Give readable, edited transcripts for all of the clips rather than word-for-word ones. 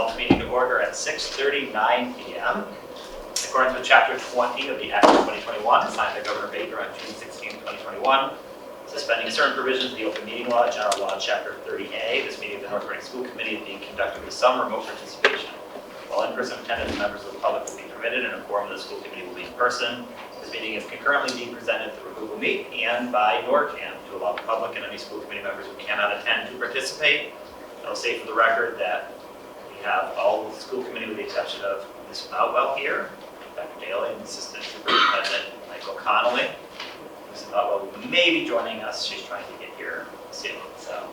call the meeting to order at 6:39 p.m. In accordance with Chapter 20 of the Act of 2021, signed by Governor Baker on June 16, 2021, suspending certain provisions of the Open Meeting Law, General Law, Chapter 30A. This meeting of the North Reading School Committee is being conducted with some remote participation. While in-person attendance, members of the public will be permitted, and a quorum of the school committee will be in person. This meeting is concurrently being presented through Google Meet and by NORCAM to allow the public and any school committee members who cannot attend to participate. I'll say for the record that we have all of the school committee with the exception of Ms. Boutwell here, Dr. Daly, and Assistant Superintendent Michael Connolly. Ms. Boutwell may be joining us. She's trying to get here soon. So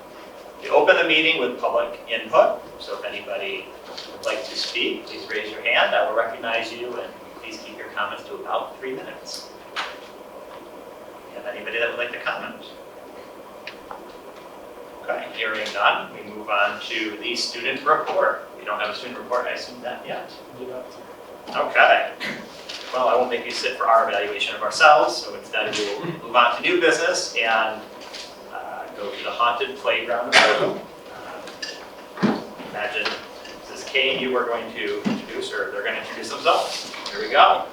we open the meeting with public input. So if anybody would like to speak, please raise your hand. I will recognize you, and please keep your comments to about 3 minutes. Do you have anybody that would like to comment? Okay, hearing none, we move on to the student report. We don't have a student report, I assume that yet? Okay. Well, I won't make you sit for our evaluation of ourselves, so instead we will move on to new business and go to the haunted playground room. Imagine Mrs. Kay and you are going to introduce, or they're going to introduce themselves. Here we go.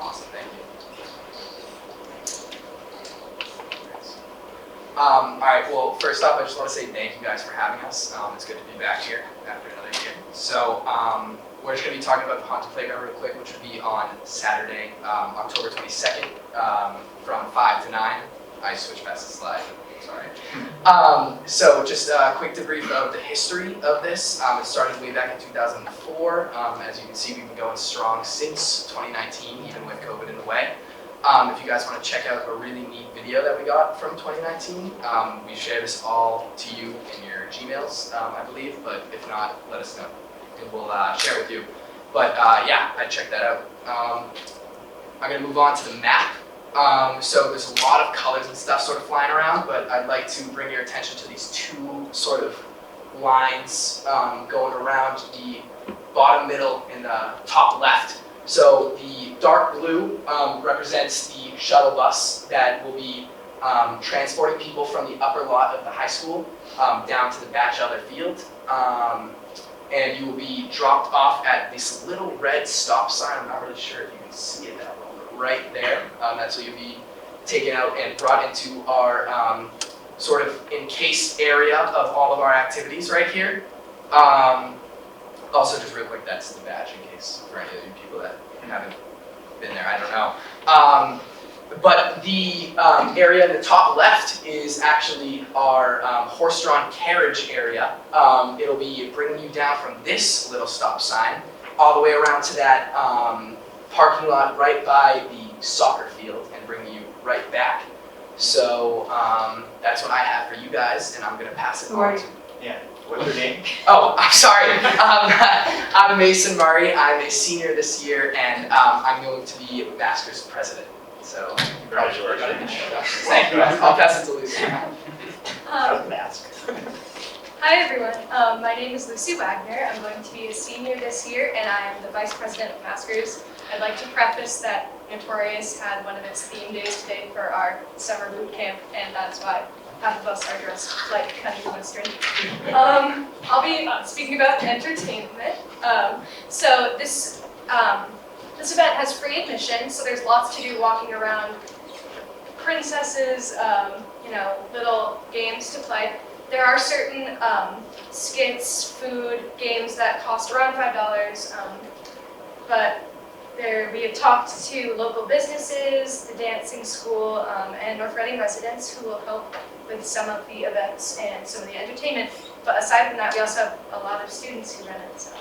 Awesome, thank you. All right, well, first off, I just want to say thank you guys for having us. It's good to be back here after another year. So we're just going to be talking about the Haunted Playground real quick, which will be on Saturday, October 22nd, from 5 to 9. I switched past the slide. Sorry. So just a quick debrief of the history of this. It started way back in 2004. As you can see, we've been going strong since 2019, even with COVID in the way. If you guys want to check out a really neat video that we got from 2019, we share this all to you in your Gmails, I believe, but if not, let us know and we'll share it with you. But yeah, I'd check that out. I'm going to move on to the map. So there's a lot of colors and stuff sort of flying around, but I'd like to bring your attention to these two sort of lines going around the bottom middle and the top left. So the dark blue represents the shuttle bus that will be transporting people from the upper lot of the high school down to the Bachelor field. And you will be dropped off at this little red stop sign. I'm not really sure if you can see it that well, but right there. That's where you'll be taken out and brought into our sort of encased area of all of our activities right here. Also, just real quick, that's the badge in case for any of you people that haven't been there, I don't know. But the area in the top left is actually our horse-drawn carriage area. It'll be bringing you down from this little stop sign all the way around to that parking lot right by the soccer field and bringing you right back. So that's what I have for you guys, and I'm going to pass it on to... Yeah. What's your name? Oh, I'm sorry. I'm Mason Murray. I'm a senior this year, and I'm going to be Master's president. So, Congratulations. Thank you. I'll pass it to Lucy. Mask. Hi, everyone. My name is Lucy Wagner. I'm going to be a senior this year, and I'm the vice president of Maskers. I'd like to preface that Notorious had one of its theme days today for our summer boot camp, and that's why half of us are dressed like country western. I'll be speaking about entertainment. So this event has free admission, so there's lots to do walking around. Princesses, little games to play. There are certain skits, food, games that cost around $5, but we have talked to local businesses, the dancing school, and North Reading residents who will help with some of the events and some of the entertainment. But aside from that, we also have a lot of students who run it. So.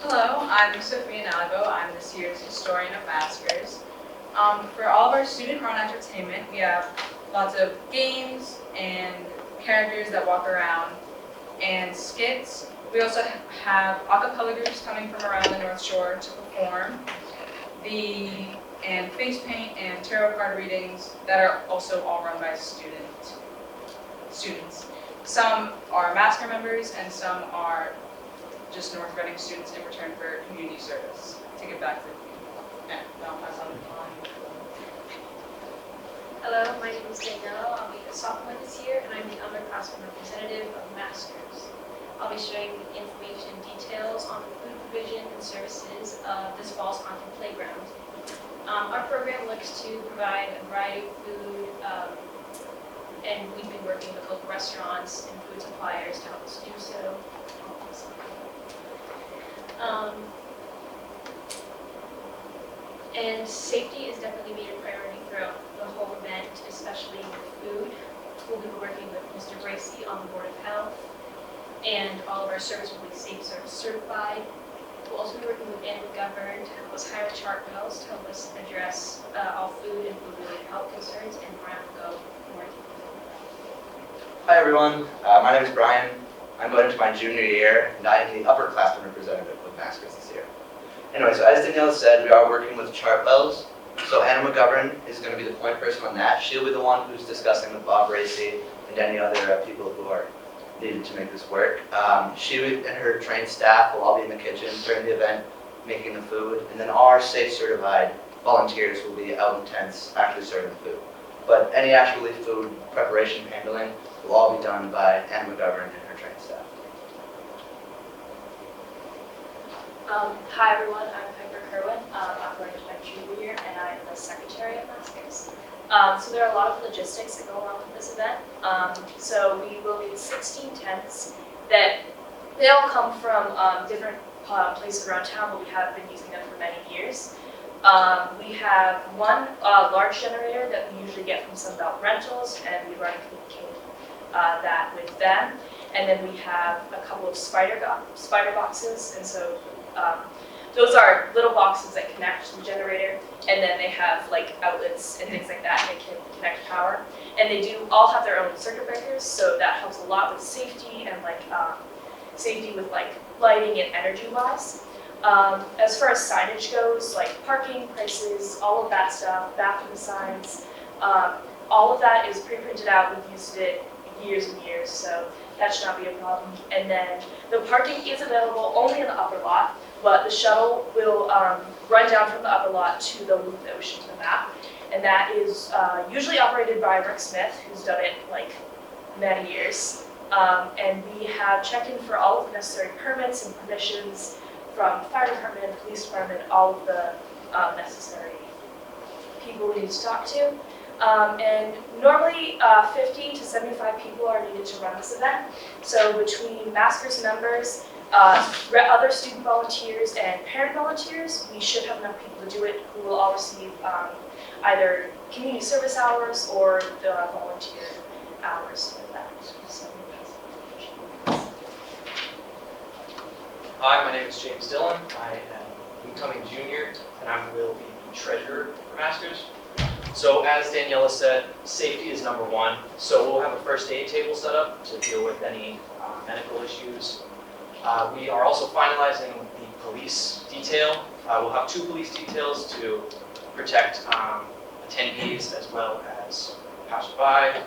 Hello, I'm Sophia Nalibo. I'm this year's historian of Maskers. For all of our student-run entertainment, we have lots of games and characters that walk around and skits. We also have a cappella groups coming from around the North Shore to perform. And face paint and tarot card readings that are also all run by students. Some are Masker members and some are just North Reading students in return for community service to give back to the community. And now I'll pass on the line. Hello, my name is Danielle. I'll be a sophomore this year, and I'm the underclassmen representative of Masters. I'll be sharing information and details on the food provision and services of this fall's Haunted Playground. Our program looks to provide a variety of food, and we've been working with local restaurants and food suppliers to help us do so. And safety is definitely being a priority throughout the whole event, especially with food. We'll be working with Mr. Bracy on the Board of Health, and all of our service will be Safe Service certified. We'll also be working with Ann McGovern to help us hire chart wells to help us address all food and food-related health concerns, and Brian will go more detail. Hi everyone, my name is Brian. I'm going into my junior year, and I am the upperclassman representative of Masters this year. Anyway, so as Danielle said, we are working with chart wells. So Anna McGovern is going to be the point person on that. She'll be the one who's discussing with Bob Racy and any other people who are needed to make this work. She and her trained staff will all be in the kitchen during the event, making the food, and then our safe certified volunteers will be out in tents actually serving the food. But any actually food preparation and handling will all be done by Anna McGovern and her trained staff. Hi everyone, I'm Piper Kerwin. I'm going into my junior year, and I'm the secretary at Masters. So there are a lot of logistics that go along with this event. So we will need 16 tents that they all come from different places around town, but we have been using them for many years. We have one large generator that we usually get from Sunbelt Rentals, and we've already communicated that with them. And then we have a couple of spider boxes, and so those are little boxes that connect to the generator, and then they have like outlets and things like that that can connect power. And they do all have their own circuit breakers, so that helps a lot with safety and like safety with like lighting and energy wise. As far as signage goes, like parking prices, all of that stuff, bathroom signs, all of that is pre-printed out. We've used it years and years, so that should not be a problem. And then the parking is available only in the upper lot, but the shuttle will run down from the upper lot to the loop that was shown on the map. And that is usually operated by Rick Smith, who's done it like many years. And we have checked in for all of the necessary permits and permissions from the fire department, police department, all of the necessary people we need to talk to. And normally 50 to 75 people are needed to run this event. So between Masters members, other student volunteers, and parent volunteers, we should have enough people to do it, who will all receive either community service hours or the volunteer hours for that. So, hi, my name is James Dillon. I am incoming junior, and I will be the treasurer for Masters. So as Daniela said, safety is number one. So we'll have a first aid table set up to deal with any medical issues. We are also finalizing the police detail. We'll have 2 police details to protect attendees as well as passerby.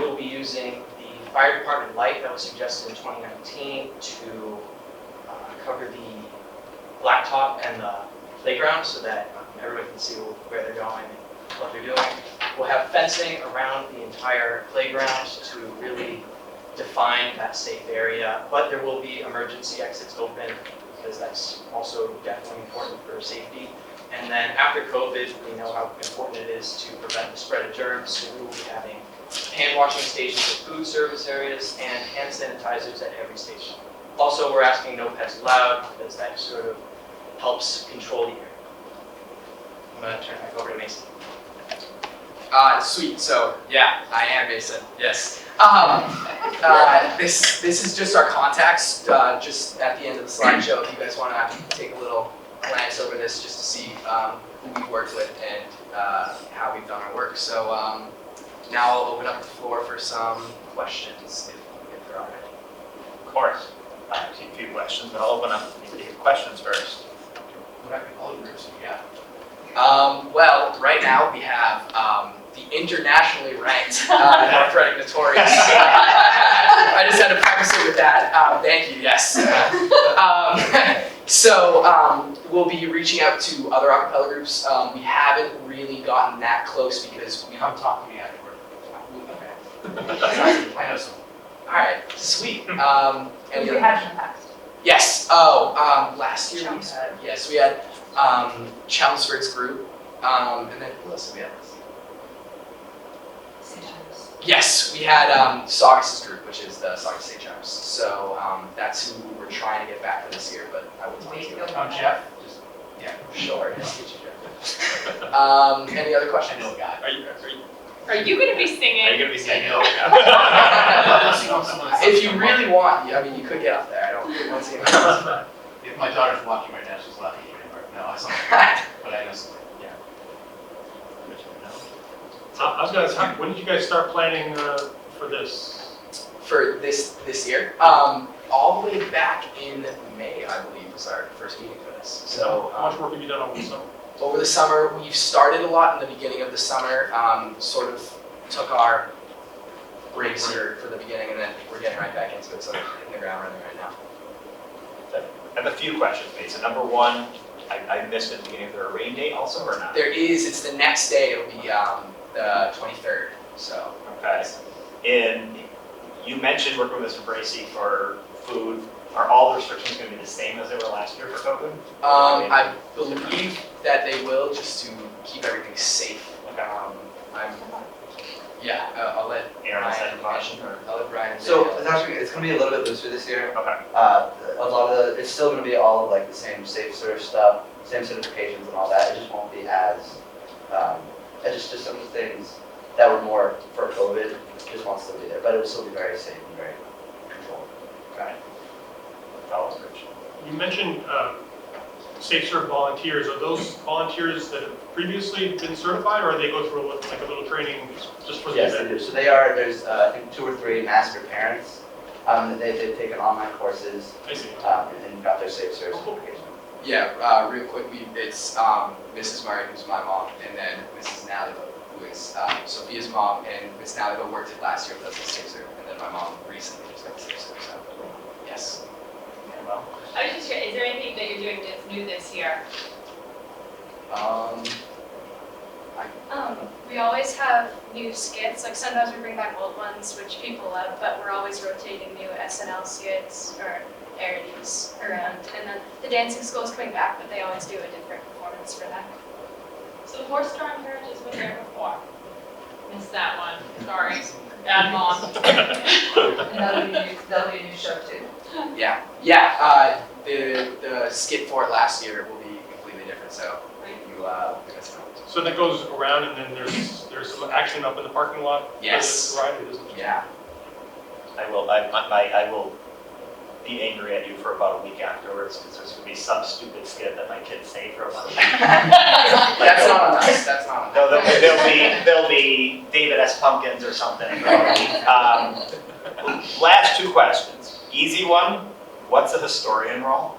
We'll be using the fire department light that was suggested in 2019 to cover the blacktop and the playground so that everybody can see where they're going and what they're doing. We'll have fencing around the entire playground to really define that safe area, but there will be emergency exits open because that's also definitely important for safety. And then after COVID, we know how important it is to prevent the spread of germs, so we will be having hand washing stations at food service areas and hand sanitizers at every station. Also, we're asking no pets allowed because that sort of helps control the area. I'm going to turn it back over to Mason. Sweet. So yeah, I am Mason. Yes. This is just our contacts. Just at the end of the slideshow, if you guys want to take a little glance over this, just to see who we've worked with and how we've done our work. So now I'll open up the floor for some questions, if there are any. Of course, I have a few questions, but I'll open up the questions first. Yeah. Well, right now we have the internationally ranked North Reading Notorious. I just had to preface it with that. Thank you, yes. We'll be reaching out to other acapella groups. We haven't really gotten that close because we Come talk to me afterward. Okay. I know some. All right, sweet. We Any other- had in the past. Yes. Last year we had Chelmsford's group, and then who else did we have? Yes, we had Saugus's group, which is the Saugus St. James. So that's who we're trying to get back for this year, but I will talk to you. Jeff, just, yeah. Sure. Nice to meet you, Jeff. Any other I questions? know a guy. Are you going to be singing? Are you gonna be saying no? If you really want, I mean, you could get up there. I don't once again. If my daughter's watching right now, she's laughing at me. No, I saw her. But I know some. Yeah. I was gonna ask, when did you guys start planning for this? For this year, all the way back in May, I believe, was our first meeting for this. So How much work have you done over the summer? over the summer, we've started a lot in the beginning of the summer. Sort of took our breaks for the beginning, and then we're getting right back into it. So hitting the ground running right now. I have a few questions, mate. So number one, I missed at the beginning, is there a rain date also or not? There is. It's the next day. It'll be the 23rd. So. Okay. And you mentioned working with Mr. Bracy for food. Are all the restrictions going to be the same as they were last year for COVID? I believe that they will, just to keep everything safe. I'll let Aaron said a Brian. caution or? I'll let Brian. So it's gonna be a little bit looser this year. Okay. A lot of it's still gonna be all of like the same safe serve stuff, same certifications and all that. It just won't be as, just some of the things that were more for COVID just won't still be there, but it will still be very safe and very controlled. Okay. Follows Rich. You mentioned Safe Serve volunteers. Are those volunteers that have previously been certified, or they go through like a little training just for the Yes, they event? do. So there's I think 2 or 3 master parents. They've taken online courses I see. and got their safe serve certification. Yeah, real quick, it's Mrs. Murray, who's my mom, and then Mrs. Nalivo, who is Sophia's mom, and Miss Nalivo worked it last year with us as safe serve, and then my mom recently just got safe serve. So yes. Well, I was just curious, is there anything that you're doing that's new this year? We always have new skits, like sometimes we bring back old ones, which people love, but we're always rotating new SNL skits or parodies around. And then the dancing school is coming back, but they always do a different performance for that. So the horse-drawn carriages were there before. Missed that one, sorry. Bad mom. And that'll be a new show too. Yeah. The skit for it last year will be completely different. So you guys know. So that goes around, and then there's some action up in the parking lot. Yes. For the ride, isn't it? Yeah. I will be angry at you for about a week afterwards because there's going to be some stupid skit that my kids say for about a week. That's not on us. That's not on us. No, there'll be David S. Pumpkins or something for a week. Last 2 questions. Easy one. What's a historian role?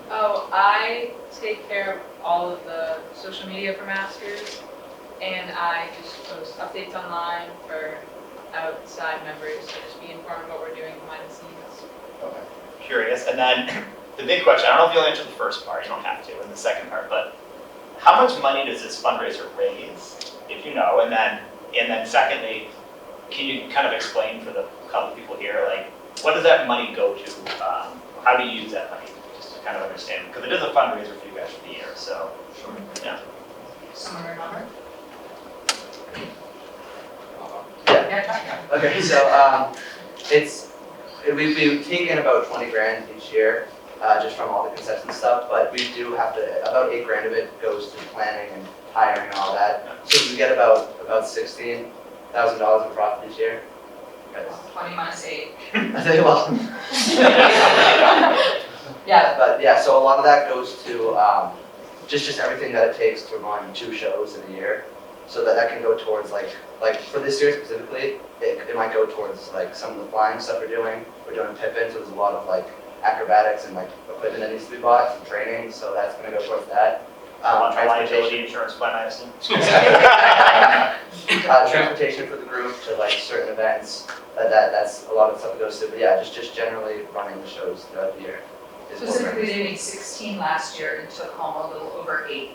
Oh, I take care of all of the social media for Masters, and I just post updates online for outside members to just be informed of what we're doing behind the scenes. Okay. Curious. And then the big question, I don't know if you'll answer the first part, you don't have to in the second part, but how much money does this fundraiser raise, if you know? And then secondly, can you kind of explain for the couple people here, like, what does that money go to? How do you use that money? Just to kind of understand, because it is a fundraiser for you guys for the year, so. Yeah. Someone remember? Yeah. Okay, so we take in about 20 grand each year, just from all the concession stuff, but we do have to, about 8 grand of it goes to planning and hiring and all that. So we get about $16,000 in profit each year. 20 minus 8. I tell you what. Yeah. But yeah, so a lot of that goes to just everything that it takes to run 2 shows in a year. So that can go towards like for this year specifically, it might go towards like some of the flying stuff we're doing. We're doing Pippin, so there's a lot of like acrobatics and like equipment that needs to be bought, some training, so that's gonna go towards that. Liability insurance plan, I assume? Transportation for the group to like certain events, that's a lot of stuff that goes through, but yeah, just generally running the shows throughout the year. is what we're- Specifically, they made 16 last year and took home a little over 8.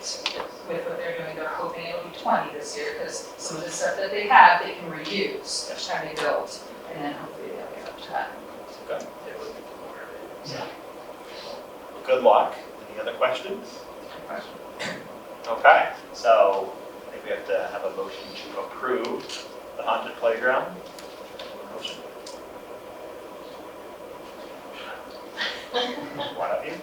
With what they're doing, they're hoping it'll be 20 this year, because some of the stuff that they have, they can reuse each time they build, and then hopefully they'll get up to that. Good luck. Any other questions? Okay, so I think we have to have a motion to approve the haunted playground. Motion. One of you?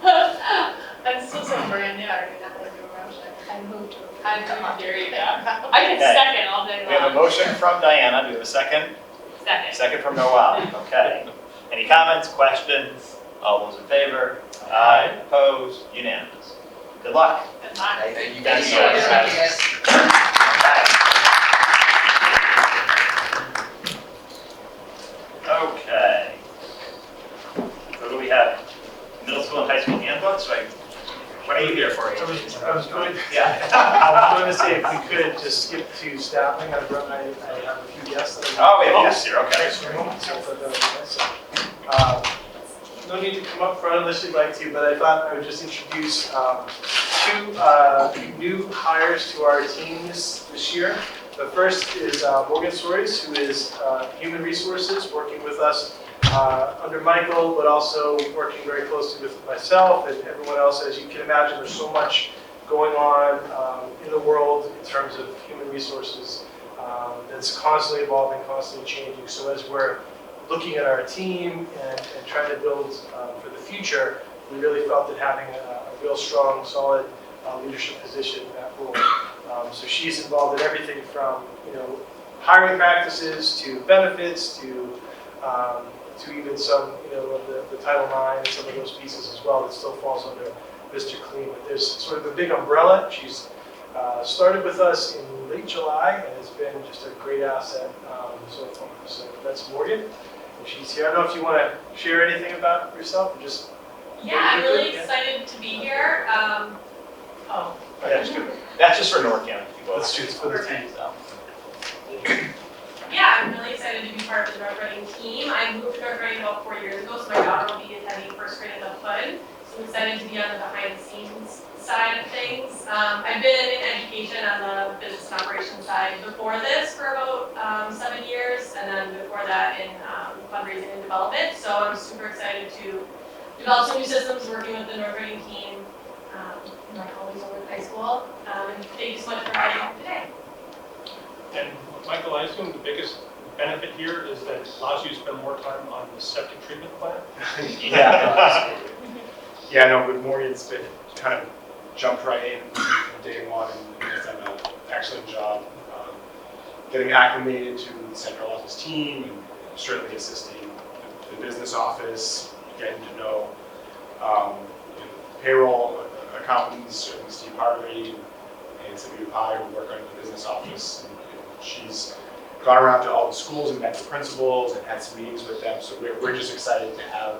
I'm still so brand new, I don't even know how to do a motion. I moved to. There you go. I can Okay. second all day We have a long. motion from Diana. Do we have a second? Second. Second from Noel. Okay. Any comments, questions? All those in favor? Aye. Opposed? Unanimous. Good luck. Good luck. Thank you guys guys so so much. much. Thank you, guys. Okay. So do we have middle school and high school handbooks? Like, what are you here for? I was going Yeah. to say if we could just skip to staffing. I have a few guests that Oh, we have guests here, okay. Next room, so that would be nice. No need to come up front unless you'd like to, but I thought I would just introduce two new hires to our team this year. The first is Morgan Soares, who is Human Resources, working with us under Michael, but also working very closely with myself and everyone else. As you can imagine, there's so much going on in the world in terms of human resources that's constantly evolving, constantly changing. So as we're looking at our team and trying to build for the future, we really felt that having a real strong, solid leadership position in that role. So she's involved in everything from hiring practices to benefits to even some of the Title IX and some of those pieces as well that still falls under Mr. Clean. But there's sort of a big umbrella. She's started with us in late July and has been just a great asset so far. So that's Morgan. And she's here. I don't know if you want to share anything about yourself or just. Yeah, I'm really excited to be here. Oh. That's just for NORCAM. Let's choose for the team. So. Yeah, I'm really excited to be part of the North Reading team. I moved to North Reading about 4 years ago, so my daughter will be attending first grade in the hood. So I'm excited to be on the behind the scenes side of things. I've been in education on the business and operations side before this for about 7 years, and then before that in fundraising and development. So I'm super excited to develop some new systems working with the North Reading team, like always over at high school. And thank you so much for having me today. And Michael, I assume the biggest benefit here is that it allows you to spend more time on the septic treatment plant? Yeah. Yeah, no, but Morgan's been kind of jumped right in from day one and has done an excellent job getting acclimated to the central office team and certainly assisting the business office, getting to know payroll accountants, certainly Steve Harvey and Sylvia Pye who work under the business office. And she's gone around to all the schools and met the principals and had some meetings with them. So we're just excited to have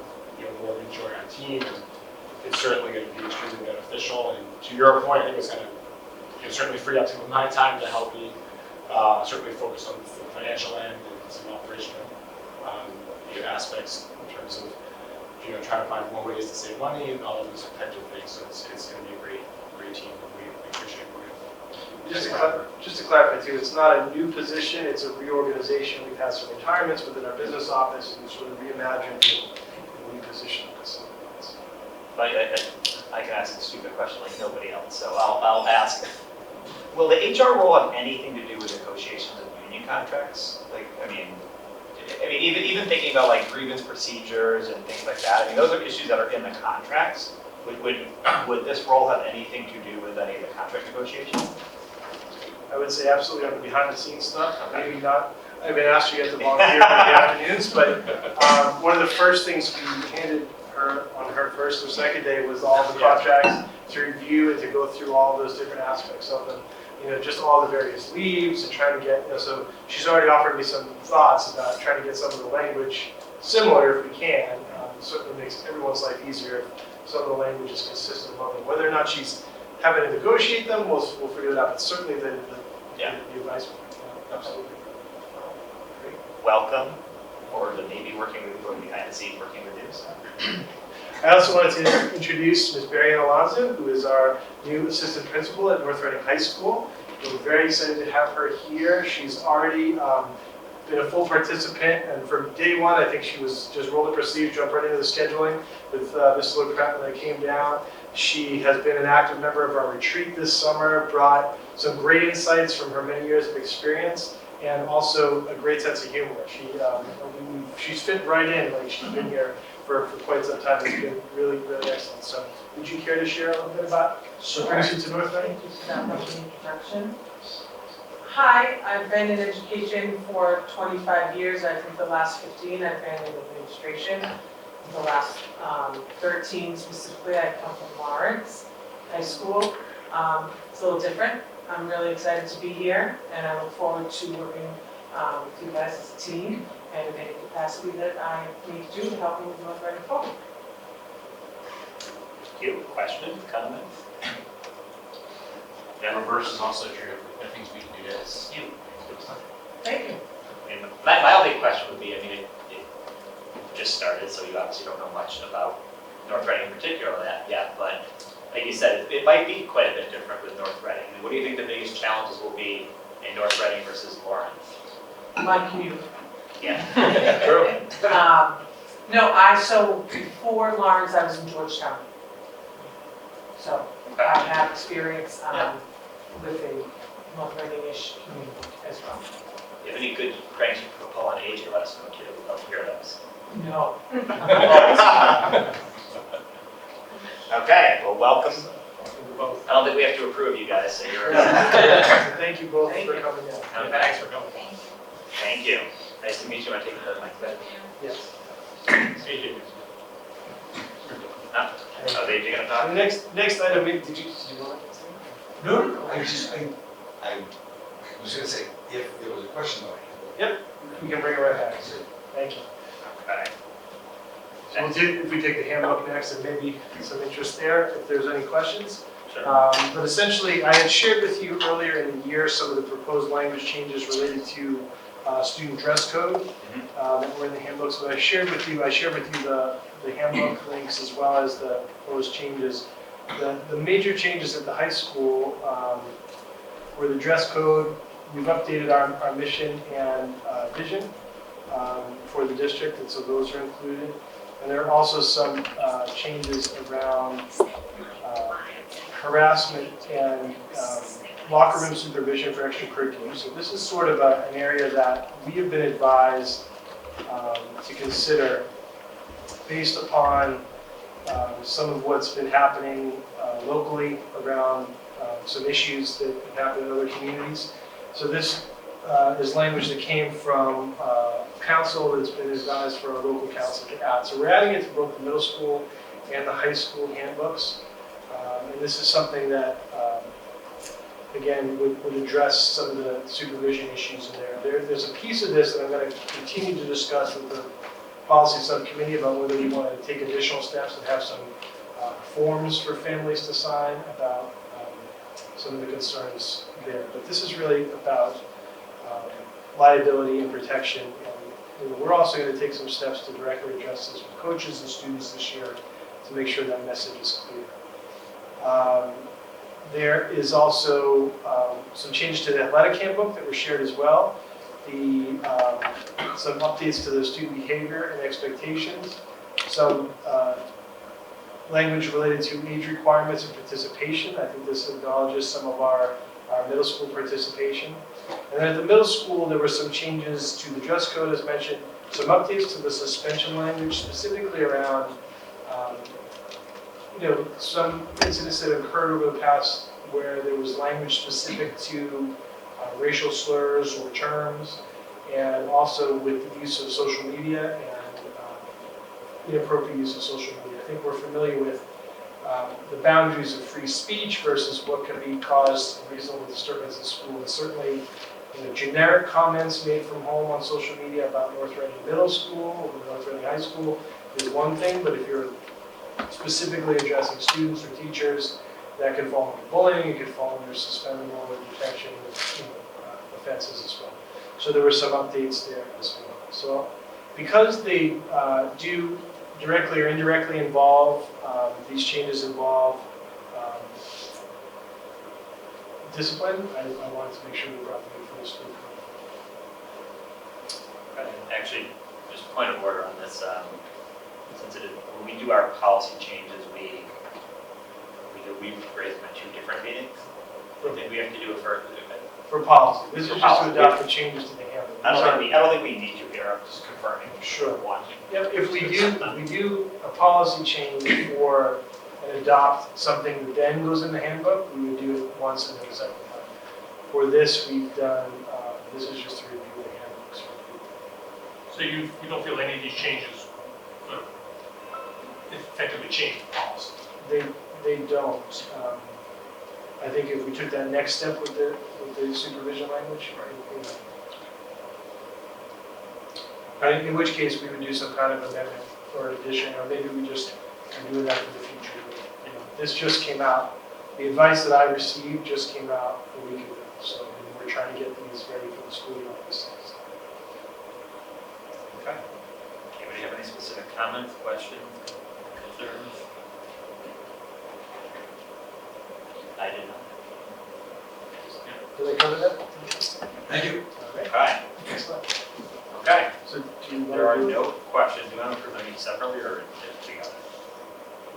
Morgan join our team. And it's certainly going to be extremely beneficial. And to your point, I think it's going to certainly free up some of my time to help me certainly focus on the financial end and some operational aspects in terms of trying to find more ways to save money and all of those types of things. So it's going to be a great team. And we appreciate it. Just to clarify too, it's not a new position, it's a reorganization. We've had some retirements within our business office and sort of reimagined and repositioned this. But I can ask a stupid question like nobody else, so I'll ask. Will the HR role have anything to do with negotiations of union contracts? Like, I mean, even thinking about like grievance procedures and things like that. I mean, those are issues that are in the contracts. Would this role have anything to do with any of the contract negotiations? I would say absolutely on the behind the scenes stuff, maybe not. I've been asked you guys to volunteer in the afternoons, but one of the first things we handed her on her first or second day was all the contracts to review and to go through all those different aspects of them. Just all the various leaves and trying to get, so she's already offered me some thoughts about trying to get some of the language similar if we can. It certainly makes everyone's life easier if some of the language is consistent among them. Whether or not she's having to negotiate them, we'll figure it out, but certainly the advice, absolutely. Welcome, or the maybe working with you, or behind the scenes working with you. So. I also wanted to introduce Ms. Barry Alonzo, who is our new assistant principal at North Reading High School. We're very excited to have her here. She's already been a full participant, and from day one, I think she was just rolled up her sleeves, jumped right into the scheduling with Ms. Lloyd Pratt when I came down. She has been an active member of our retreat this summer, brought some great insights from her many years of experience, and also a great sense of humor. She's fit right in, like she's been here for quite some time. It's been really, really excellent. So would you care to share a little bit about what brings you to North Reading? Just that much introduction. Hi, I've been in education for 25 years. I think the last 15 I've been in administration. The last 13 specifically, I come from Lawrence High School. It's a little different. I'm really excited to be here, and I look forward to working with you guys as a team and in any capacity that I need to do to help move North Reading forward. Thank you. Questions, comments? That reverse is also true. There are things we can do to assist you. Thank you. And my only question would be, I mean, it just started, so you obviously don't know much about North Reading in particular yet, but like you said, it might be quite a bit different with North Reading. I mean, what do you think the biggest challenges will be in North Reading versus Lawrence? My commute. Yeah, true. So before Lawrence, I was in Georgetown. So I have experience with a North Reading-ish community as well. If you have any good cranks you can pull on AJ, let us know too. We'd love to hear those. No. Okay, well, welcome. I don't think we have to approve you guys, so you're. Thank you both for coming in. Okay, thanks for coming. Thank you. Nice to meet you. I take the mic back. Yes. AJ. Oh, they gonna talk? The next item, did you want to say? No, I was gonna say, if there was a question though. We can bring it right back. Thank you. Okay. So if we take the handbook next, and maybe some interest there, if there's any questions. Sure. But essentially, I had shared with you earlier in the year some of the proposed language changes related to student dress code that were in the handbooks. But I shared with you the handbook links as well as the proposed changes. The major changes at the high school were the dress code. We've updated our mission and vision for the district, and so those are included. And there are also some changes around harassment and locker room supervision for extracurricular. So this is sort of an area that we have been advised to consider based upon some of what's been happening locally around some issues that have happened in other communities. So this is language that came from council that's been advised for our local council to add. So we're adding it to both the middle school and the high school handbooks. And this is something that, again, would address some of the supervision issues in there. There's a piece of this that I'm going to continue to discuss with the policy subcommittee about whether we want to take additional steps and have some forms for families to sign about some of the concerns there. But this is really about liability and protection. And we're also going to take some steps to directly address this with coaches and students this year to make sure that message is clear. There is also some changes to the athletic handbook that were shared as well. Some updates to the student behavior and expectations. Some language related to age requirements and participation. I think this acknowledges some of our middle school participation. And then at the middle school, there were some changes to the dress code, as mentioned, some updates to the suspension language, specifically around some incidents that occurred over the past where there was language specific to racial slurs or terms, and also with the use of social media and inappropriate use of social media. I think we're familiar with the boundaries of free speech versus what can be caused reasonable disturbance in school. And certainly, generic comments made from home on social media about North Reading Middle School or North Reading High School is one thing, but if you're specifically addressing students or teachers That could fall under bullying, it could fall under suspendable or detention, offenses as well. So there were some updates there as well. So because they do directly or indirectly involve, these changes involve discipline, I wanted to make sure we brought them before the school committee. Actually, just a point of order on this, since when we do our policy changes, we raise them at 2 different meetings. I think we have to do it For policy, this is For just policy, to adopt the changes to the handbook. I don't think we need to here, I'm just confirming. Sure. One. Yeah, if we do a policy change for and adopt something that then goes in the handbook, we would do it once and then a second time. For this, we've done, this is just to review the handbooks. So you don't feel any of these changes would effectively change the policy? They don't. I think if we took that next step with the supervision language, in which case we would do some kind of amendment or addition, or maybe we just are doing that for the future. This just came out. The advice that I received just came out a week ago, so we're trying to get these ready for the school year. Okay. Anybody have any specific comments, questions, concerns? I did not. Did I cover that? Thank you. All right. Excellent. Okay. So do you There are want to no questions. Do you want to approve any separately or together?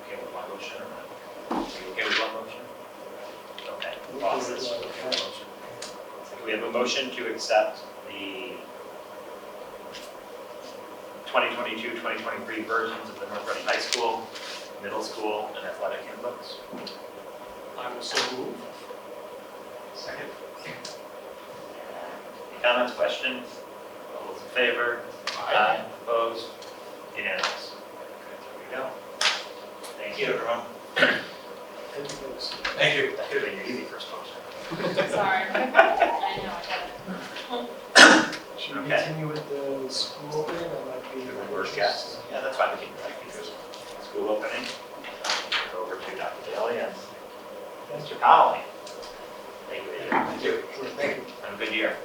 Okay with one motion or not? Are you okay with one motion? Okay. Bosses. Okay with motion. So we have a motion to accept the 2022-2023 versions of the North Reading High School, Middle School, and athletic handbooks. I will so move. Second. Any comments, questions? All those in favor? Aye. Opposed? Unanimous. Okay, there we go. Thank you, everyone. Thank you, folks. Thank you. That could have been your easy first motion. Sorry. I know, I got it. Should we Okay. continue with the school opening? That might be The worst guess. Yeah, that's fine. We can school opening. Go over to Dr. Daly and Mr. Connolly. Thank you. Thank you. Sure, thank you. Have a good year.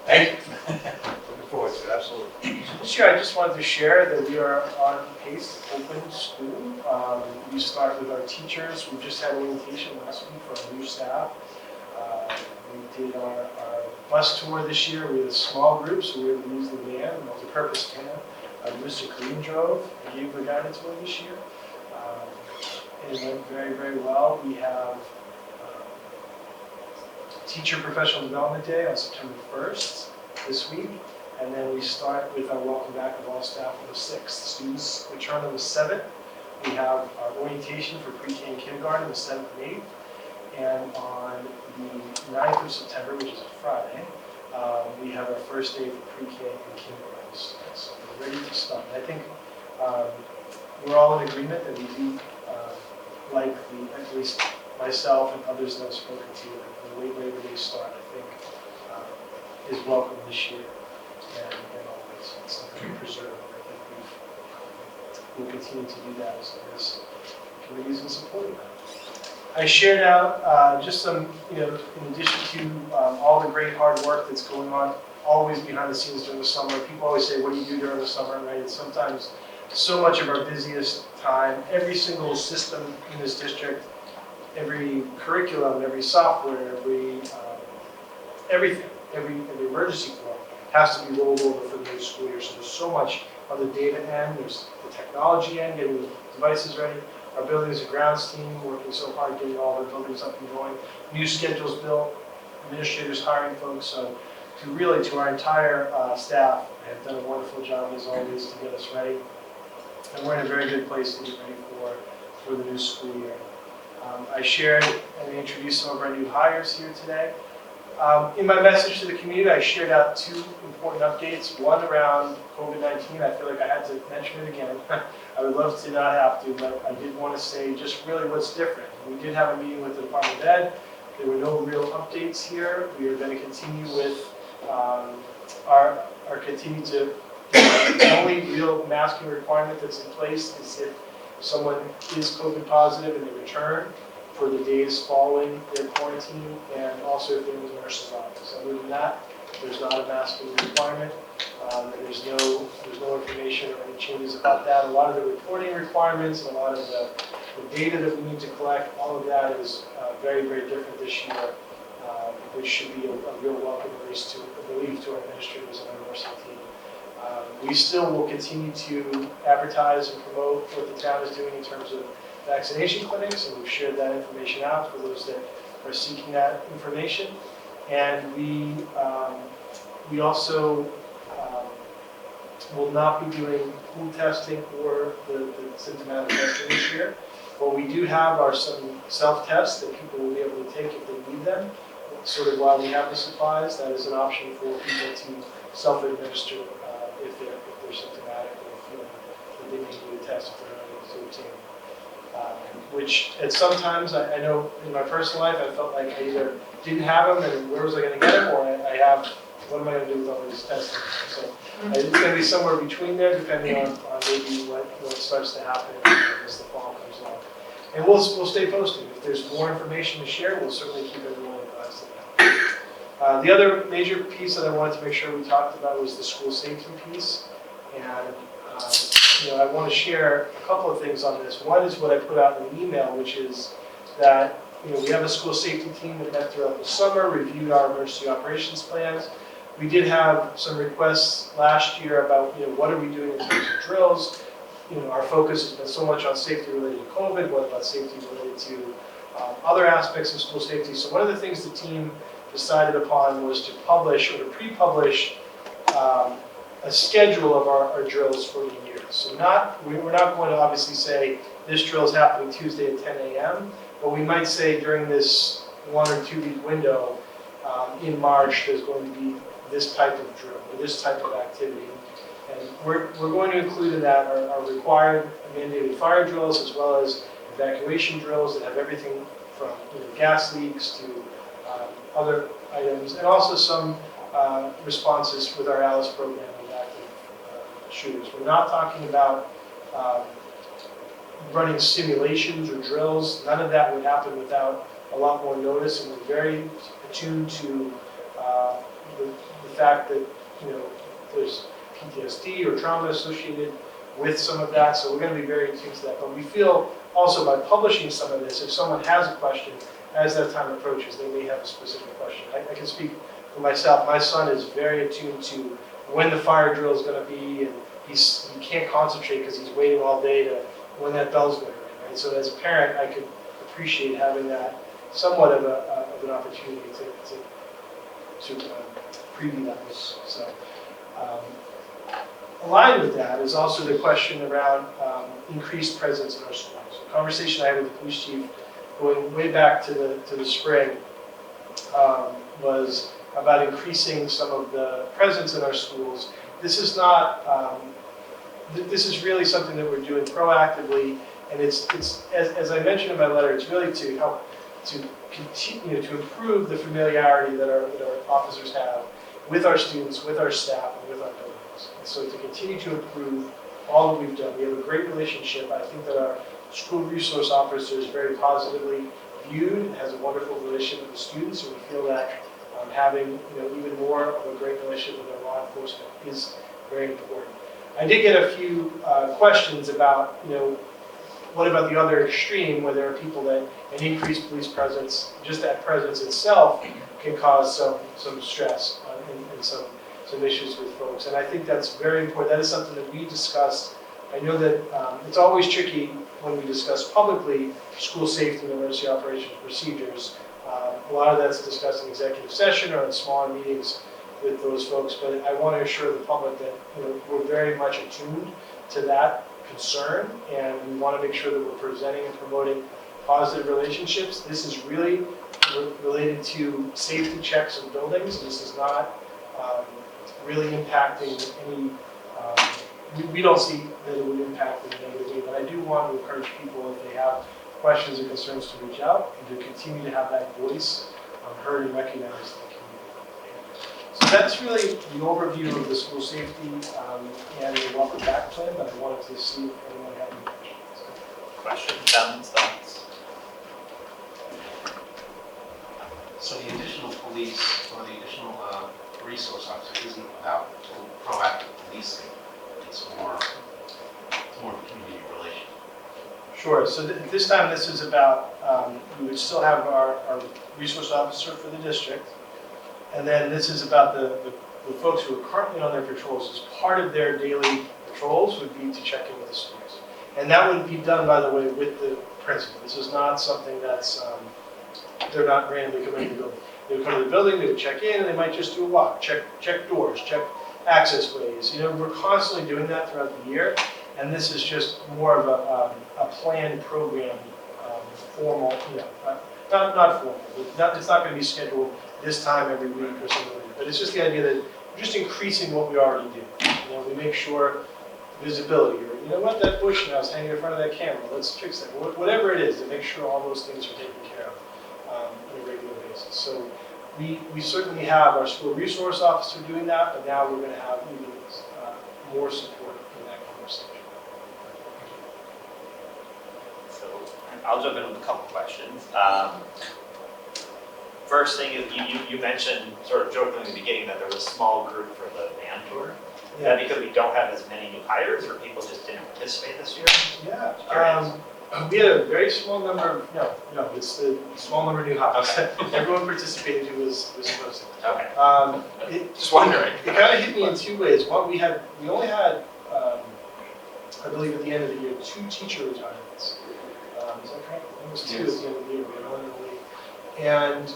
Thank you. Looking forward to it, absolutely. This year, I just wanted to share that we are on pace to open school. We start with our teachers. We just had orientation last week for our new staff. We did our bus tour this year with a small group, so we were able to use the van, a multi-purpose van. Mr. Kareem drove and gave the guidance tour this year. It went very, very well. We have Teacher Professional Development Day on September 1st this week. And then we start with our welcome back of all staff on the 6th. Students return on the 7th. We have our orientation for pre-K and kindergarten the 7th and 8th. And on the 9th of September, which is a Friday, we have our first day for pre-K and kindergarten students. So we're ready to start. And I think we're all in agreement that we do like at least myself and others that I've spoken to, the late Labor Day start, I think, is welcome this year and always. It's something to preserve. I think we'll continue to do that as committees in support of that. I shared out just some, in addition to all the great hard work that's going on always behind the scenes during the summer. People always say, what do you do during the summer, right? And sometimes so much of our busiest time, every single system in this district, every curriculum, every software, everything, every emergency form has to be rolled over for the new school year. So there's so much on the data end, there's the technology end, getting the devices ready. Our buildings and grounds team working so hard getting all our buildings up and going. New schedules built, administrators hiring folks. So to our entire staff have done a wonderful job as always to get us ready. And we're in a very good place to get ready for the new school year. I shared and introduced some of our new hires here today. In my message to the community, I shared out 2 important updates. One around COVID-19. I feel like I had to mention it again. I would love to not have to, but I did want to say just really what's different. We did have a meeting with the Department of Ed. There were no real updates here. We are going to continue with our continue to, the only real masking requirement that's in place is if someone is COVID positive and they return for the days following their quarantine, and also if they're in the nurse's office. Other than that, there's not a masking requirement. And there's no information or any changes about that. A lot of the reporting requirements and a lot of the data that we need to collect, all of that is very, very different this year, which should be a real welcome relief to our administrators and our nursing team. We still will continue to advertise and promote what the town is doing in terms of vaccination clinics, and we've shared that information out for those that are seeking that information. And we also will not be doing pool testing or the symptomatic testing this year. But we do have some self-tests that people will be able to take if they need them. Sort of while we have the supplies, that is an option for people to self-administer if they're symptomatic or feeling that they may need a test if they're not able to obtain. Which at sometimes, I know in my personal life, I felt like I either didn't have them and where was I going to get them, or I have, what am I going to do with all these testing? So it's going to be somewhere between there, depending on maybe what starts to happen as the fall comes along. And we'll stay posted. If there's more information to share, we'll certainly keep everyone advised of that. The other major piece that I wanted to make sure we talked about was the school safety piece. And I want to share a couple of things on this. One is what I put out in the email, which is that we have a school safety team that met throughout the summer, reviewed our emergency operations plans. We did have some requests last year about what are we doing in terms of drills. Our focus has been so much on safety related to COVID. What about safety related to other aspects of school safety? So one of the things the team decided upon was to publish or to pre-publish a schedule of our drills for the year. So we're not going to obviously say this drill is happening Tuesday at 10 a.m., but we might say during this 1 or 2 week window in March there's going to be this type of drill or this type of activity. And we're going to include in that our required mandated fire drills as well as evacuation drills that have everything from gas leaks to other items, and also some responses with our ALICE program with active shooters. We're not talking about running simulations or drills. None of that would happen without a lot more notice, and we're very attuned to the fact that there's PTSD or trauma associated with some of that, so we're going to be very attuned to that. But we feel also by publishing some of this, if someone has a question, as that time approaches, they may have a specific question. I can speak for myself. My son is very attuned to when the fire drill is going to be, and he can't concentrate because he's waiting all day to when that bell's going to ring. Right? So as a parent, I could appreciate having that somewhat of an opportunity to preview that. So. Aligned with that is also the question around increased presence in our schools. A conversation I had with the police chief going way back to the spring was about increasing some of the presence in our schools. This is not. This is really something that we're doing proactively, and it's as I mentioned in my letter, it's really to help to continue to improve the familiarity that our officers have with our students, with our staff, and with our buildings. And so to continue to improve all that we've done, we have a great relationship. I think that our school resource officer is very positively viewed and has a wonderful relationship with the students, and we feel that having even more of a great relationship with our law enforcement is very important. I did get a few questions about, what about the other extreme, where there are people that an increased police presence, just that presence itself, can cause some stress and some issues with folks. And I think that's very important. That is something that we discussed. I know that it's always tricky when we discuss publicly school safety and emergency operations procedures. A lot of that's discussed in executive session or in smaller meetings with those folks, but I want to assure the public that we're very much attuned to that concern, and we want to make sure that we're presenting and promoting positive relationships. This is really related to safety checks of buildings, and this is not really impacting any, we don't see that it would impact in a negative way, but I do want to encourage people, if they have questions or concerns, to reach out and to continue to have that voice heard and recognized in the community. So that's really the overview of the school safety and the welcome back plan, but I wanted to see if anyone had any questions. Questions, comments, thoughts? So the additional police or the additional resource officer isn't about proactive policing, it's more of a community relation. Sure, so this time this is about, we would still have our resource officer for the district. And then this is about the folks who are currently on their patrols. As part of their daily patrols would be to check in with the students. And that would be done, by the way, with the principal. This is not something that's, they're not randomly coming to the building. They would come to the building, they would check in, and they might just do a walk, check doors, check access ways. You know, we're constantly doing that throughout the year. And this is just more of a planned program, formal, not formal. It's not going to be scheduled this time every week or something like that. But it's just the idea that we're just increasing what we already do. You know, we make sure visibility, or you know what, that bush now is hanging in front of that camera. Let's fix that. Whatever it is, to make sure all those things are taken care of on a regular basis. So we certainly have our school resource officer doing that, but now we're going to have even more support in that conversation. So I'll jump in with a couple questions. First thing is you mentioned sort of jokingly in the beginning that there was a small group for the van tour. Is that because we don't have as many new hires or people just didn't participate this year? Yeah. We had a very small number of, no, it's the small number of new hires. Okay. Everyone participated who was supposed to. Okay. Just wondering. It kind of hit me in two ways. One, we only had, I believe at the end of the year, 2 teacher retirements. Is that correct? It was 2 at the end of the year. We had 1 in the league. And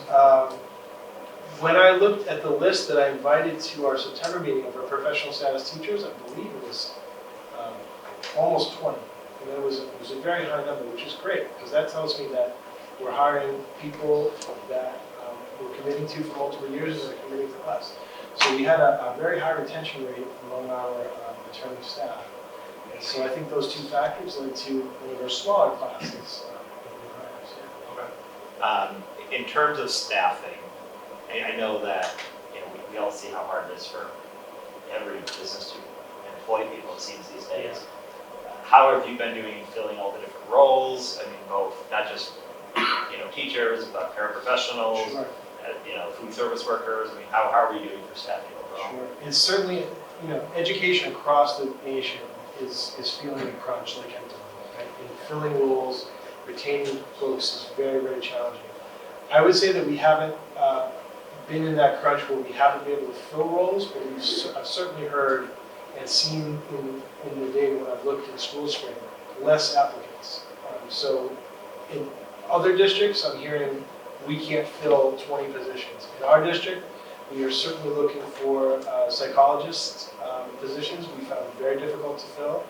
when I looked at the list that I invited to our September meeting of our professional status teachers, I believe it was almost 20. And it was a very high number, which is great, because that tells me that we're hiring people that we're committing to for multiple years and are committing to us. So we had a very high retention rate among our returning staff. And so I think those 2 factors led to one of our smaller classes. In terms of staffing, I know that we all see how hard it is for every business to employ people, it seems these days. How have you been doing filling all the different roles? I mean, both, not just teachers, but paraprofessionals, Sure. Food service workers. I mean, how are we doing for staffing overall? Sure. It's certainly, education across the nation is feeling a crunch like I'm doing, right? And filling roles, retaining folks is very, very challenging. I would say that we haven't been in that crunch where we haven't been able to fill roles, but I've certainly heard and seen in the data when I've looked in school spring, less applicants. So in other districts, I'm hearing we can't fill 20 positions. In our district, we are certainly looking for psychologist positions. We found it very difficult to fill,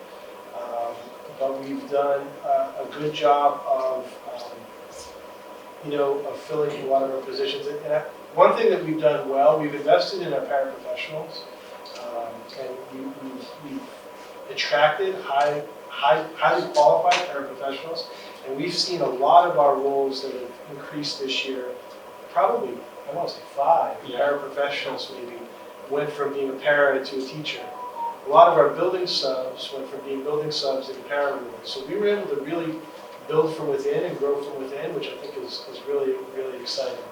but we've done a good job of filling a lot of our positions. And one thing that we've done well, we've invested in our paraprofessionals, and we've attracted highly qualified paraprofessionals, and we've seen a lot of our roles that have increased this year. Probably, I want to say 5 paraprofessionals maybe went from being a para to a teacher. A lot of our building subs went from being building subs into para roles. So we were able to really build from within and grow from within, which I think is really, really exciting.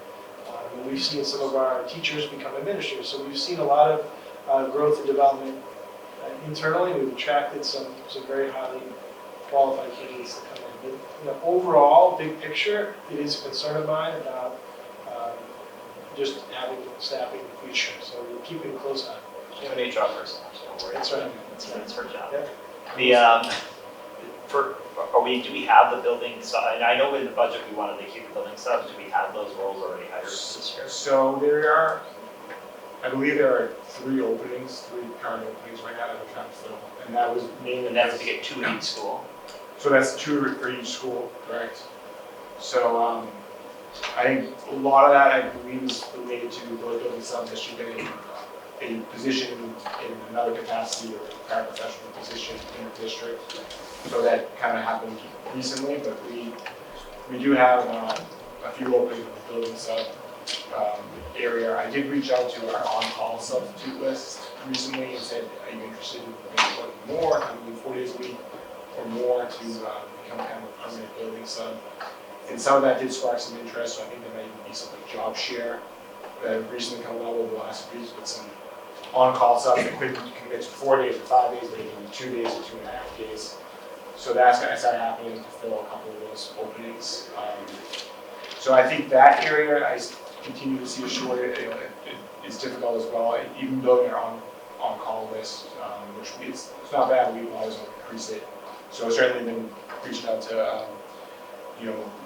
And we've seen some of our teachers become administrators. So we've seen a lot of growth and development internally. We've attracted some very highly qualified candidates to come in. But overall, big picture, it is a concern of mine about just having staffing in the future. So we're keeping a close eye. You have an HR person, so don't worry. That's right. That's her job. Yeah. Do we have the building sub? And I know in the budget we wanted to keep the building subs. Do we have those roles already hired this year? So I believe there are 3 current openings right now that we're trying to fill. And that was mainly. And that's to get 2 in each school? So that's 2 for each school, correct? So I think a lot of that I believe is related to those building subs that should get a position in another capacity or a paraprofessional position in the district. So that kind of happened recently, but we do have a few openings in the building sub area. I did reach out to our on-call substitute list recently and said, are you interested in working more, doing 4 days a week or more to become kind of a permanent building sub? And some of that did spark some interest, so I think there might even be some like job share that have recently come out over the last few weeks with some on-call stuff that couldn't commit to 4 days or 5 days, but they can do 2 days or 2.5 days. So that's gonna start happening to fill a couple of those openings. So I think that area, I continue to see a shortage, it's difficult as well, even though they're on-call list, which it's not bad, we always want to increase it. So I've certainly been reaching out to,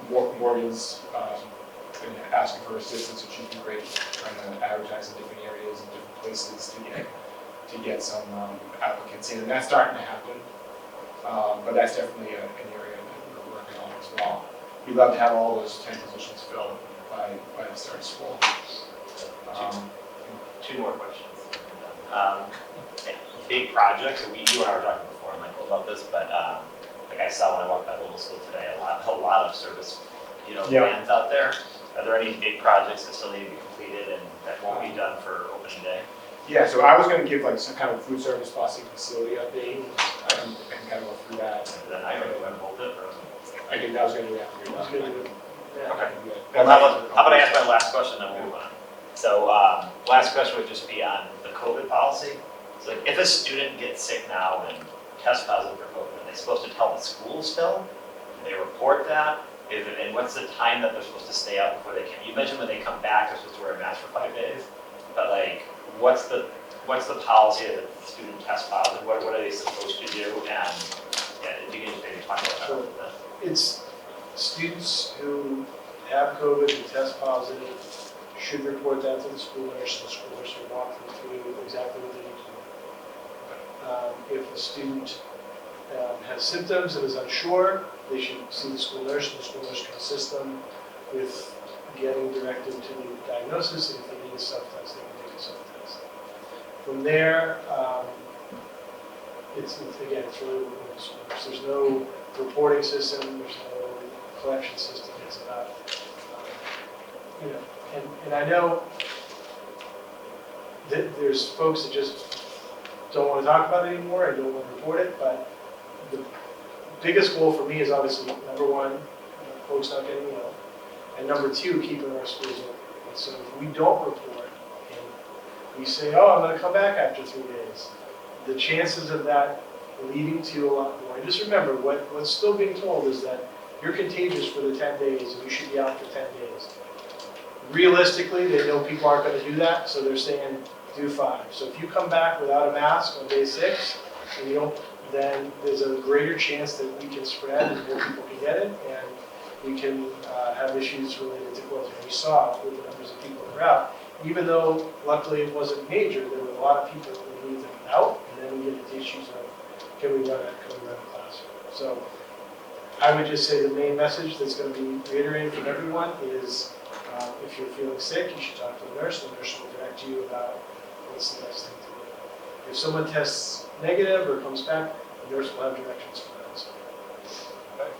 Morgan's, and asking for assistance, which she's been great, trying to advertise in different areas and different places to get some applicants in, and that's starting to happen. But that's definitely an area that we're working on as well. We'd love to have all those 10 positions filled by the start of school. Two more questions. Big projects, you and I were talking before, Michael, about this, but like I saw when I walked by the little school today, a lot of service, vans out there. Are there any big projects that still need to be completed and that won't be done for opening day? Yeah, so I was going to give like some kind of food service busing facility update. I can kind of go through that. Then I don't know if I hold it or. I think that was going to do that for you. Okay. Well, how about I ask my last question, then we'll move on. So last question would just be on the COVID policy. So like, if a student gets sick now and tests positive for COVID, are they supposed to tell the school still? Do they report that? And what's the time that they're supposed to stay out before they can? You mentioned when they come back, they're supposed to wear a mask for 5 days. But like, what's the policy if the student tests positive? What are they supposed to do? And if you can just maybe talk about that a little bit. It's students who have COVID and test positive should report that to the school nurse. The school nurse will walk them through exactly what they need to do. If a student has symptoms and is unsure, they should see the school nurse, and the school nurse can assist them with getting directed to the diagnosis, and if they need a self-test, they can take a self-test. From there, it's really working with the school nurse. There's no reporting system, there's no collection system. It's about, and I know that there's folks that just don't want to talk about it anymore and don't want to report it, but the biggest goal for me is obviously, number one, folks not getting ill, and number two, keeping our schools open. And so if we don't report and we say, oh, I'm going to come back after 3 days, the chances of that leading to a lot more. And just remember, what's still being told is that you're contagious for the 10 days and you should be out for 10 days. Realistically, they know people aren't going to do that, so they're saying do 5. So if you come back without a mask on day 6, and you don't, then there's a greater chance that we can spread and more people can get it, and we can have issues related to closing. We saw with the numbers of people that were out, even though luckily it wasn't major, there were a lot of people that needed them out, and then we get into issues of can we run a classroom. So I would just say the main message that's going to be reiterated from everyone is if you're feeling sick, you should talk to the nurse. The nurse will direct you about what's the best thing to do. If someone tests negative or comes back, the nurse will have directions for that. Okay.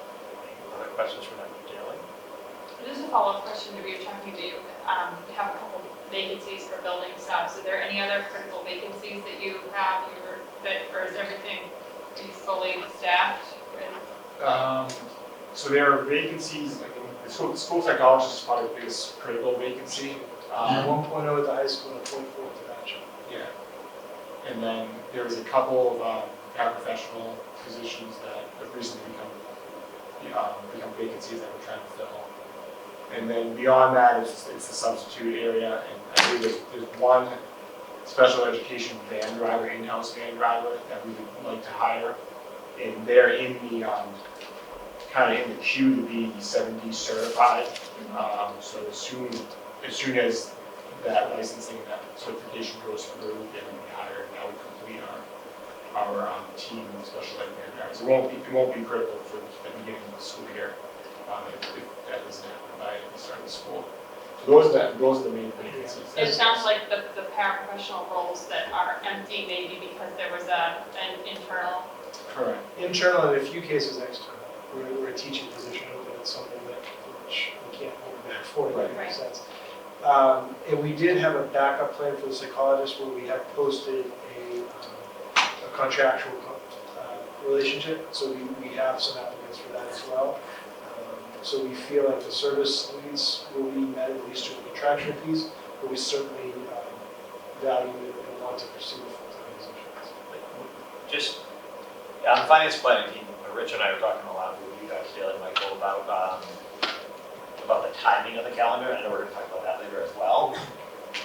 Other questions from Dr. Daly? Just a follow-up question to what you're talking to. You have a couple vacancies for building staff. Is there any other critical vacancies that you have, or is everything fully staffed? So there are vacancies, like the school psychologist is probably the biggest critical vacancy. 1.0 at the high school and 0.4 at the bachelor. Yeah. And then there's a couple of paraprofessional positions that have recently become vacancies that we're trying to fill. And then beyond that, it's the substitute area. And I believe there's one special education van driver, in-house van driver that we would like to hire. And they're in the kind of in the queue to be 7D certified. So as soon as that licensing, that certification goes through, then we hire, and that would complete our team of special ed van drivers. It won't be critical for the beginning of the school year if that doesn't happen by the start of the school. So those are the main vacancies. It sounds like the paraprofessional roles that are empty maybe because there was an internal. Correct. Internal and in a few cases external. We're a teaching position open at something which we can't hold back for, that makes sense. And we did have a backup plan for the psychologist where we have posted a contractual relationship, so we have some applicants for that as well. So we feel like the service needs will be met, at least through the contractual piece, but we certainly value it and want to pursue the full-time positions. Just, on the finance planning team, Rich and I were talking a lot with you guys, Dale and Michael, about the timing of the calendar. I know we're gonna talk about that later as well.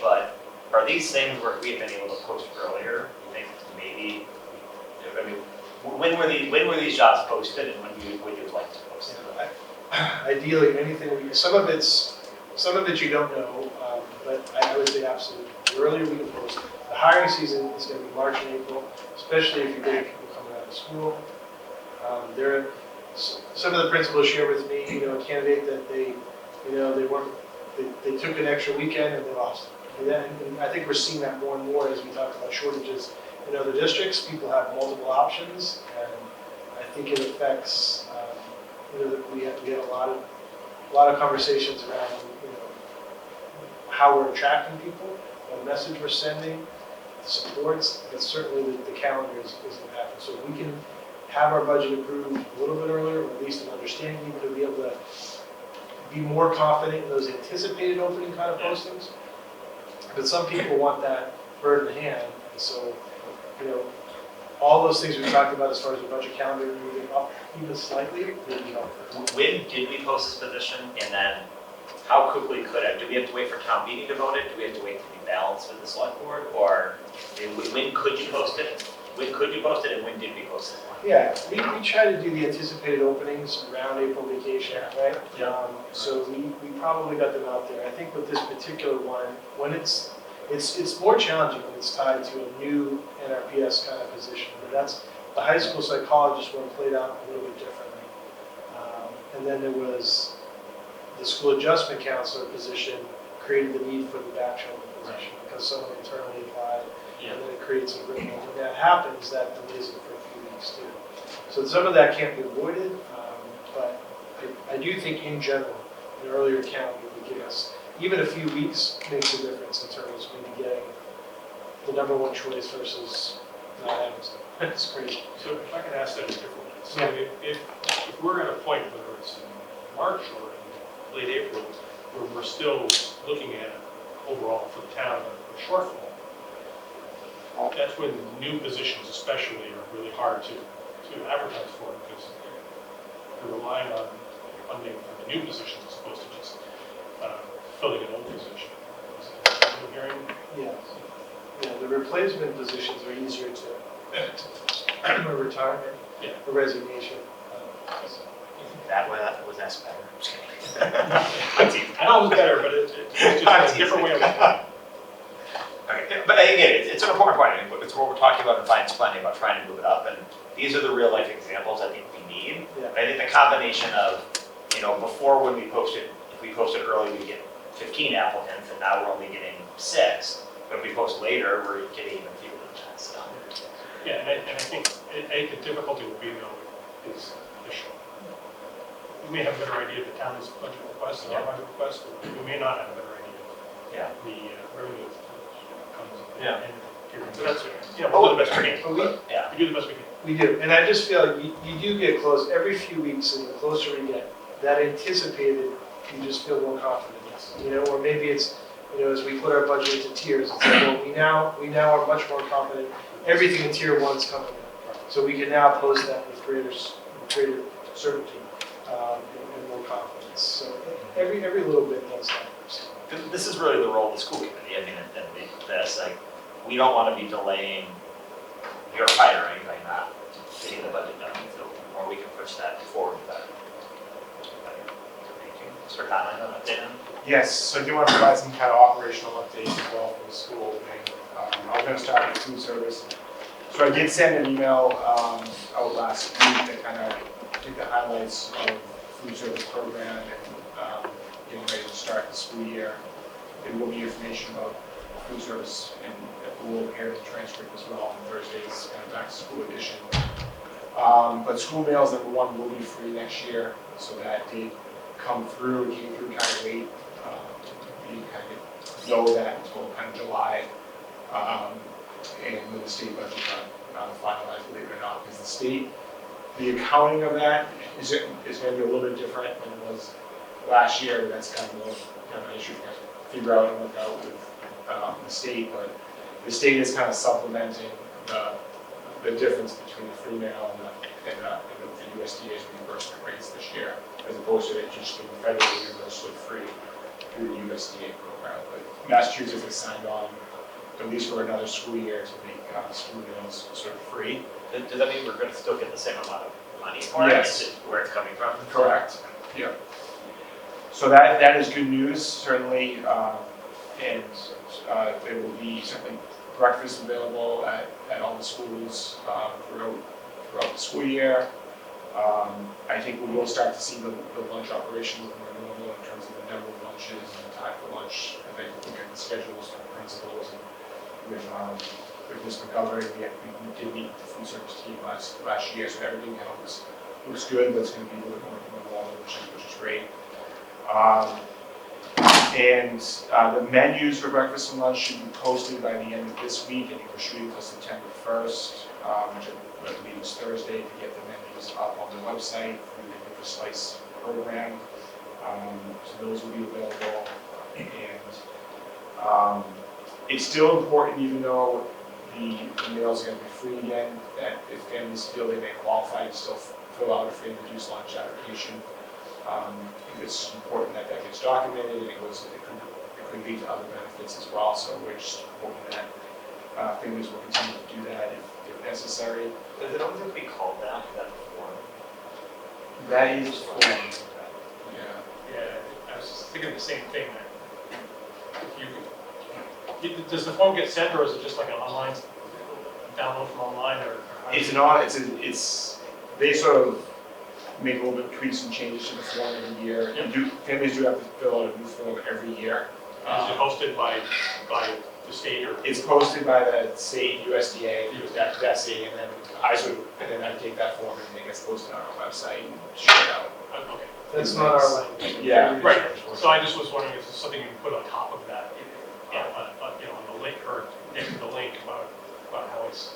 But are these things where we have been able to post earlier? You think maybe, I mean, when were these jobs posted and when would you like to post them? Ideally, anything, some of it you don't know, but I would say absolutely. The earlier we can post, the hiring season is gonna be March and April, especially if you're getting people coming out of school. Some of the principals share with me, a candidate that they took an extra weekend and they lost. And I think we're seeing that more and more as we talk about shortages in other districts. People have multiple options, and I think it affects, we had a lot of conversations around, how we're attracting people, what message we're sending, supports, but certainly the calendar is impacted. So if we can have our budget approved a little bit earlier, or at least an understanding, even to be able to be more confident in those anticipated opening kind of postings. But some people want that bird in the hand, and so, all those things we talked about as far as the budget calendar moving up even slightly, would be helpful. When did we post this position, and then how quickly could it? Do we have to wait for town meeting to vote it? Do we have to wait to be balanced with the select board? Or when could you post it? When could you post it, and when did we post it? Yeah, we try to do the anticipated openings around April vacation, right? So we probably got them out there. I think with this particular one, when it's more challenging when it's tied to a new NRPS kind of position. And that's the high school psychologist one played out a little bit differently. And then there was the school adjustment counselor position created the need for the Bachelor position because someone internally applied. And then it creates a ripple. When that happens, that delays it for a few weeks too. So some of that can't be avoided, but I do think in general, an earlier calendar would give us, even a few weeks makes a difference in terms of maybe getting the number one choice versus not having some. It's great. So if I can ask that a different way. So if we're at a point, whether it's in March or in late April, where we're still looking at overall for the town a shortfall, that's when new positions especially are really hard to advertise for because you're relying on funding for the new positions as opposed to just filling an old position. Is that what I'm hearing? Yeah. Yeah, the replacement positions are easier to a retirement, a resignation. That way, that was asked better. I'm just kidding. I know it was better, but it's just a different way of looking at it. Okay, but again, it's an important point. I mean, it's what we're talking about in finance planning, about trying to move it up, and these are the real life examples I think we need. Yeah. I think the combination of, before when we posted, if we posted early, we get 15 applicants, and now we're only getting 6. But if we post later, we're getting even fewer than that. So. Yeah, and I think the difficulty will be though is we may have a better idea of the town's budget requests and our budget requests, but we may not have a better idea of the revenue that comes in. Yeah. So that's, we'll do the best we can. But We do the best we can. we do, and I just feel like you do get close every few weeks, and the closer we get, that anticipated, you just feel more confident. Or maybe it's, as we put our budget into tiers, it's like, well, we now are much more confident. Everything in tier 1's coming in, so we can now post that with greater certainty and more confidence. So every little bit does that. So. This is really the role of the school committee. I mean, we don't want to be delaying your hiring by not getting the budget done. So the more we can push that forward, the better. Mr. Conley, on that, Dan? Yes, so I do want to provide some kind of operational update as well for the school thing. I'm going to start with food service. So I did send an email out last week that kind of did the highlights of the food service program and getting ready to start the school year. There will be information about food service and we'll appear in the transcript as well on Thursday's kind of back to school edition. But school meals #1 will be free next year, so that did come through. It came through kind of late. We kind of know that until kind of July, and when the state budget got finalized, believe it or not, because the state The accounting of that is going to be a little bit different than it was last year. That's kind of an issue to figure out and work out with the state, but the state is kind of supplementing the difference between the free mail and the USDA's reimbursement rates this year, as opposed to it just being federally reimbursed with free through the USDA program. But Massachusetts has signed on, at least for another school year, to make school meals sort of free. Does that mean we're going to still get the same amount of money for it? Yes. It's just where it's coming from? Correct. Yeah. So that is good news, certainly, and there will be certainly breakfast available at all the schools throughout the school year. I think we will start to see the lunch operation look more normal in terms of the number of lunches and the time for lunch. I think look at the schedules from principals and with Ms. McGovern, we did meet the food service team last year, so everything kind of looks good, but it's going to be a little bit more normal, which is great. And the menus for breakfast and lunch should be posted by the end of this week, and we're shooting for September 1st, which I believe is Thursday, to get the menus up on the website through the River Slice program. So those will be available. And it's still important, even though the meals are going to be free again, that if families feel they may qualify to still fill out a free and reduced lunch application. It's important that gets documented, and it could lead to other benefits as well. So we're just hoping that families will continue to do that if necessary. Does it always have to be called that form? That is form. Yeah, I was just thinking the same thing. Does the form get sent, or is it just like an online download from online, or? They sort of make a little bit of tweaks and changes to the form every year. Yep. Families do have to fill out a new form every year. Is it hosted by the state, or? It's posted by the state USDA, that's it, and then I take that form and it gets posted on our website and share it out. Okay. That's not our language. Yeah. Right, so I just was wondering if there's something you can put on top of that, on the link, or next to the link about how it's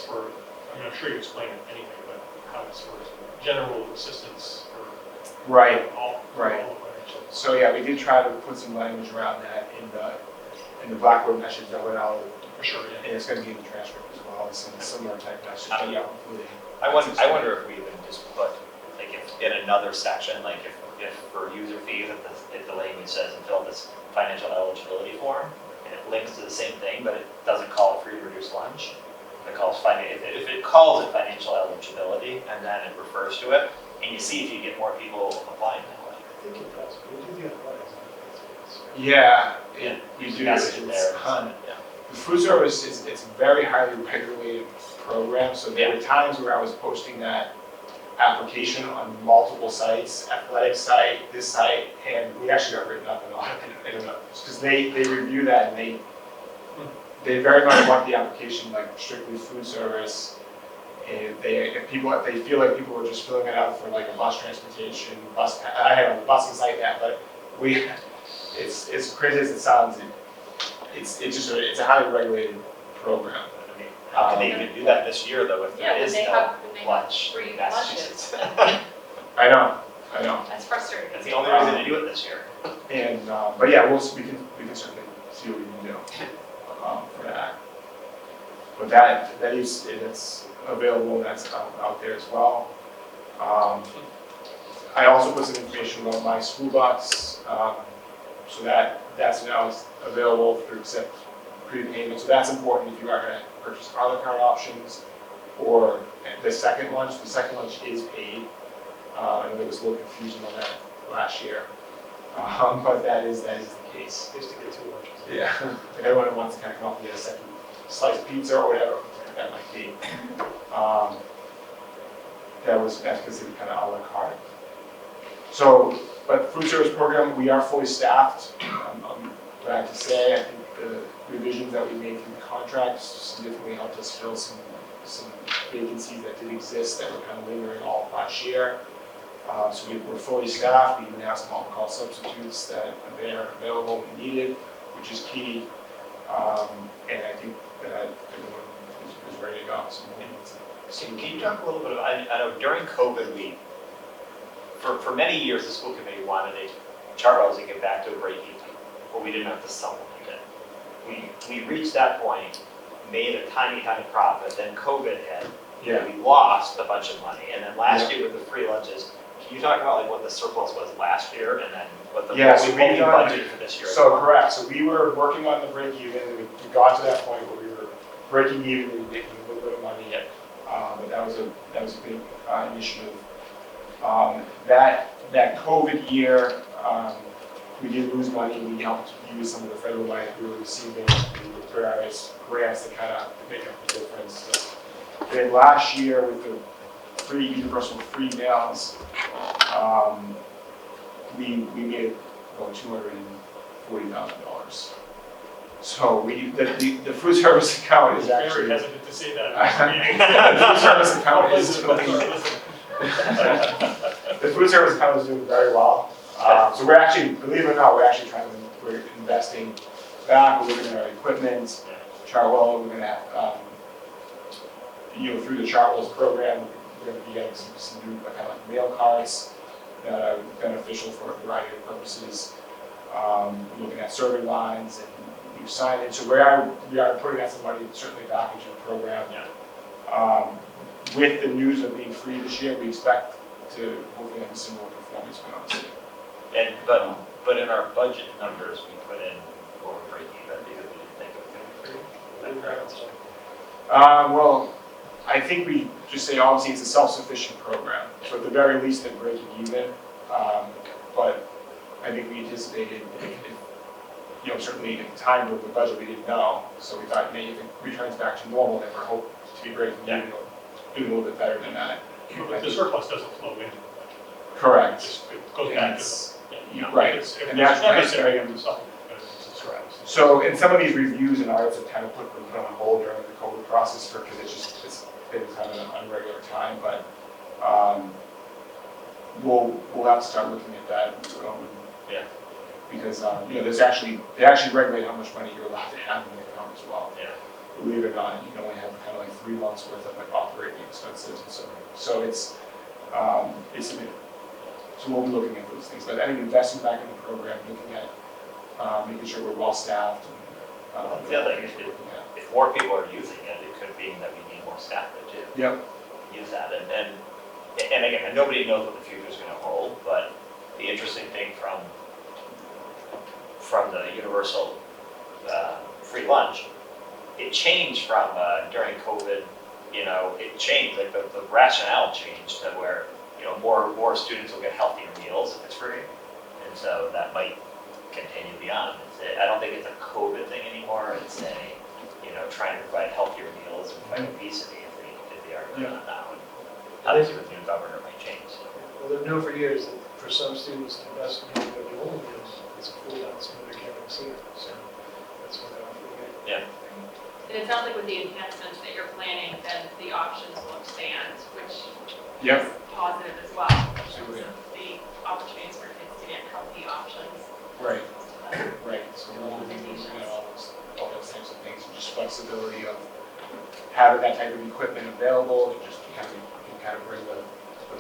for, I'm sure you explain it anyway, but how it's for general assistance for Right. all Right. financial. So yeah, we did try to put some language around that in the Blackboard message that went out, For sure, yeah. and it's going to be in the transcript as well. It's some similar type message. But yeah, including. I wonder if we even just put, like, if in another section, like if for user fees, if the language says and fill this financial eligibility form, and it links to the same thing, but it doesn't call it free and reduced lunch. It calls if it calls it financial eligibility, and then it refers to it, and you see if you get more people applying that way. I think it does. We do the athletics. Yeah, Yeah, we do. message it It's there. fun. Yeah. The food service it's a very highly regulated program, so there were times where I was posting that application on multiple sites, athletic site, this site, and we actually got written up because they review that, and they very much want the application like strictly food service. And if they feel like people were just filling it out for like a bus transportation, I had a busing site that, but it's crazy as it sounds, it's a highly regulated program. I mean, how can they even do that this year though if there is no when they have lunch? free Massachusetts. lunches. I know. That's frustrating. That's the only reason to do it this year. And but yeah, we can certainly see what we can do for that. But that's available, and that's out there as well. I also put some information about my school bus, so that's now available through accept prepayment. So that's important if you are going to purchase other card options or the second lunch. The second lunch is paid. I know there was a little confusion on that last year, but that is the case. Just to get 2 lunches. Yeah, if everyone wants to kind of come up and get a second slice of pizza or whatever that might be. That's considered kind of a la carte. So, but food service program, we are fully staffed. I'm glad to say, I think the revisions that we made through the contracts significantly helped us fill some vacancies that did exist that were kind of lingering all last year. So we're fully staffed. We even have some on-call substitutes that are there available when needed, which is key. And I think that everyone is ready to go. So So can you talk a little bit about, I know during COVID, for many years, the school committee wanted Chartwell's to get back to a break even, where we didn't have to supplement it. We reached that point, made a tiny profit, then COVID hit. Yeah. We lost a bunch of money, and then last year with the free lunches, can you talk about like what the surplus was last year, and then what the Yeah, so what we we've done- budgeted for this year? So correct, so we were working on the break even, we got to that point where we were breaking even, we were making a little bit of money. Yep. But that was a big initiative. That COVID year, we did lose money, we helped use some of the federal money we were receiving, the various grants to kind of make up the difference. Then last year with the free, universal free meals, we made about $240,000. So the food service account is actually. Very hesitant to say that. The food service account is the food service account is doing very well. So we're actually, believe it or not, we're investing back. We're looking at our equipment. Chartwell, we're going to through the Chartwell's program, we're going to be getting some new kind of like mail cards that are beneficial for a variety of purposes. We're looking at serving lines and new signage. So we are putting out some money certainly back into the program. With the news of being free this year, we expect to hopefully have a similar performance when on the city. And but in our budget numbers, we put in over break even because we didn't think it was going to be free. Well, I think we just say obviously it's a self-sufficient program, so at the very least they're breaking even. But I think we anticipated, certainly at the time with the budget we didn't know, so we thought maybe if it returns back to normal, then we're hoping to be breaking even, doing a little bit better than that. But the surplus doesn't flow into the budget. Correct. It goes back to Right. It's And that's necessary necessary. to supplement, but it's correct. So in some of these reviews and audits have kind of put on hold during the COVID process because it's been kind of an irregular time, but we'll have to start looking at that. Because they actually regulate how much money you're allowed to have in the account as well. Yeah. Believe it or not, you can only have kind of like 3 months worth of like operating expenses and so it's a bit. So we'll be looking at those things, but I think investing back in the program, looking at making sure we're well staffed. The other thing is if more people are using it, it could mean that we need more staff to use that. And again, nobody knows what the future is going to hold, but the interesting thing from the universal free lunch, it changed from during COVID. It changed, like the rationale changed to where more students will get healthier meals if it's free, and so that might continue beyond. I don't think it's a COVID thing anymore. It's trying to provide healthier meals and fight obesity if they are doing that now. And obviously with the new governor it might change. Well, they've known for years that for some students, the best meal that the only meals is a full ounce of their cafeteria, so that's what they're offering. Yeah. And it sounds like with the enhancements that you're planning, then the options will expand, which Yep. is positive as well. Absolutely. The opportunities for kids to get healthy options. Right. Right. So we'll be looking at all those types of things, and just flexibility of having that type of equipment available to just kind of bring the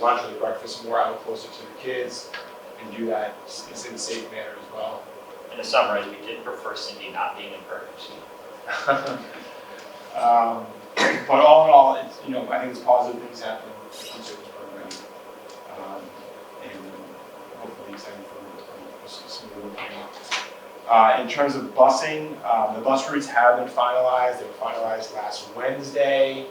lunch or the breakfast more out closer to the kids and do that in a safe manner as well. And to summarize, we did prefer Cindy not being in person. But all in all, it's, I think it's positive things happening with the food service program, and hopefully exciting for some new in terms of busing, the bus routes have been finalized. They were finalized last Wednesday.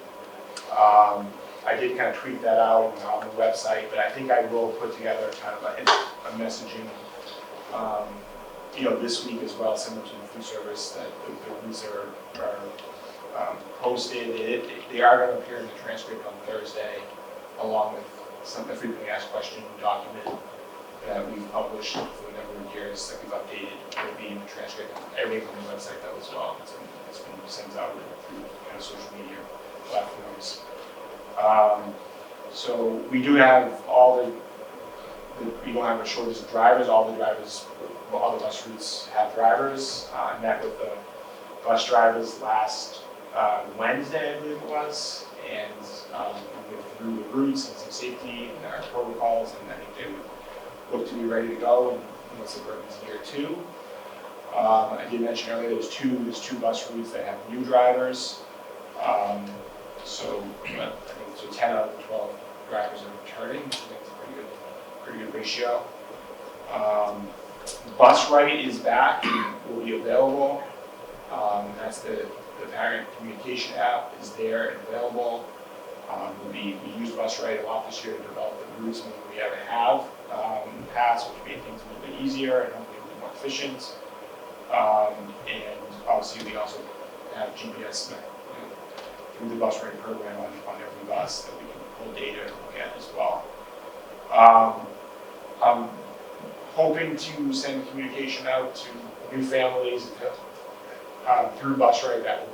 I did kind of tweet that out on the website, but I think I will put together kind of a messaging, this week as well, similar to the food service, that the routes are posted. They are going to appear in the transcript on Thursday, along with a frequently asked question document that we've published for a number of years that we've updated. Will be in the transcript. Everything's on the website though as well. It's been sent out through kind of social media platforms. So we do have we don't have a shortage of drivers. All the bus routes have drivers. I met with the bus drivers last Wednesday, I believe it was, and we went through the routes and some safety and our protocols, and I think they would look to be ready to go in once the program's year 2. I did mention earlier there's two bus routes that have new drivers. So I think so 10 out of the 12 drivers are returning. I think it's a pretty good ratio. Bus Right is back and will be available. That's the parent communication app is there and available. We use Bus Right a lot this year to develop the routes we ever have in the past, which made things a little bit easier and hopefully a little more efficient. And obviously we also have GPS through the Bus Right program on every bus that we can pull data and look at as well. I'm hoping to send communication out to new families through Bus Right that will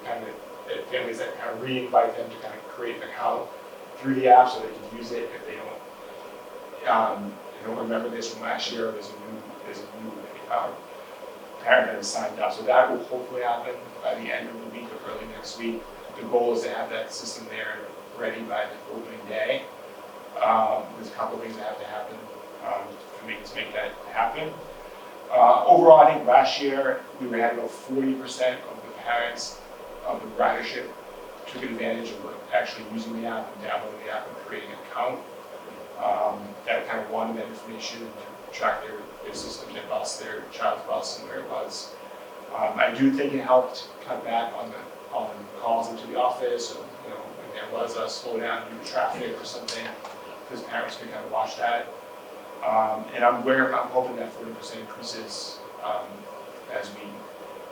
families that kind of re-invite them to kind of create an account through the app so they can use it if they don't remember this from last year. There's a new parent that has signed up, so that will hopefully happen by the end of the week or early next week. The goal is to have that system there ready by the opening day. There's a couple things that have to happen to make that happen. Overall, I think last year we had about 40% of the parents of the ridership took advantage of actually using the app and downloading the app and creating an account. That kind of wanted that information to track their system, their bus, their child's bus, and where it was. I do think it helped cut back on calls into the office, or, when there was a slowdown due to traffic or something, because parents could kind of watch that. And I'm hoping that 40% increases as we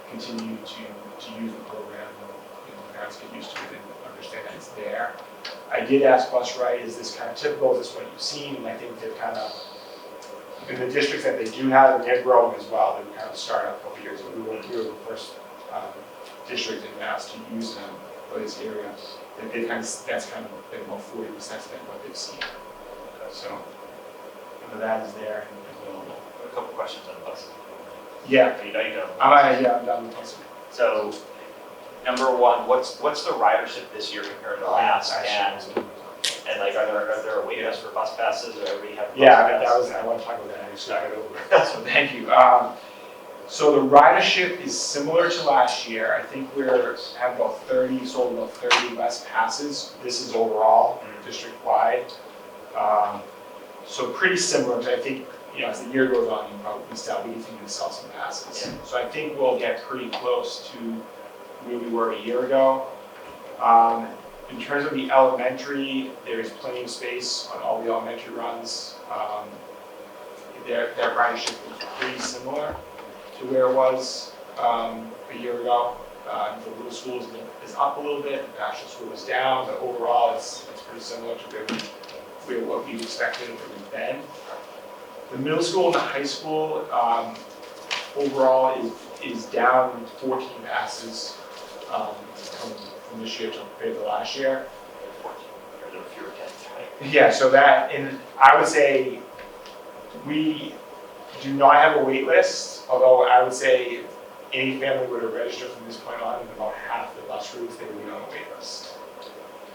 continue to use the program. Parents get used to it and understand that it's there. I did ask Bus Right, is this kind of typical? Is this what you've seen? And I think they've kind of, in the districts that they do have, and they're growing as well, they kind of started a couple years ago. We were the first district in Mass to use them for this area. And that's kind of been about 40% of what they've seen. So that is there and available. A couple questions on the bus. Yeah. You know. I'm done with bus. So, number one, what's the ridership this year compared to last? And like, are there a wait list for bus passes, or everybody have? I want to talk about that. I started over. So thank you. So the ridership is similar to last year. I think we have about 30 less passes. This is overall district-wide. So pretty similar. I think as the year goes on, we continue to sell some passes. Yeah. So I think we'll get pretty close to where we were a year ago. In terms of the elementary, there is plenty of space on all the elementary runs. That ridership is pretty similar to where it was a year ago. The little schools is up a little bit, the Bachelor school is down, but overall it's pretty similar to what we expected and where we've been. The middle school and the high school overall is down 14 passes from this year compared to last year. 14, or there were fewer kids, right? Yeah, so that, and I would say we do not have a wait list, although I would say if any family were to register from this point on, about half the bus routes, they would be on a wait list.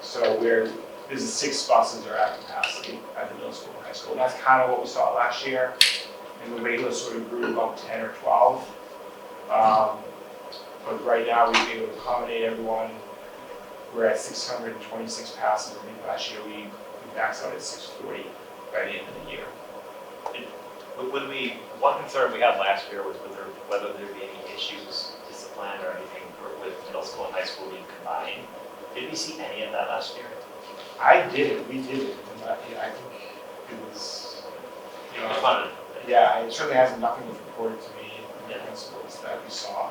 So there's 6 buses are at capacity at the middle school and high school. And that's kind of what we saw last year. And the wait list sort of grew about 10 or 12. But right now we've been able to accommodate everyone. We're at 626 passes. I think last year we maxed out at 640 by the end of the year. One concern we had last year was whether there'd be any issues, discipline or anything with middle school and high school being combined. Did we see any of that last year? We did it. I think it was, Fun. Yeah, it certainly has nothing was reported to me in the principles that we saw.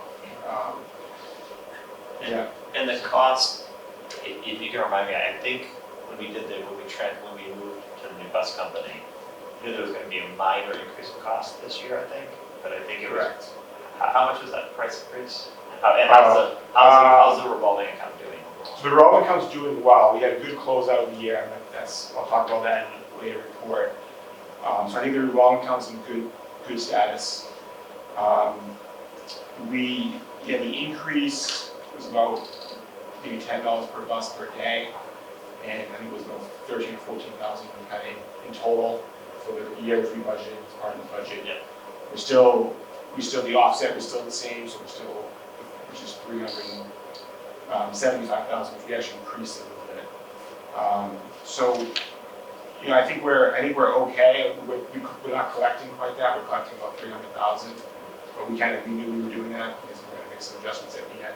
And the cost, if you can remind me, I think when we moved to the new bus company, we knew there was going to be a minor increase in cost this year, I think. But I think it was. Correct. How much was that price increase? And how's the revolving account doing? So the revolving account's doing well. We had a good closeout of the year, and I'll talk about that in a later report. So I think the revolving account's in good status. The increase was about maybe $10 per bus per day. and I think it was about 13 or 14,000 kind of in total for the year, which we budgeted as part of the budget. Yeah. We still, the offset was still the same, so we're still, which is 375,000, which we actually increased it a little bit. So, you know, I think we're okay. We're not collecting quite that. We're collecting about 300,000, but we knew we were doing that because we're going to make some adjustments at the end.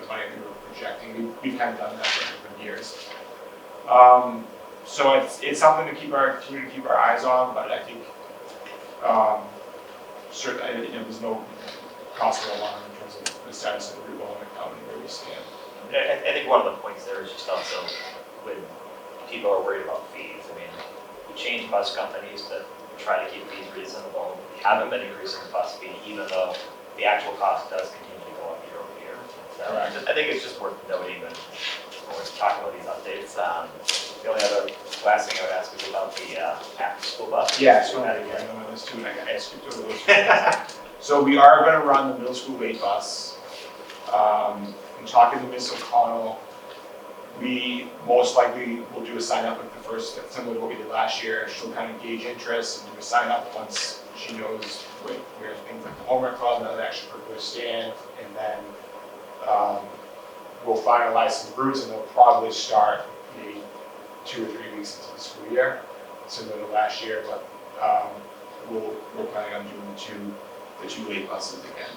The money we were projecting, we've kind of done that for years. So it's something to continue to keep our eyes on, but I think certainly there's no cost for alarm in terms of the status of the revolving account and where we stand. I think one of the points there is just also when people are worried about fees. I mean, we change bus companies to try to keep fees reasonable. We haven't been increasing the bus fee, even though the actual cost does continue to go up year over year. So I think it's just worth noting when we're talking about these updates. The only other last thing I would ask is about the after-school bus. Yeah, so I know this too, and I skipped over those. So we are going to run the middle school late bus. I'm talking to Ms. O'Connell. We most likely will do a sign up like the first, similar to what we did last year. She'll kind of gauge interest and do a sign up once she knows where things like the homework club and other extracurricular stand, and then we'll finalize some routes, and they'll probably start maybe 2 or 3 weeks into the school year, similar to last year. But we're planning on doing the two late buses again.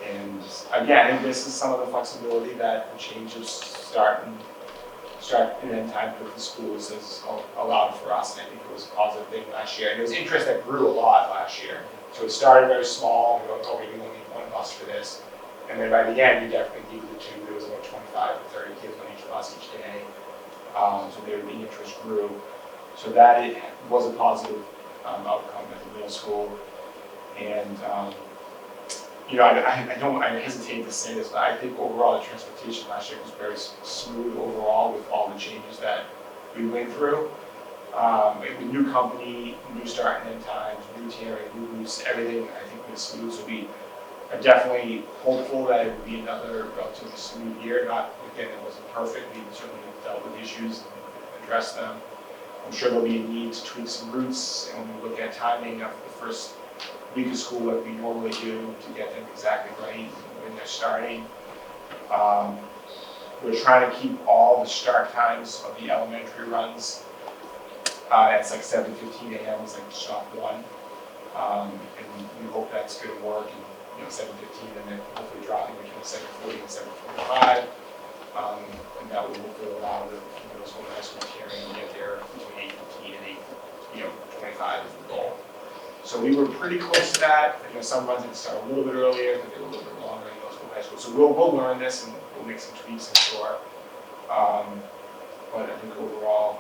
And again, this is some of the flexibility that the change of start and end time for the schools has allowed for us, and I think it was a positive thing last year. And it was interest that grew a lot last year. So it started very small, we were like, okay, we only need one bus for this. And then by the end, we definitely needed the two. There was about 25 to 30 kids on each bus each day. So the interest grew. So that was a positive outcome at the middle school. And you know, I hesitate to say this, but I think overall the transportation last year was very smooth overall with all the changes that we went through. A new company, new start and end times, new tiering, new routes, everything I think was smooth. So we are definitely hopeful that it would be another relatively smooth year. Not, again, it wasn't perfect. We certainly dealt with issues and addressed them. I'm sure there'll be a need to tweak some routes, and when we look at timing of the first week of school like we normally do to get them exactly right when they're starting. We're trying to keep all the start times of the elementary runs. It's like 7:15 a.m. is like stop one. And we hope that's going to work. And, you know, 7:15 and then hopefully dropping between 7:40 and 7:45. And that will hopefully allow the middle school and high school tiering to get there between 8:15 and 8:25 is the goal. So we were pretty close to that. You know, some runs had started a little bit earlier, but they were a little bit longer in middle school and high school. So we'll learn this and we'll make some tweaks, I'm sure. But I think overall,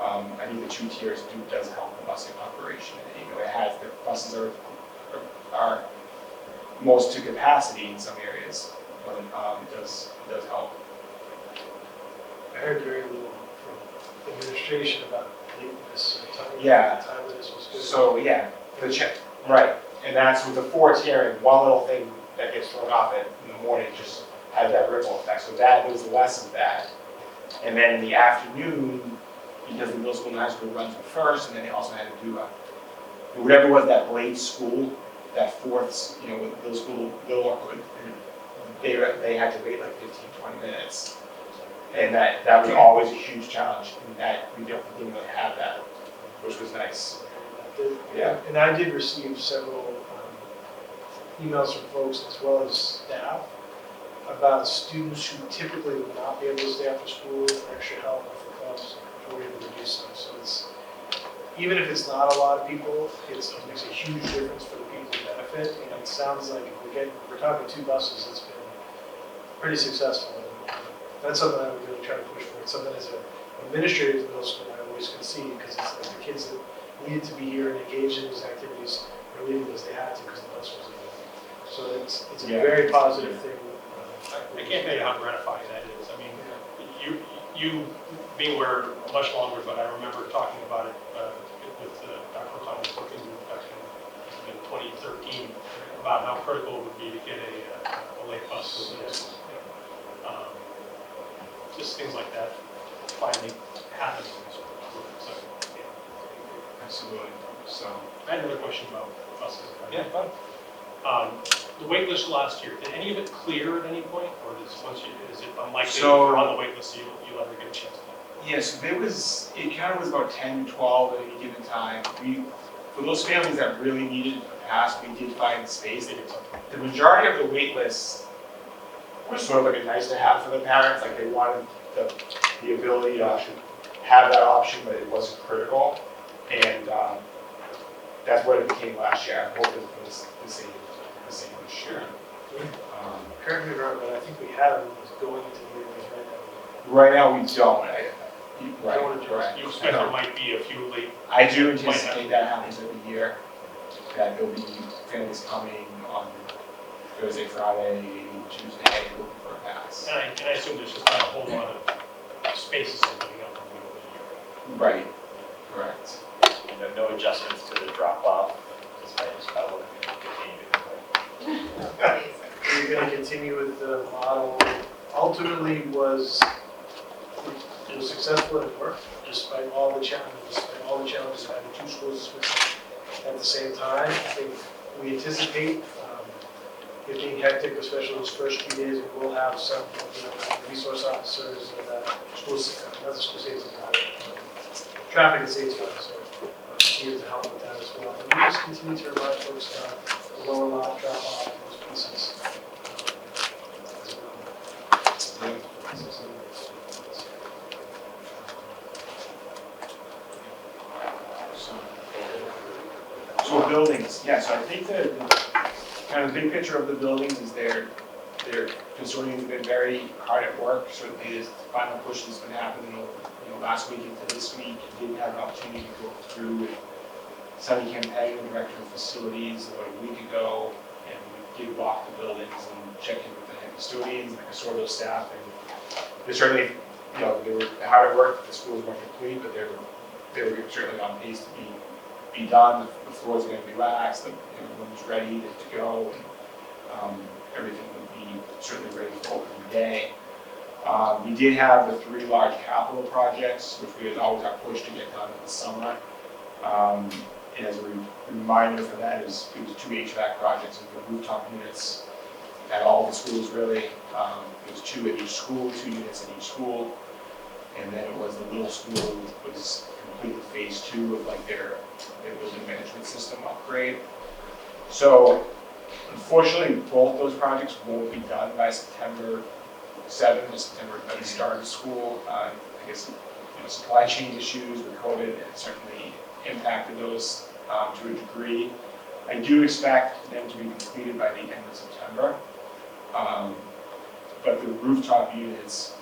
I think the 2 tiers does help the busing operation. And, you know, it has the buses are most to capacity in some areas, but it does help. I heard very little from administration about lateness. Yeah. Timeliness was good. So yeah, right, and that's with the 4 tiering. One little thing that gets thrown off it in the morning just has that ripple effect. So that was less of that. And then in the afternoon, because the middle school and high school runs first, and then they also had to do whatever was that late school, that fourth, you know, with middle school, they had to wait like 15, 20 minutes. And that was always a huge challenge, and that we didn't really have that, which was nice. Yeah. And I did receive several emails from folks as well as staff about students who typically would not be able to stay after school for extra help or for clubs who were able to do so. So it's, even if it's not a lot of people, it makes a huge difference for the people who benefit. And it sounds like if we're talking 2 buses, it's been pretty successful. That's something I would really try to push for. It's something as an administrator at the middle school I always concede, because it's like the kids that needed to be here and engaged in these activities are leaving because they had to because the bus wasn't there. So it's a very positive thing. I can't tell you how gratifying that is. I mean, you being aware much longer, but I remember talking about it with Dr. O'Connell working back in 2013 about how critical it would be to get a late bus to the middle school. Just things like that. finally happens in this work. So, yeah. Absolutely. So, I had another question about buses. yeah, fun. The wait list last year, did any of it clear at any point, or is it unlikely if So- you're on the wait list, you'll ever get a chance to? Yeah, so it kind of was about 10 to 12 at any given time. For those families that really needed a pass, we did find space. The majority of the wait lists were sort of like a nice to have for the parents, like they wanted the ability to actually have that option, but it wasn't critical. And that's what it became last year. I hope it was the same this year. Correct me if I'm wrong, but I think we had them going into the meetings right now. Right now, we don't. I don't want to Correct. You expect there might be a few late, I do anticipate that happens every year, that there'll be families coming on Thursday, Friday, Tuesday, looking for a pass. and I assume there's just not a whole lot of spaces opening up in the middle of the year. Right, correct. No adjustments to the drop off, despite just how we're continuing to play. We're going to continue with the model. Ultimately it was successful and it worked, despite all the challenges, having two schools at the same time. I think we anticipate it being hectic, especially those first few days. We will have some resource officers and not the school safety, traffic and safety officer here to help with that as well. And we just continue to remind folks the lower lot drop off and those pieces. So buildings, yeah, so I think the kind of big picture of the buildings is their consortium has been very hard at work. Certainly this final push that's been happening last week into this week. Didn't have an opportunity to go through with Sunny Campaign, the director of facilities, about a week ago, and we did walk the buildings and check in with the head custodians and the custodial staff. And they certainly, they were hard at work. The schools weren't complete, but they were certainly on pace to be done. The floors are going to be waxed. The room's ready to go, and everything would be certainly ready for opening day. We did have the 3 large capital projects, which we had always our push to get done in the summer. And as a reminder for that, it was 2 HVAC projects and the rooftop units at all the schools really. It was 2 at each school, 2 units at each school. And then it was the middle school was completed phase 2 of like their building management system upgrade. So unfortunately, both those projects won't be done by September 7th, September by the start of school. I guess supply chain issues with COVID and certainly impacted those to a degree. I do expect them to be completed by the end of September. But the rooftop units,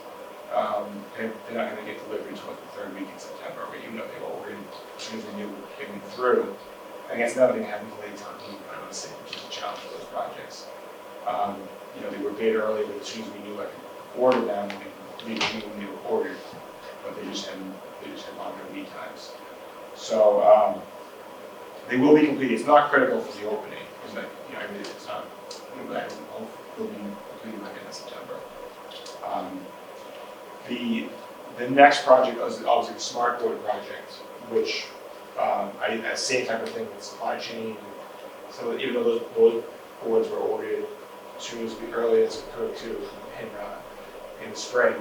they're not going to get delivered until the 3rd week in September, but even though they were ordered as soon as they knew were getting through. I guess another thing happened late on I would say, which is a challenge for those projects. They were bid early, but as soon as we knew I could order them, we knew when they were ordered, but they just had longer lead times. So they will be completed. It's not critical for the opening. It's not, it's not. They'll be completed by the end of September. The next project is obviously the smart board project, which that same type of thing with supply chain. So even though those boards were ordered as soon as early as we could too in the spring.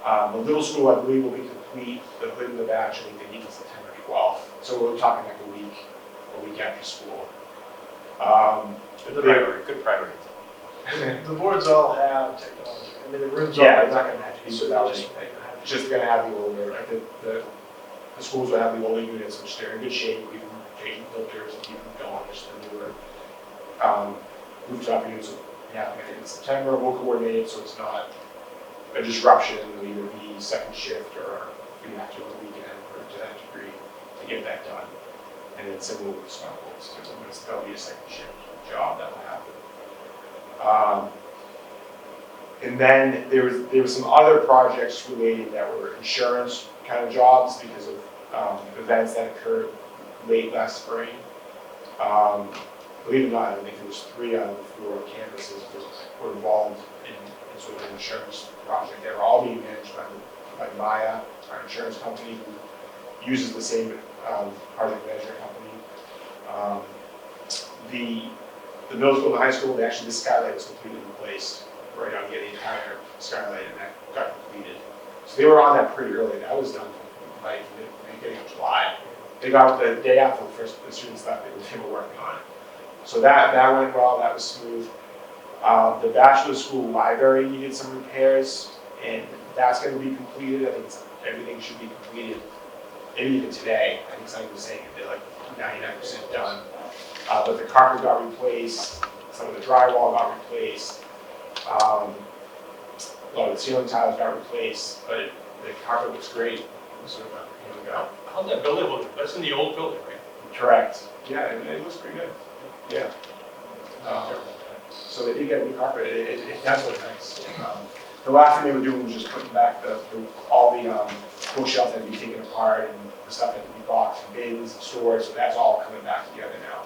The little school, I believe, will be complete. The hood and the batch, I think they need September 12th. So we're talking like a week after school. Good priority. The boards all have technology. I mean, the rooms all. Yeah, it's not going to have to be So without just- anything. It's just going to have the older, like the schools will have the older units, which they're in good shape. We can change filters and keep them going, just the newer rooftop units will happen in September. We'll coordinate it so it's not a disruption. It'll either be second shift or we have to do a weekend or to that degree to get that done. And then similar with the smart boards, there'll be a second shift job that will happen. And then there was some other projects related that were insurance kind of jobs because of events that occurred late last spring. Believe it or not, I think there was 3 out of the 4 campuses were involved in sort of an insurance project. They were all being managed by by Maya, our insurance company, who uses the same project management company. The middle school and high school, actually the skylight was completely replaced. Right on, the entire skylight, and that got completed. So they were on that pretty early. That was done like the beginning of July. They got the day after the students left, they were working on it. So that went well, that was smooth. The Bachelor School library needed some repairs, and that's going to be completed. I think everything should be completed, maybe even today. I think somebody was saying they're like 99% done. But the carpet got replaced, some of the drywall got replaced, a lot of the ceiling tiles got replaced, but the carpet looks great. Sort of a year ago. How's that building look? That's in the old building, right? Correct. Yeah, it looks pretty good. Yeah. So they did get a new carpet. It does look nice. The last thing they were doing was just putting back all the bookshelves that had been taken apart and the stuff that had to be boxed and bins and stored. So that's all coming back together now.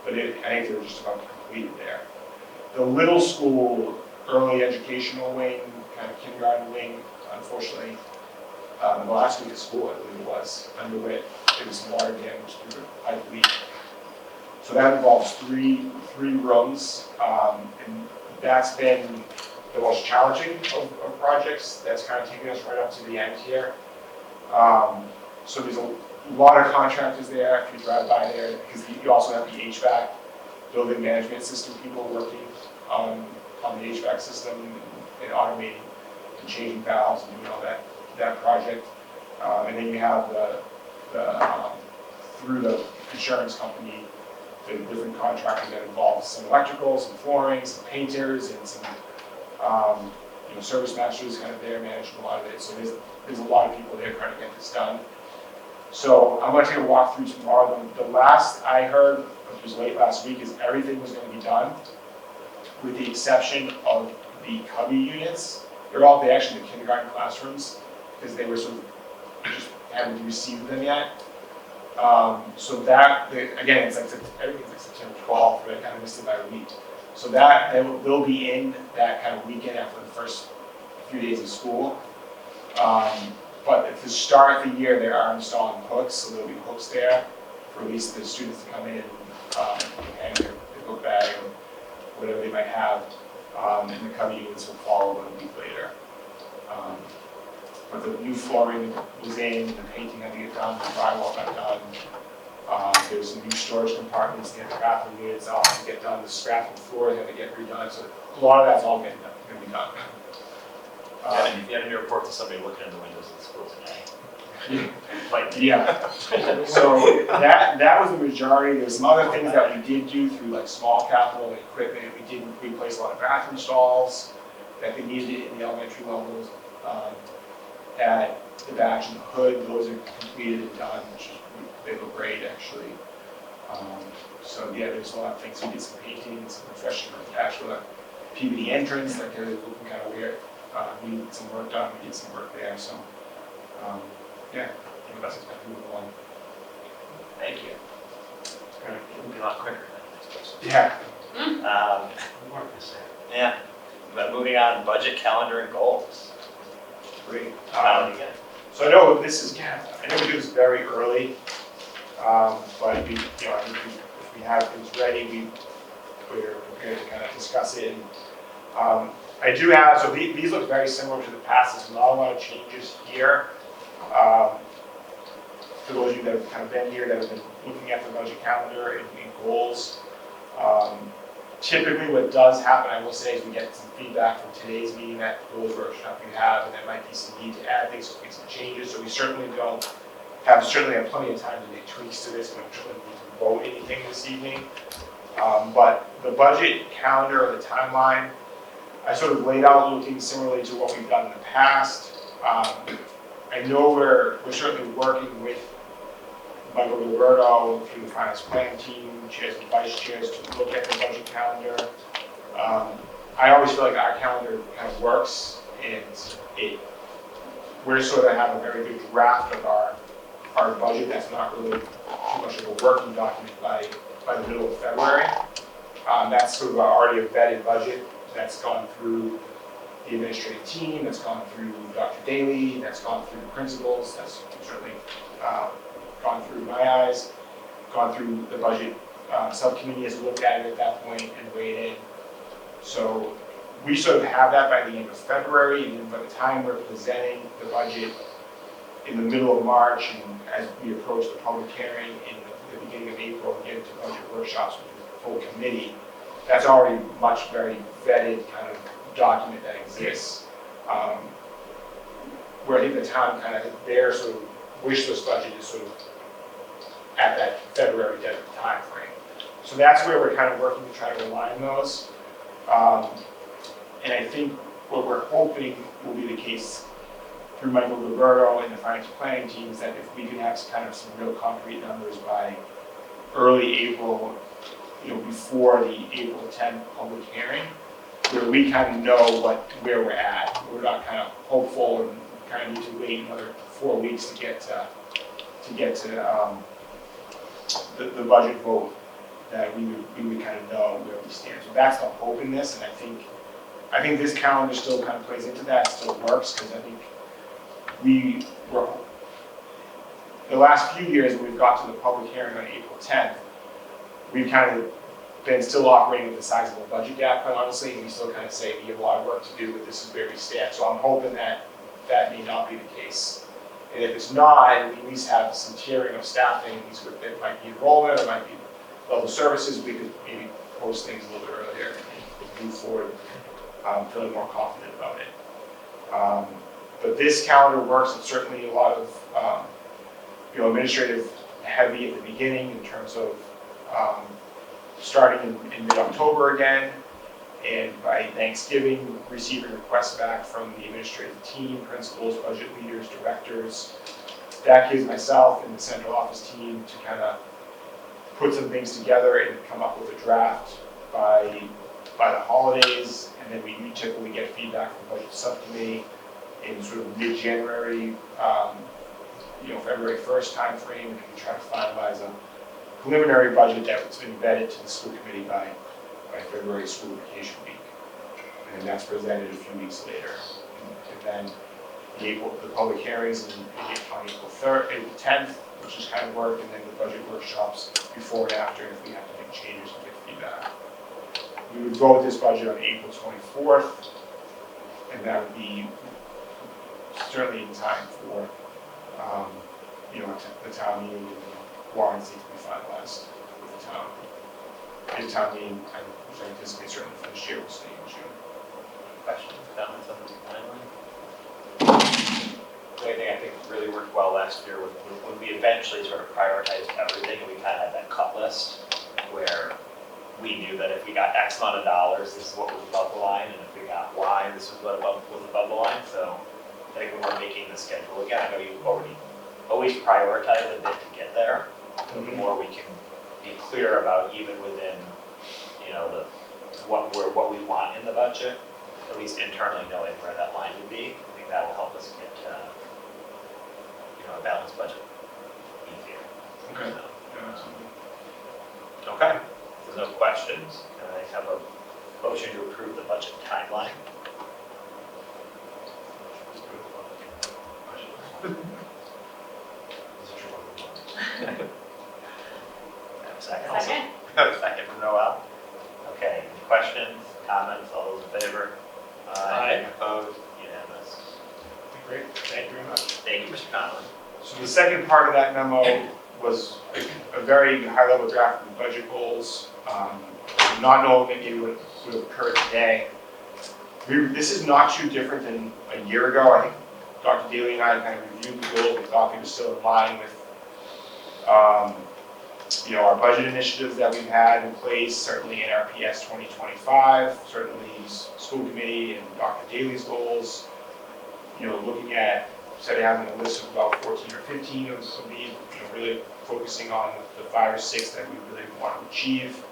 But I think they were just about completed there. The middle school early educational wing, kind of kindergarten wing, unfortunately, the last week of school, I believe it was, underwent. There was some water damage through the pipe leak. So that involves three rooms, and that's been the most challenging of projects. That's kind of taking us right up to the end here. So there's a lot of contractors there if you drive by there, because you also have the HVAC, building management system people working on the HVAC system and automating and changing valves and doing all that project. And then you have through the insurance company, the different contractors that involve some electrical, some flooring, some painters, and some service masters kind of there managing a lot of it. So there's a lot of people there trying to get this done. So I'm going to take a walk through tomorrow. The last I heard, which was late last week, is everything was going to be done, with the exception of the cubby units. They're actually in the kindergarten classrooms, because they were sort of just haven't received them yet. So that, again, it's like everything's like September 12th, but I kind of missed it by a week. So they'll be in that kind of weekend after the first few days of school. But to start the year, they are installing hooks, so there'll be hooks there for at least the students to come in and their book bag or whatever they might have. And the cubby units will follow a week later. But the new flooring was in, the painting had to get done, the drywall got done. There's some new storage compartments, the bathroom units all have to get done, the scrap and floors have to get redone. So a lot of that's all going to be done. If you had any report to somebody looking in the windows of the school today. Yeah. So that was the majority. There's some other things that we did do through like small capital equipment. We did replace a lot of bathroom stalls that they needed in the elementary levels. At the batch and the hood, those are completed and done, which they look great actually. So yeah, there's a lot of things. We did some painting, some refreshing of the actual PVD entrance that they're looking kind of weird. We needed some work done. We did some work there. So yeah, I think that's kind of moving along. Thank you. Kind Moving a lot quicker than this. yeah. Yeah. But moving on, budget, calendar, and goals. Great. Again. So I know this is, I know we do this very early, but I think if we have things ready, we're prepared to kind of discuss it. And I do have, so these look very similar to the past. There's not a lot of changes here. For those of you that have kind of been here, that have been looking at the budget calendar and goals. Typically what does happen, I will say, is we get some feedback from today's meeting, that goals workshop we have, and there might be some need to add things, make some changes. So we certainly have plenty of time to make tweaks to this. We don't really need to vote anything this evening. But the budget calendar or the timeline, I sort of laid out looking similarly to what we've done in the past. I know we're certainly working with Michael Roberto through the finance planning team, chairs and vice chairs, to look at the budget calendar. I always feel like our calendar kind of works, and we're sort of have a very good draft of our budget that's not really too much of a working document by the middle of February. That's sort of already a vetted budget that's gone through the administrative team, that's gone through Dr. Daly, that's gone through the principals, that's certainly gone through my eyes, gone through the budget subcommittee has looked at it at that point and weighed in. So we sort of have that by the end of February, and then by the time we're presenting the budget in the middle of March, and as we approach the public hearing in the beginning of April, and get into budget workshops with the full committee, that's already much very vetted kind of document that exists. Where I think the town kind of, their sort of wish list budget is sort of at that February time frame. So that's where we're kind of working to try to align those. And I think what we're hoping will be the case through Michael Roberto and the financial planning team is that if we can have some real concrete numbers by early April, before the April 10th public hearing, where we kind of know where we're at. We're not kind of hopeful and kind of need to wait another 4 weeks to get to the budget vote, that we would kind of know where we stand. So that's the hope in this, and I think this calendar still kind of plays into that, still works, because I think the last few years when we've got to the public hearing on April 10th, we've kind of been still operating with a sizable budget gap, quite honestly, and we still kind of say we have a lot of work to do, but this is where we stand. So I'm hoping that may not be the case. And if it's not, and we at least have some tiering of staffing, it might be enrollment, it might be level services, we could maybe post things a little bit earlier and move forward, feeling more confident about it. But this calendar works. It's certainly a lot of administrative heavy at the beginning in terms of starting in mid-October again, and by Thanksgiving, receiving requests back from the administrative team, principals, budget leaders, directors. That gives myself and the central office team to kind of put some things together and come up with a draft by the holidays, and then we typically get feedback from the budget subcommittee in sort of mid-January, February 1st timeframe, and we try to finalize a preliminary budget that's been vetted to the school committee by February school vacation week. And then that's presented a few weeks later. And then the public hearings on April 3rd, April 10th, which is kind of work, and then the budget workshops before and after if we have to make changes and get feedback. We would vote this budget on April 24th, and that would be certainly in time for the town meeting and the warrants need to be finalized with the town. The town meeting, which I anticipate certainly for this year, will stay in June. Questions, comments on the timeline? The only thing I think really worked well last year was when we eventually sort of prioritized everything, and we kind of had that cut list where we knew that if we got X amount of dollars, this is what was above the line, and if we got Y, this was what was above the line. So I think when we're making the schedule again, I know you always prioritize a bit to get there. The more we can be clear about even within, what we want in the budget, at least internally knowing where that line would be, I think that will help us get a balanced budget easier. Okay. Okay. If there's no questions, can I have a motion to approve the budget timeline? Second. Second from Noel. Okay, any questions, comments, all those in favor? Aye. Opposed? Unanimous. Great, thank you very much. Thank you, Mr. Conlon. So the second part of that memo was a very high-level draft of the budget goals, not knowing that maybe would occur today. This is not too different than a year ago. I think Dr. Daly and I kind of reviewed the goals. We thought they were still in line with our budget initiatives that we've had in place, certainly NRHS 2025, certainly school committee and Dr. Daly's goals. Looking at, instead of having a list of about 14 or 15 of these, really focusing on the 5 or 6 that we really want to achieve.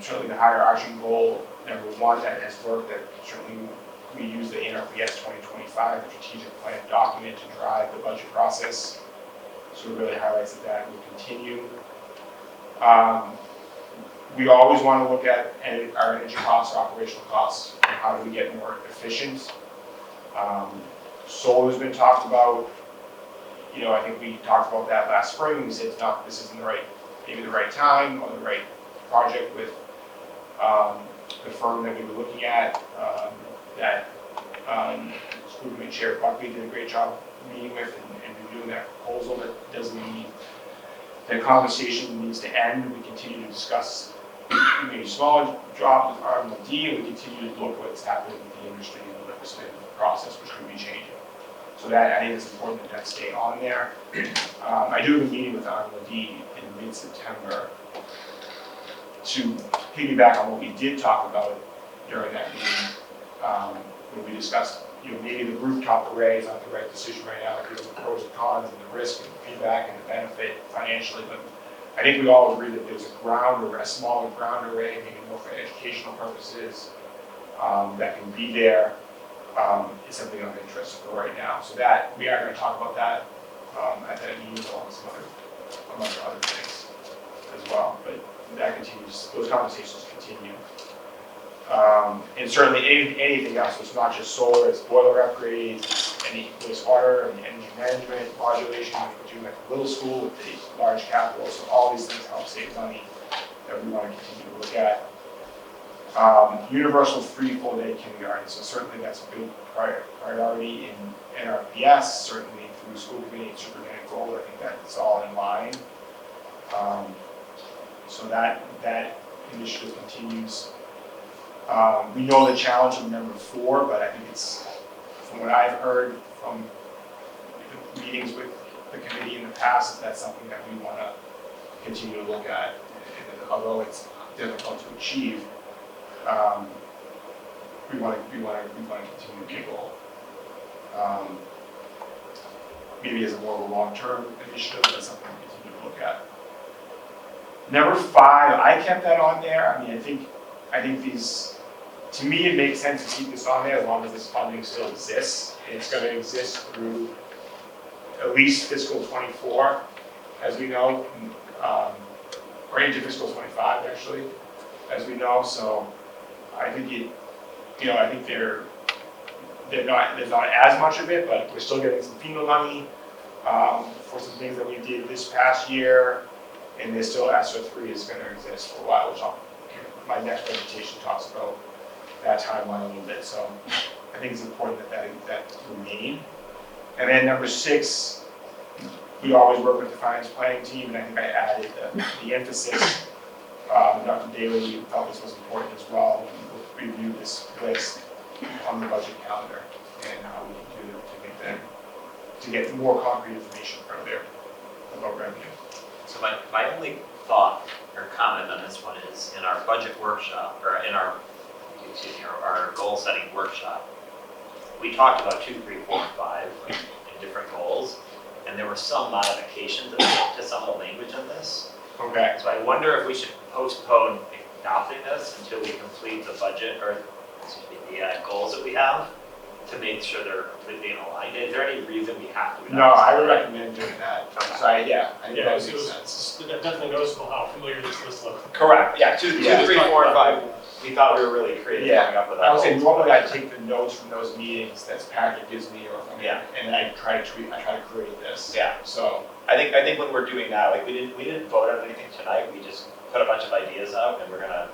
Certainly the higher arching goal, number 1, that has worked, that certainly we use the NRHS 2025 strategic plan document to drive the budget process. So it really highlights that will continue. we always want to look at our energy costs, our operational costs, and how do we get more efficient. Solar's been talked about. You know, I think we talked about that last spring. We said this isn't maybe the right time or the right project with the firm that we were looking at. That school committee chair Buckley did a great job meeting with and reviewing that proposal. That doesn't mean that conversation needs to end. We continue to discuss maybe smaller jobs with R&D, and we continue to look what's happening with the industry and the legislative process, which could be changing. So that, I think it's important that that stay on there. I do have a meeting with R&D in mid-September to piggyback on what we did talk about during that meeting, when we discussed, you know, maybe the rooftop array is not the right decision right now, given the pros and cons and the risk and the feedback and the benefit financially, but I think we all agree that there's a smaller ground array, maybe more for educational purposes, that can be there. Is something of interest for right now. So that, we are going to talk about that at that meeting, along with among other things as well. But that continues, those conversations continue. And certainly anything else, it's not just solar, it's boiler upgrades, it's any wastewater and energy management, modulation, which we're doing at the little school with the large capital. So all these things help save money that we want to continue to look at. Universal free full day kindergarten, so certainly that's a big priority in NRHS, certainly through school committee and superintendent goal. I think that's all in line. So that initiative continues. We know the challenge of number 4, but I think it's, from what I've heard from the meetings with the committee in the past, that's something that we want to continue to look at. And although it's difficult to achieve, we want to continue to be a goal. Maybe as a more of a long-term initiative, that's something we continue to look at. Number 5, I kept that on there. I mean, I think these, to me, it makes sense to keep this on there as long as this funding still exists. And it's going to exist through at least fiscal 24, as we know, or into fiscal 25, actually, as we know. So I think I think there's not as much of it, but we're still getting some FEMA money for some things that we did this past year, and there's still ESSER 3 is going to exist for a while, which my next presentation talks about that timeline a little bit. So I think it's important that remain. And then number 6, we always work with the finance planning team, and I think I added the emphasis. Dr. Daly felt this was important as well. We reviewed this list on the budget calendar and how we can do it to get more concrete information from there about revenue. So my only thought or comment on this one is in our budget workshop, or in our goal setting workshop, we talked about 2, 3, 4, and 5 in different goals, and there were some modifications to some of the language in this. Okay. So I wonder if we should postpone adopting this until we complete the budget, or the goals that we have, to make sure they're completely in alignment. Is there any reason we have to? No, I would recommend doing that. Okay. So I think that makes it was sense. definitely noticeable how familiar this list looks. Correct, yeah, 2, 3, 4, and 5. We thought we were really creative Yeah. coming up with that. I would say normally I take the notes from those meetings that's Patrick gives me, or and I try to create this. Yeah. So I think when we're doing that, like we didn't vote on anything tonight. We just put a bunch of ideas out, and we're gonna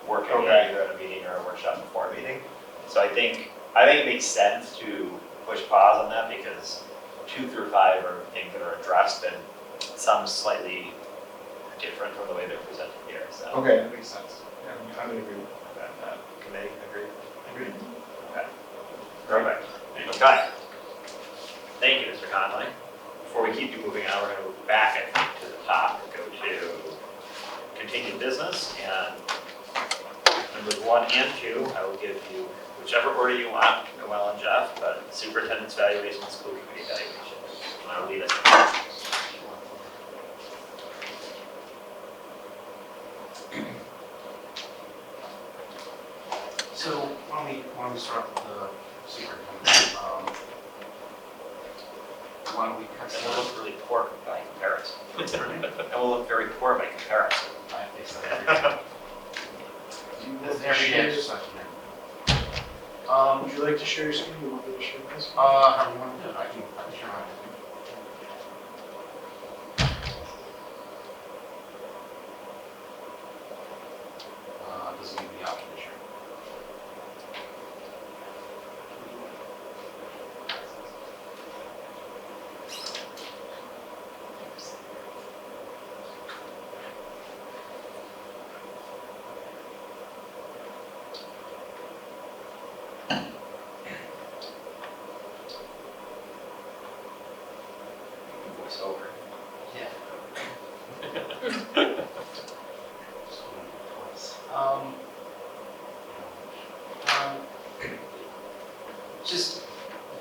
work on it either at a meeting or a workshop before a meeting. So I think it makes sense to push pause on that, because 2 through 5 are things that are addressed, and some slightly different from the way they're presented here. So okay, that makes sense. Yeah, I'm in agreement with that. committee agree. Agreed. Okay. Perfect. Okay. Thank you, Mr. Conley. Before we keep you moving on, we're going to move back, I think, to the top and go to continued business. And numbers 1 and 2, I will give you whichever order you want, Noel and Jeff, but superintendent's evaluation and school committee evaluation. And I'll lead us. So why don't we start with the superintendent? Why don't we cut And we'll look really poor by comparison. And we'll look very poor by comparison. I think so. share? just like, Would you like to share your screen? You want me to share this? how you want to do it? I can share mine. Doesn't give me the option to share. Voice over. Yeah.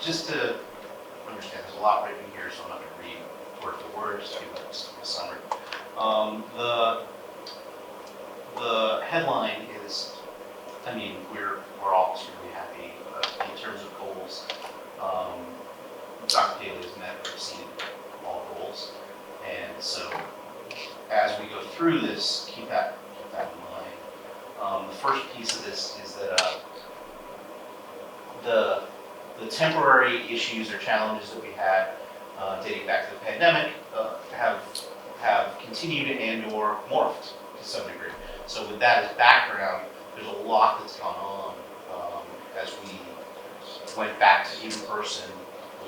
Just to understand, there's a lot written here, so I'm not going to read word for word, just give a summary. The headline is, I mean, we're all extremely happy in terms of goals. Dr. Daly has met or exceeded all goals, and so as we go through this, keep that in mind. The first piece of this is that the temporary issues or challenges that we had dating back to the pandemic have continued and/or morphed to some degree. So with that as background, there's a lot that's gone on as we went back to in-person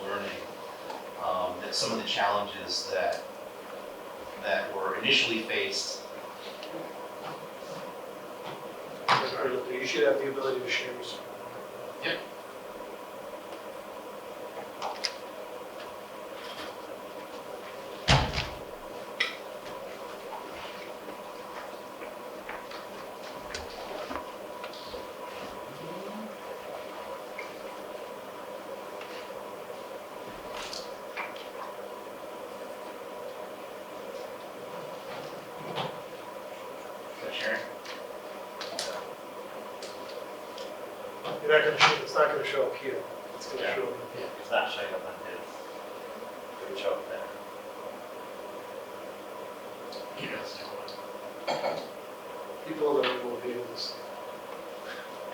learning. That some of the challenges that were initially faced. You should have the ability to share your screen. Yep. Sharing. You're not gonna show, it's not gonna show up here. It's gonna Yeah. show up here. It's not showing up on his. It would show up there. People that will be able to see.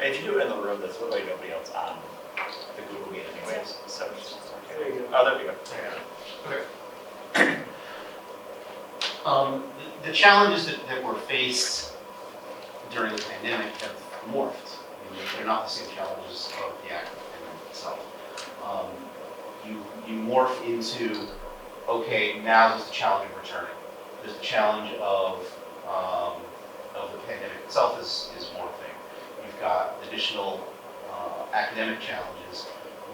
And if you do it in the room, there's literally nobody else on the Google Meet anyways, so. There you go. Oh, there we go. The challenges that were faced during the pandemic have morphed. I mean, they're not the same challenges of the actual pandemic itself. You morph into, okay, now there's the challenge of returning. There's the challenge of the pandemic itself is morphing. You've got additional academic challenges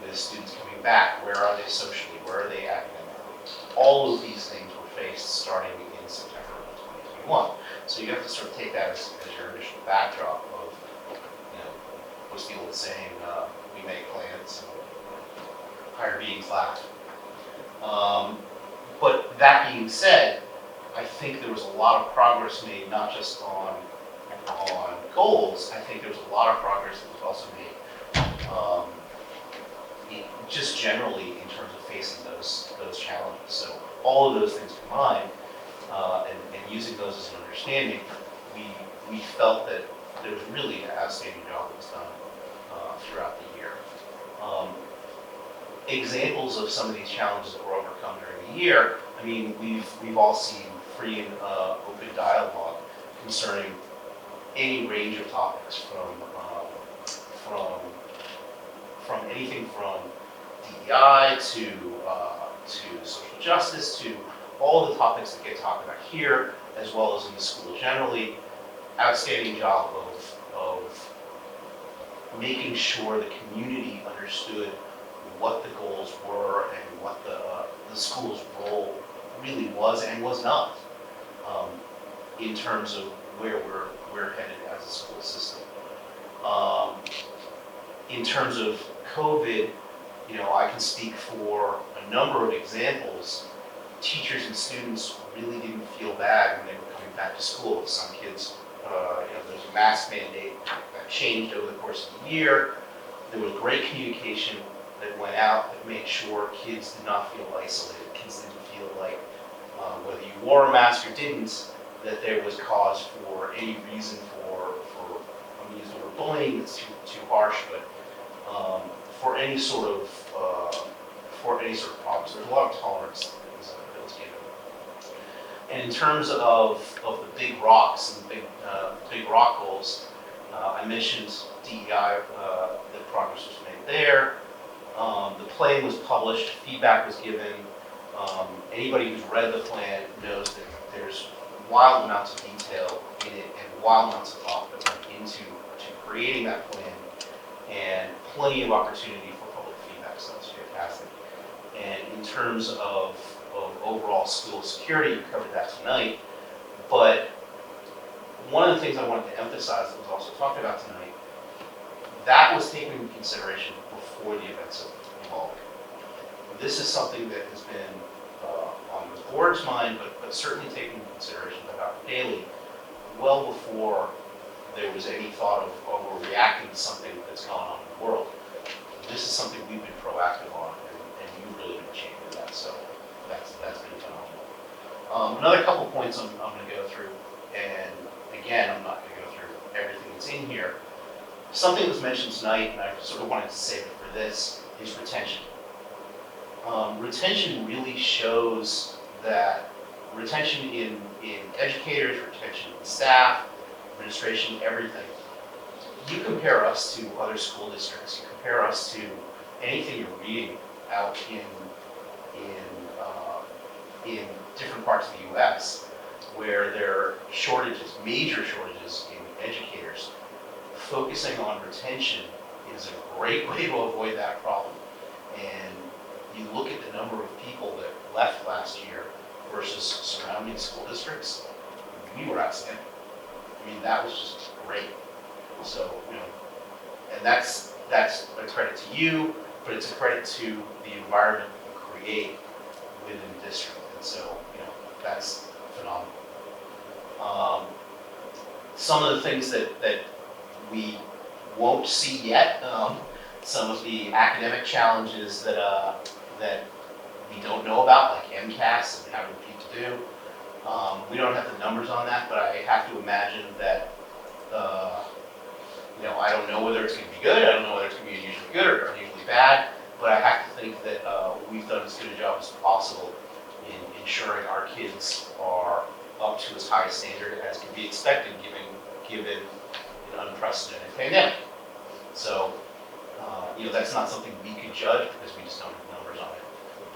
with students coming back. Where are they socially? Where are they academically? All of these things were faced starting in September of 2021. So you have to sort of take that as your initial backdrop of, what's the old saying, we make plans, higher beings laugh. But that being said, I think there was a lot of progress made, not just on goals. I think there was a lot of progress that was also made just generally in terms of facing those challenges. So all of those things combined, and using those as an understanding, we felt that there was really an outstanding job that was done throughout the year. Examples of some of these challenges that were overcome during the year, I mean, we've all seen free and open dialogue concerning any range of topics from anything from DEI to social justice to all the topics that get talked about here, as well as in the school generally. Outstanding job of making sure the community understood what the goals were and what the school's role really was and was not in terms of where we're headed as a school system. In terms of COVID, I can speak for a number of examples. Teachers and students really didn't feel bad when they were coming back to school. Some kids, there's a mask mandate that changed over the course of the year. There was great communication that went out that made sure kids did not feel isolated. Kids didn't feel like whether you wore a mask or didn't, that there was cause for any reason for I'm going to use the word bullying is too harsh, but for any sort of problems, there's a lot of tolerance that is built in. And in terms of the big rocks and big rock goals, I mentioned DEI, that progress was made there. The plan was published, feedback was given. Anybody who's read the plan knows that there's wild amounts of detail in it and wild amounts of thought that went into creating that plan, and plenty of opportunity for public feedback, so that's fantastic. And in terms of overall school security, you covered that tonight, but one of the things I wanted to emphasize that was also talked about tonight, that was taken into consideration before the events involved. This is something that has been on the board's mind, but certainly taken into consideration by Dr. Daly well before there was any thought of, oh, we're reacting to something that's gone on in the world. This is something we've been proactive on, and you've really been championing that, so that's been phenomenal. Another couple points I'm going to go through, and again, I'm not going to go through everything that's in here. Something that was mentioned tonight, and I sort of wanted to save it for this, is retention. Retention really shows that retention in educators, retention in staff, administration, everything. You compare us to other school districts, you compare us to anything you're reading out in different parts of the U.S. where there are shortages, major shortages in educators. Focusing on retention is a great way to avoid that problem. And you look at the number of people that left last year versus surrounding school districts, we were outstanding. I mean, that was just great. So, and that's a credit to you, but it's a credit to the environment you create within the district. And so, that's phenomenal. Some of the things that we won't see yet, some of the academic challenges that we don't know about, like MCAS and having people do. We don't have the numbers on that, but I have to imagine that, I don't know whether it's going to be good, I don't know whether it's going to be unusually good or unusually bad, but I have to think that we've done as good a job as possible in ensuring our kids are up to as high a standard as can be expected given an unprecedented pandemic. So, that's not something we could judge because we just don't have numbers on it.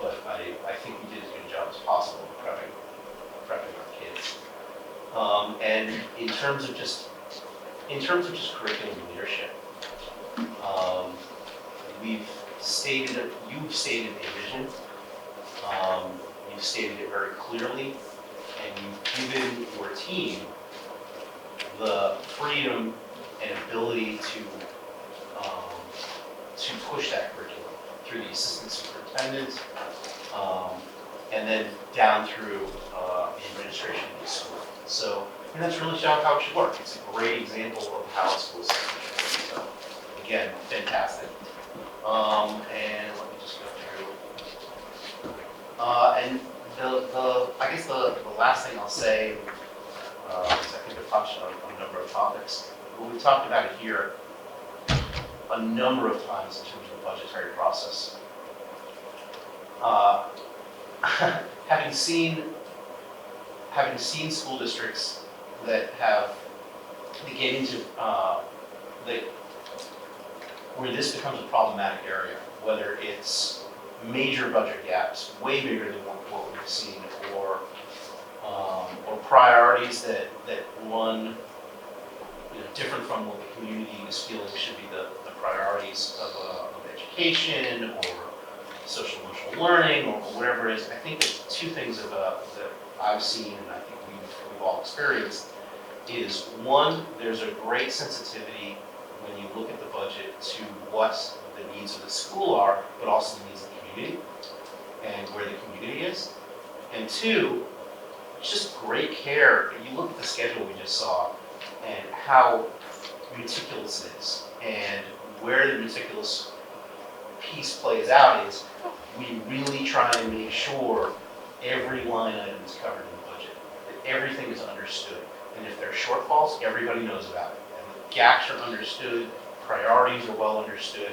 But I think we did as good a job as possible prepping our kids. And in terms of just curriculum leadership, you've stated a vision. You've stated it very clearly, and you've given your team the freedom and ability to push that curriculum through the assistant superintendent, and then down through administration of the school. So, and that's really how it should work. It's a great example of how a school system should work. So, again, fantastic. And let me just go through. And I guess the last thing I'll say is I think I touched on a number of topics. Well, we talked about it here a number of times in terms of the budgetary process. Having seen school districts that get into where this becomes a problematic area, whether it's major budget gaps, way bigger than what we've seen, or priorities that run different from what the community is feeling should be the priorities of education or social emotional learning or whatever it is. I think that two things that I've seen and I think we've all experienced is, one, there's a great sensitivity when you look at the budget to what the needs of the school are, but also the needs of the community and where the community is. And two, just great care. You look at the schedule we just saw and how meticulous it is, and where the meticulous piece plays out is we really try and make sure every line item is covered in the budget, that everything is understood. And if there are shortfalls, everybody knows about it. And gaps are understood, priorities are well understood,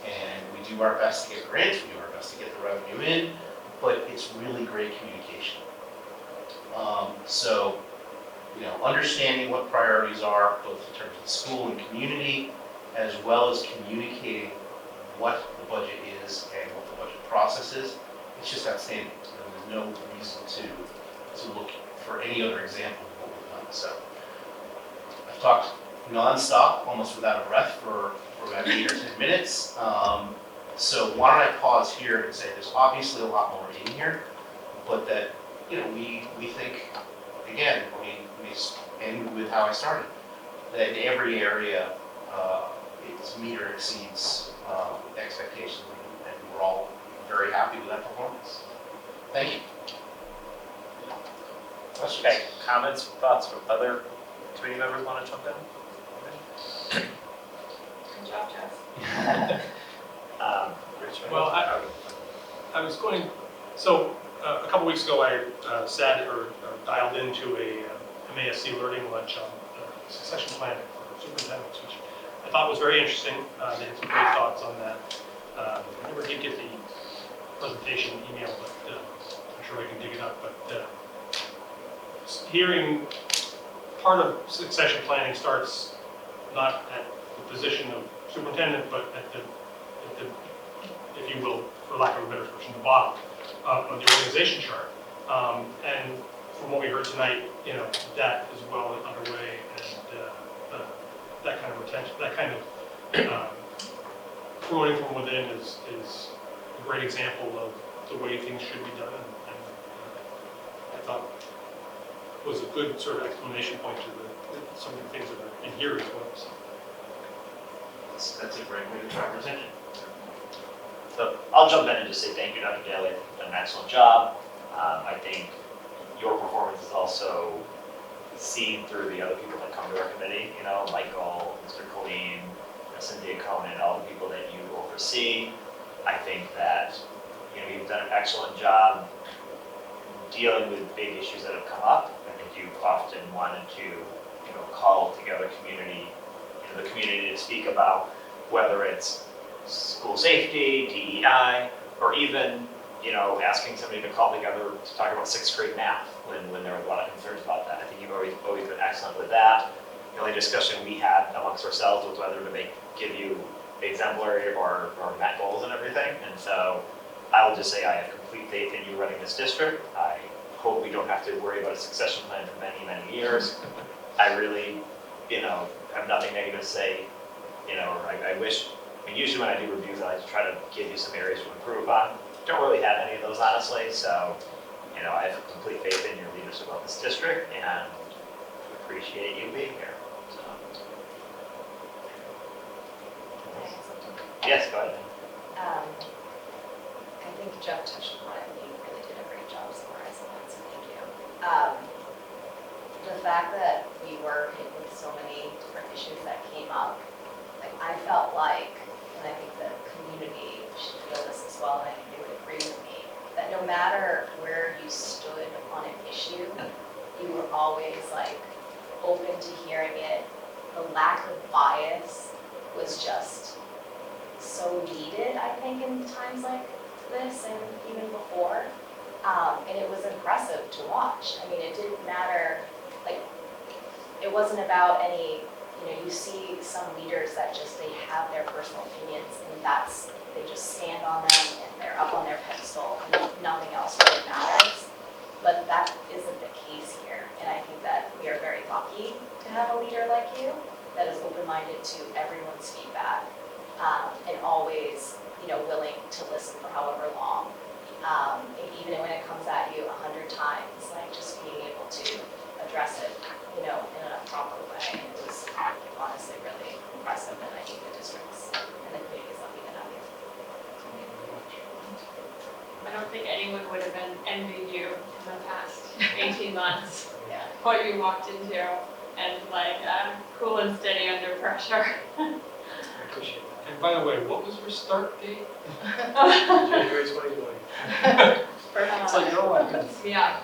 and we do our best to get grants, we do our best to get the revenue in, but it's really great communication. So, understanding what priorities are, both in terms of the school and community, as well as communicating what the budget is and what the budget process is, it's just outstanding. There's no reason to look for any other example of what we've done. So I've talked nonstop, almost without a breath, for about 8 or 10 minutes. So why don't I pause here and say there's obviously a lot more in here, but that we think, again, we end with how I started, that in every area it's meet or exceeds expectations, and we're all very happy with that performance. Thank you. Questions? Okay, comments, thoughts from other committee members want to jump in? Good job, Jeff. Richard? Well, I was going, so a couple weeks ago, I dialed into a MASC learning lunch on succession planning for superintendents, which I thought was very interesting. They had some great thoughts on that. I never did get the presentation email, but I'm sure I can dig it up. But hearing part of succession planning starts not at the position of superintendent, but at the, if you will, for lack of a better expression, the bottom of the organization chart. And from what we heard tonight, that is well underway, and that kind of retention, that kind of promoting from within is a great example of the way things should be done, and I thought was a good sort of explanation point to some of the things that are in here as well. So. That's a great way to track retention. So I'll jump in and just say thank you, Dr. Daly. You've done an excellent job. I think your performance is also seen through the other people that come to our committee. Michael, Mr. Colleen, Cynthia Conan, all the people that you oversee. I think that you've done an excellent job dealing with big issues that have come up. I think you've often wanted to call together the community to speak about whether it's school safety, DEI, or even, asking somebody to call together to talk about 6th grade math when there were a lot of concerns about that. I think you've always been excellent with that. The only discussion we had amongst ourselves was whether to give you exemplary or met goals and everything. And so I will just say I have complete faith in you running this district. I hope we don't have to worry about a succession plan for many, many years. I really, have nothing negative to say, or I wish. Usually when I do reviews, I like to try to give you some areas to improve on. Don't really have any of those, honestly, so, I have complete faith in your leadership of this district, and appreciate you being here, so. Yes, go ahead. I think Jeff touched upon it, and he really did a great job summarizing that, so thank you. The fact that we were hit with so many different issues that came up, I felt like, and I think the community should feel this as well, and I think they would agree with me, that no matter where you stood on an issue, you were always open to hearing it. The lack of bias was just so needed, I think, in times like this and even before. And it was impressive to watch. It didn't matter, it wasn't about any, you see some leaders that just, they have their personal opinions, and they just stand on them and they're up on their pedestal and nothing else really matters. But that isn't the case here. And I think that we are very lucky to have a leader like you that is open-minded to everyone's feedback, and always, willing to listen for however long. And even when it comes at you 100 times, just being able to address it, in a proper way. And it was honestly really impressive, and I think the districts and the community is lucky to have you. I don't think anyone would have envied you in the past 18 months. Yeah. What you walked into, and cool and steady under pressure. I appreciate that. And by the way, what was your start date? January 2020. It's oh my goodness. Yeah.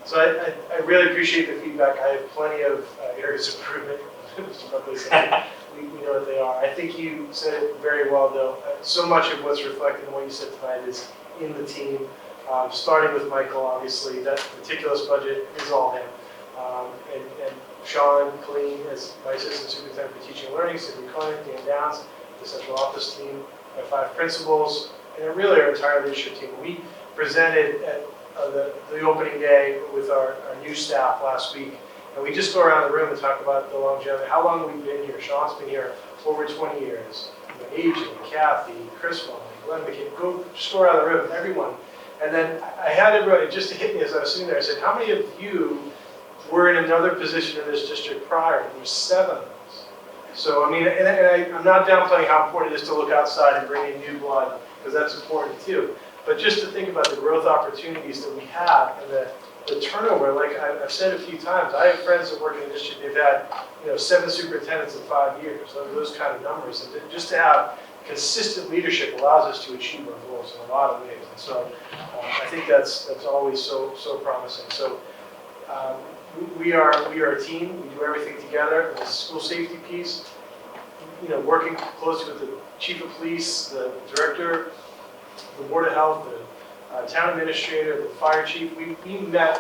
So I really appreciate the feedback. I have plenty of areas of improvement Mr. Buckley said, we know what they are. I think you said it very well, though. So much of what's reflected in what you said tonight is in the team, starting with Michael, obviously. That meticulous budget is all him. And Sean, Colleen, as my assistant superintendent for teaching and learning, Cindy Cohen, Dan Downs, the central office team, my 5 principals, and really our entire leadership team. We presented at the opening day with our new staff last week, and we just go around the room and talk about the longevity, how long we've been here. Sean's been here over 20 years. Aging, Kathy, Chris Mullen, Glenn McKay, just go around the room, everyone. And then I had everybody, just to hit me as I was sitting there, I said, how many of you were in another position in this district prior? There were 7 of us. So, I mean, I'm not downplaying how important it is to look outside and bring in new blood, because that's important too. But just to think about the growth opportunities that we have and the turnover, like I've said a few times, I have friends that work in the district, they've had 7 superintendents in 5 years, those kind of numbers. And just to have consistent leadership allows us to achieve our goals in a lot of ways. And so I think that's always so promising. So we are a team. We do everything together. The school safety piece, working closely with the chief of police, the director, the board of health, the town administrator, the fire chief. We met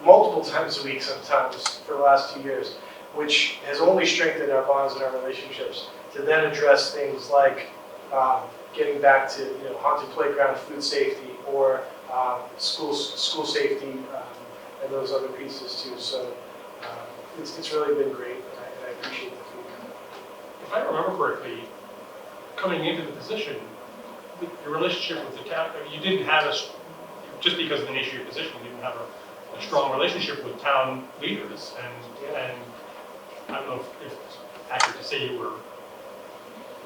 multiple times a week sometimes for the last 2 years, which has only strengthened our bonds and our relationships to then address things like getting back to haunted playground food safety or school safety and those other pieces too. So it's really been great, and I appreciate the feedback. If I remember correctly, coming into the position, your relationship with the town, you didn't have just because of the nature of your position, you didn't have a strong relationship with town leaders, and I don't know if it's accurate to say you were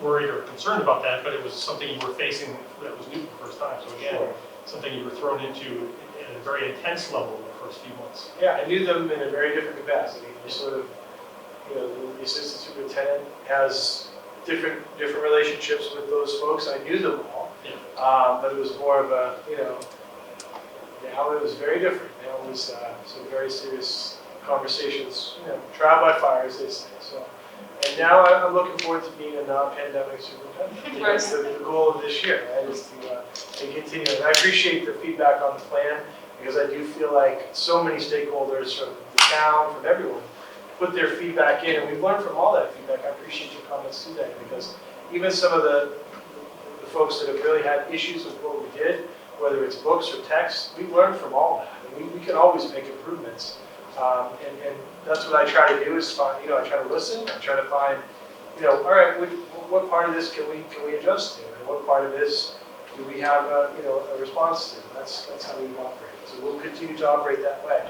worried or concerned about that, but it was something you were facing that was new for the first time. So again, something you were thrown into at a very intense level in the first few months. Yeah, I knew them in a very different capacity. You sort of, the assistant superintendent has different relationships with those folks. I knew them all, but it was more of a, now it was very different. It was some very serious conversations, trial by fire, as they say. So, and now I'm looking forward to being a non-pandemic superintendent. That's the goal of this year, right, is to continue. And I appreciate the feedback on the plan, because I do feel like so many stakeholders from the town, from everyone, put their feedback in, and we've learned from all that feedback. I appreciate your comments today, because even some of the folks that have really had issues with what we did, whether it's books or text, we've learned from all that, and we can always make improvements. And that's what I try to do, is find, I try to listen, I try to find, all right, what part of this can we adjust to, and what part of this do we have a response to? That's how we operate. So we'll continue to operate that way.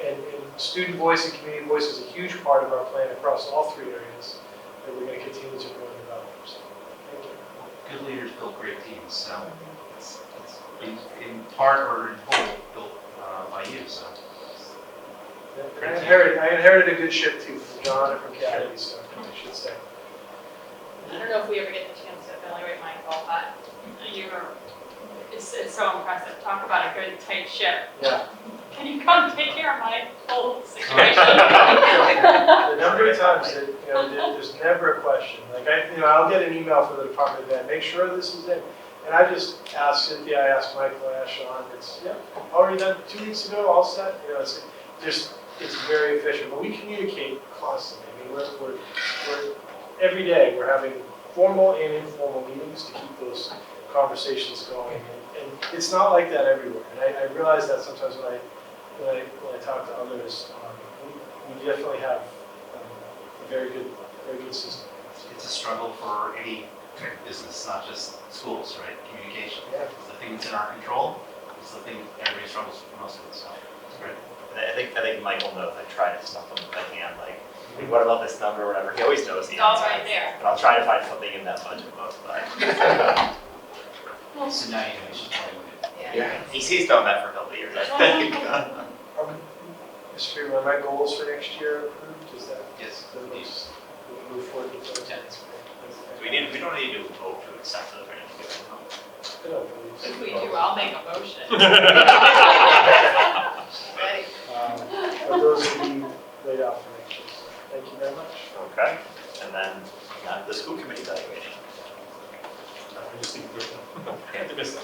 And student voice and community voice is a huge part of our plan across all 3 areas that we're going to continue to grow and develop. So, thank you. Good leaders build great teams, so it's in part or in whole built by you, so. I inherited a good ship too from John and from Kathy, so I should say. I don't know if we ever get the chance to evaluate Michael, but it's so impressive. Talk about a good tight ship. Yeah. Can you come take care of my whole situation? The number of times that there's never a question. Like I'll get an email from the Department of Ed, make sure this is it. And I just ask Cynthia, I ask Michael, I ask Sean. It's already done 2 weeks ago, all set. It's very efficient. But we communicate constantly. I mean, we're every day we're having formal and informal meetings to keep those conversations going. And it's not like that everywhere. And I realize that sometimes when I talk to others, we definitely have a very good system. It's a struggle for any business, not just schools, right? Communication. Yeah. It's the thing that's in our control. It's the thing everybody struggles with most of it. So it's great. I think Michael knows I try to stuff him if I can, like, what about this number or whatever? He always knows the It's all answer. right there. But I'll try to find something in that budget book. But So now you know you should play with it. yeah, he's done that for a couple of years, I think. Mr. Freeman, are my goals for next year approved? Is that? Yes. We'll move forward with those. Yeah. We don't need to vote to accept those or anything. No, please. If we do, I'll make a motion. But those will be laid out for next year. Okay, and then the school committee evaluation. I just need to go. I had to miss that.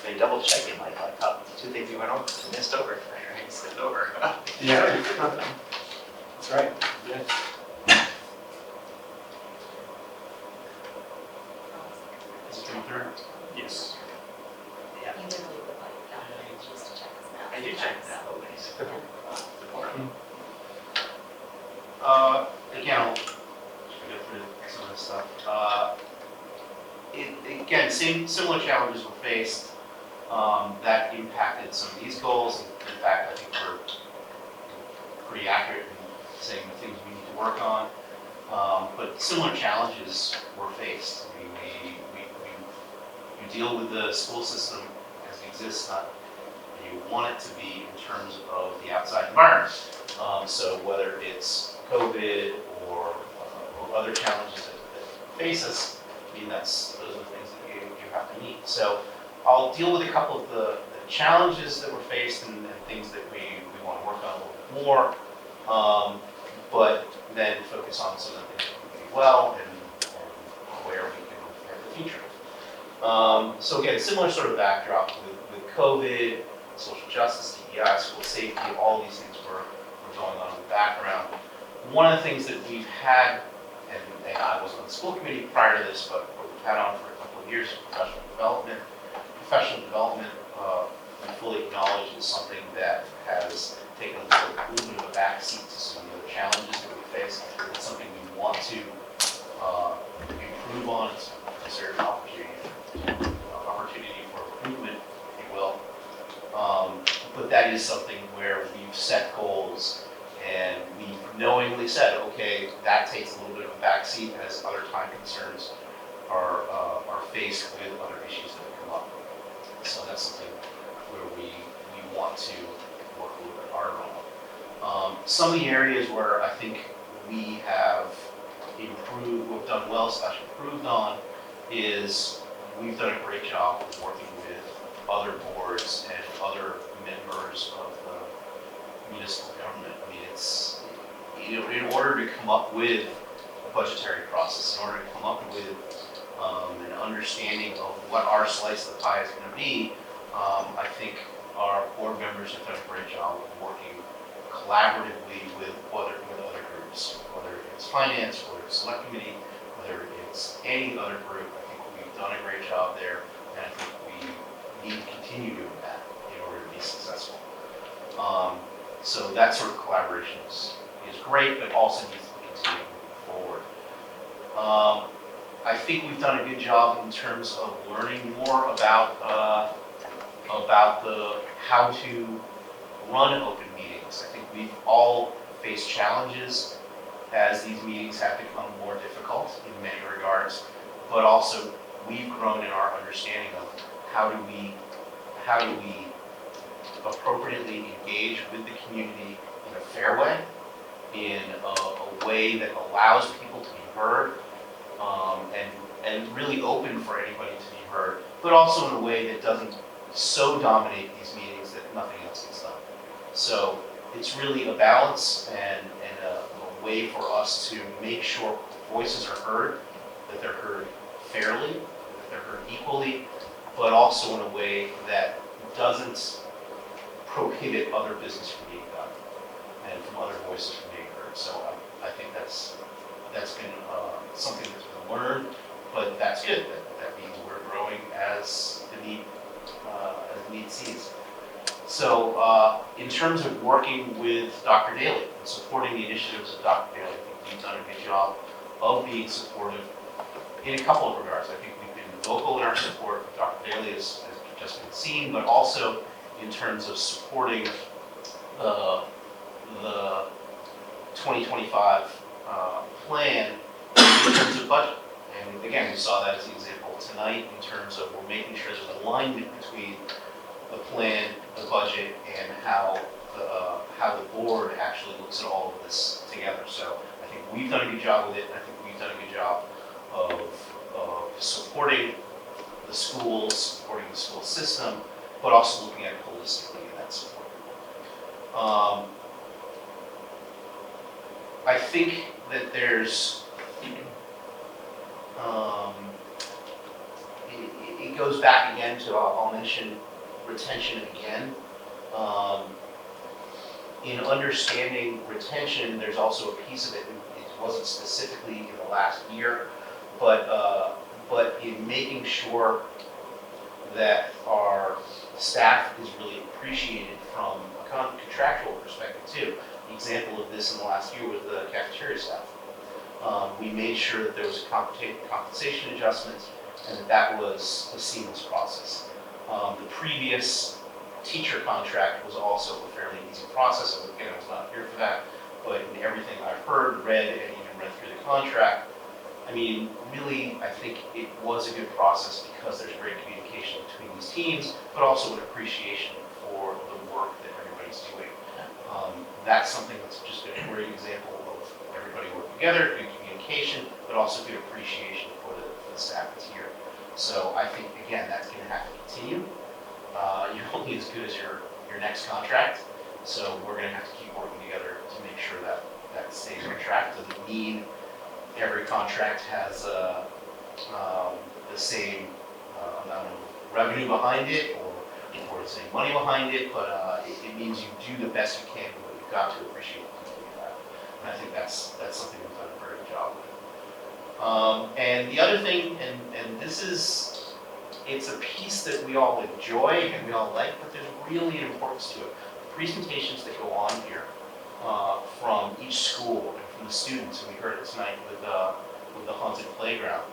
They double checked in my laptop, two things you missed over, I skipped over. Yeah. That's right, yeah. Is it coming through? Yes. Yeah, You would leave the bike down there, you used to check his math. I do check that always. Again, I'll go through some of this stuff. Again, similar challenges were faced that impacted some of these goals. In fact, I think we're pretty accurate in saying the things we need to work on. But similar challenges were faced. I mean, you deal with the school system as it exists, not you want it to be in terms of the outside environment. So whether it's COVID or other challenges that face us, I mean, those are the things that you have to meet. So I'll deal with a couple of the challenges that were faced and things that we want to work on a little bit more, but then focus on some of the things that we do well and where we can prepare for the future. So again, similar sort of backdrop with COVID, social justice, DEI, school safety, all these things were going on in the background. One of the things that we've had, and I wasn't on the school committee prior to this, but what we've had on for a couple of years is professional development. Professional development, we fully acknowledge, is something that has taken a little bit of a backseat to some of the other challenges that we face. It's something we want to improve on. It's considered an opportunity for improvement, if you will. But that is something where we've set goals and we've knowingly said, okay, that takes a little bit of a backseat as other time concerns are faced with other issues that come up. So that's something where we want to work a little bit harder on. Some of the areas where I think we have improved, we've done well / improved on, is we've done a great job of working with other boards and other members of the municipal government. I mean, it's, in order to come up with a budgetary process, in order to come up with an understanding of what our slice of the pie is going to be, I think our board members have done a great job of working collaboratively with other groups, whether it's finance, whether it's select committee, whether it's any other group. I think we've done a great job there, and I think we need to continue doing that in order to be successful. So that sort of collaboration is great, but also needs to continue moving forward. I think we've done a good job in terms of learning more about the how to run open meetings. I think we've all faced challenges as these meetings have become more difficult in many regards, but also we've grown in our understanding of how do we appropriately engage with the community in a fair way, in a way that allows people to be heard, and really open for anybody to be heard, but also in a way that doesn't so dominate these meetings that nothing else gets done. So it's really a balance and a way for us to make sure voices are heard, that they're heard fairly, that they're heard equally, but also in a way that doesn't prohibit other business from being done and from other voices from being heard. So I think that's been something that's been learned, but that's good. That means we're growing as the need sees. So in terms of working with Dr. Daly and supporting the initiatives of Dr. Daly, I think we've done a good job of being supportive in a couple of regards. I think we've been vocal in our support of Dr. Daly, as just been seen, but also in terms of supporting the 2025 plan in terms of budget. And again, we saw that as an example tonight in terms of we're making sure there's alignment between the plan, the budget, and how the board actually looks at all of this together. So I think we've done a good job with it, and I think we've done a good job of supporting the schools, supporting the school system, but also looking at it holistically in that support. I think that there's, it goes back again to, I'll mention retention again. In understanding retention, there's also a piece of it, it wasn't specifically in the last year, but in making sure that our staff is really appreciated from a contractual perspective too. The example of this in the last year was the cafeteria staff. We made sure that there was a compensation adjustment and that was a seamless process. The previous teacher contract was also a fairly easy process. So again, I was not here for that, but in everything I've heard, read, and even read through the contract, I mean, really, I think it was a good process because there's great communication between these teams, but also an appreciation for the work that everybody's doing. That's something that's just a great example of everybody working together, good communication, but also good appreciation for the staff that's here. So I think, again, that's going to have to continue. You're only as good as your next contract, so we're going to have to keep working together to make sure that that stays on track. Doesn't mean every contract has the same amount of revenue behind it or the same money behind it, but it means you do the best you can with what you've got to appreciate the people you have. And I think that's something we've done a very good job with. And the other thing, and this is, it's a piece that we all enjoy and we all like, but there's really an importance to it. The presentations that go on here from each school and from the students, and we heard it tonight with the haunted playground,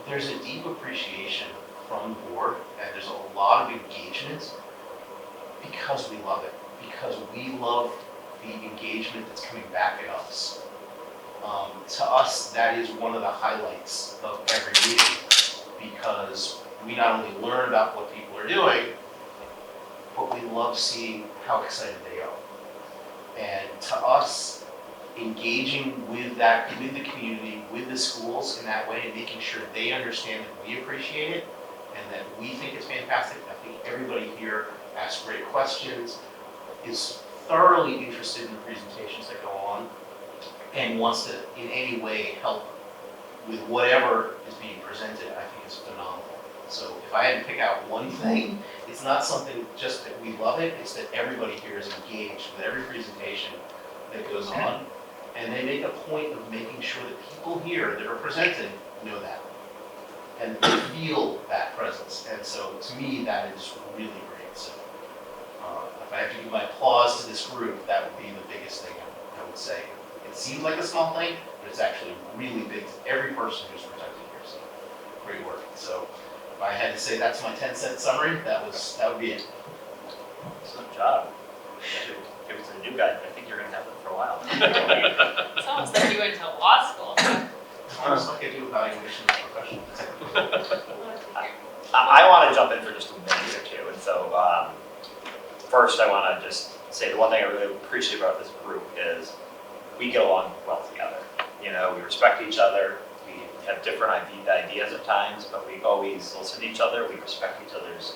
there's a deep appreciation from the board and there's a lot of engagement because we love it, because we love the engagement that's coming back at us. To us, that is one of the highlights of every meeting because we not only learn about what people are doing, but we love seeing how excited they are. And to us, engaging with that, with the community, with the schools in that way, and making sure they understand that we appreciate it and that we think it's fantastic. I think everybody here asks great questions, is thoroughly interested in the presentations that go on, and wants to in any way help with whatever is being presented. I think it's phenomenal. So if I had to pick out one thing, it's not something just that we love it, it's that everybody here is engaged with every presentation that goes on, and they make a point of making sure that people here that are presented know that, and they feel that presence. And so to me, that is really great. So if I have to give my applause to this group, that would be the biggest thing I would say. It seems like a small thing, but it's actually really big to every person who's presented here. So great work. So if I had to say that's my 10-cent summary, that would be it. Excellent job. Give it to the new guy, I think you're going to have it for a while. It's almost like you went to law school. It's almost like I do evaluation of professionals. I want to jump in for just a minute or two. And so first I want to just say the one thing I really appreciate about this group is we get along well together. You know, we respect each other. We have different ideas at times, but we always listen to each other. We respect each other's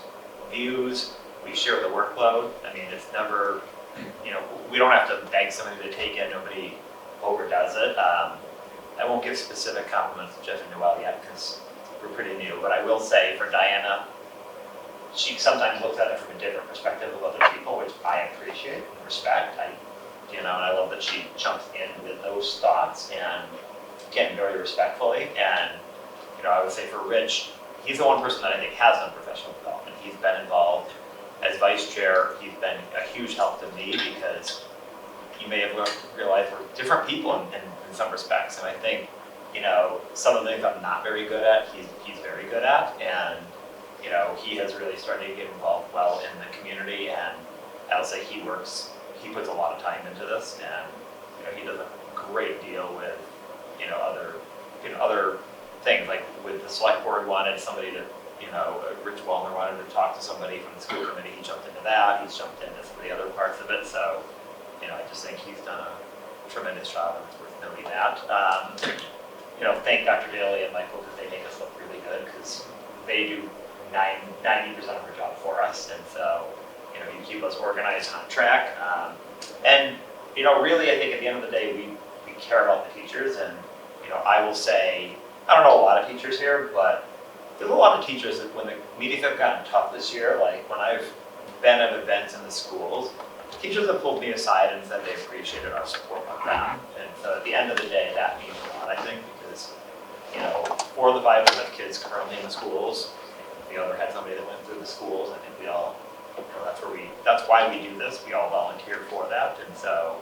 views. We share the workload. I mean, it's never, you know, we don't have to beg somebody to take it. Nobody overdoes it. I won't give specific compliments to Judge Noel yet because we're pretty new, but I will say for Diana, she sometimes looks at it from a different perspective of other people, which I appreciate and respect. And I love that she jumps in with those thoughts and again, very respectfully. And, I would say for Rich, he's the one person that I think has done professional development. He's been involved as vice chair. He's been a huge help to me because you may have realized we're different people in some respects. And I think, some of the things I'm not very good at, he's very good at. And, he has really started to get involved well in the community. And I'll say he puts a lot of time into this. And, he does a great deal with, other things. Like with the select board wanted somebody to, Rich Wallner wanted to talk to somebody from the school committee. He jumped into that. He's jumped into some of the other parts of it. So, I just think he's done a tremendous job, and it's worth noting that. Thank Dr. Daly and Michael because they make us look really good because they do 90% of their job for us, and so you keep us organized and on track. And really, I think at the end of the day, we care about the teachers, and I will say, I don't know a lot of teachers here, but there's a lot of teachers that when the meetings have gotten tough this year, like when I've been at events in the schools, teachers have pulled me aside and said they appreciated our support on that. And so at the end of the day, that means a lot, I think, because 4 of the 5 of the kids currently in the schools, the other had somebody that went through the schools. I think we all, that's why we do this. We all volunteer for that. And so,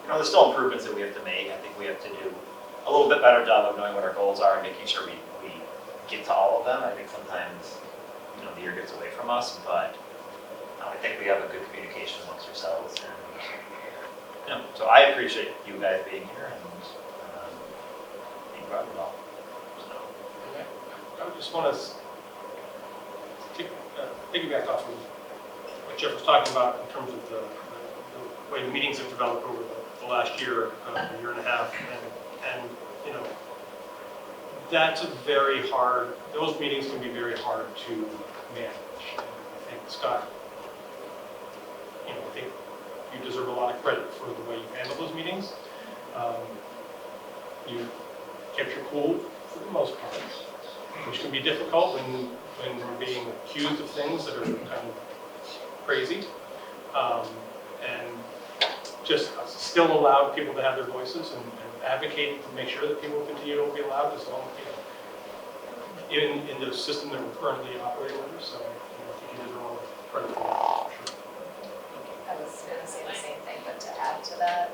there's still improvements that we have to make. I think we have to do a little bit better job of knowing what our goals are and making sure we get to all of them. I think sometimes, the year gets away from us, but I think we have a good communication amongst ourselves. And, so I appreciate you guys being here and being part of it all. So. I just want to piggyback off of what Jeff was talking about in terms of the way the meetings have developed over the last year, a year and a half, and that's those meetings can be very hard to manage. And I think Scott, I think you deserve a lot of credit for the way you handle those meetings. You kept your cool for the most part, which can be difficult when we're being accused of things that are kind of crazy, and just still allowed people to have their voices and advocating to make sure that people continue to be allowed as long as in the system that we're currently operating under. So I think you deserve all the credit for that. Sure. I was going to say the same thing, but to add to that,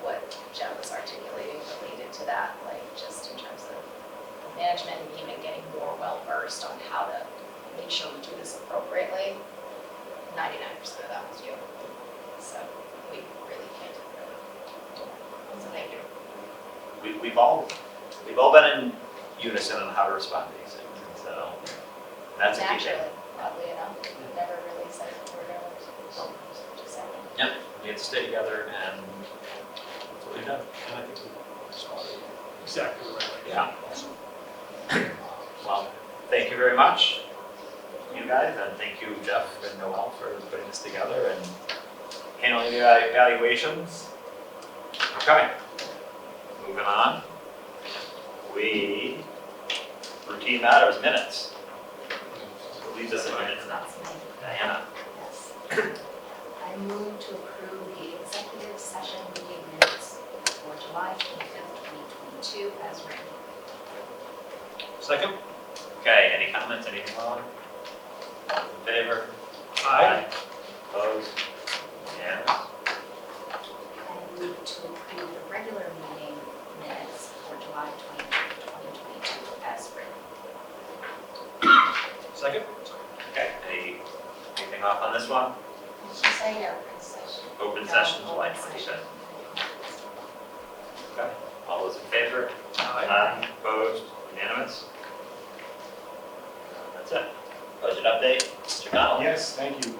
what Jeff was articulating related to that, like just in terms of management and even getting more well-versed on how to make sure we do this appropriately, 99% of that was you. So we really can't do it. So thank you. We've all been in unison on how to respond to these things, and so that's a key thing. Naturally, oddly enough, we never really said that we're going to just happen. Yep, we have to stay together, and that's what we've done. And I think we started exactly the right way. Yeah. Well, thank you very much, you guys, and thank you, Jeff and Noel, for putting this together and handling the evaluations. Okay, moving on. Routine matters, minutes. Who leads us in minutes now? Diana. Yes. I move to approve the executive session meeting minutes for July 25th, 2022 as written. Second? Okay, any comments, anything on? In favor? Aye. Opposed? Unanimous? I move to approve the regular meeting minutes for July 25th, 2022 as written. Second? Okay, anything off on this one? Did you say open session? Open No, session, July open session. 25th. Okay, all those in favor? Aye. Opposed? Unanimous? That's it. Budget update, Mr. Connell? Yes, thank you.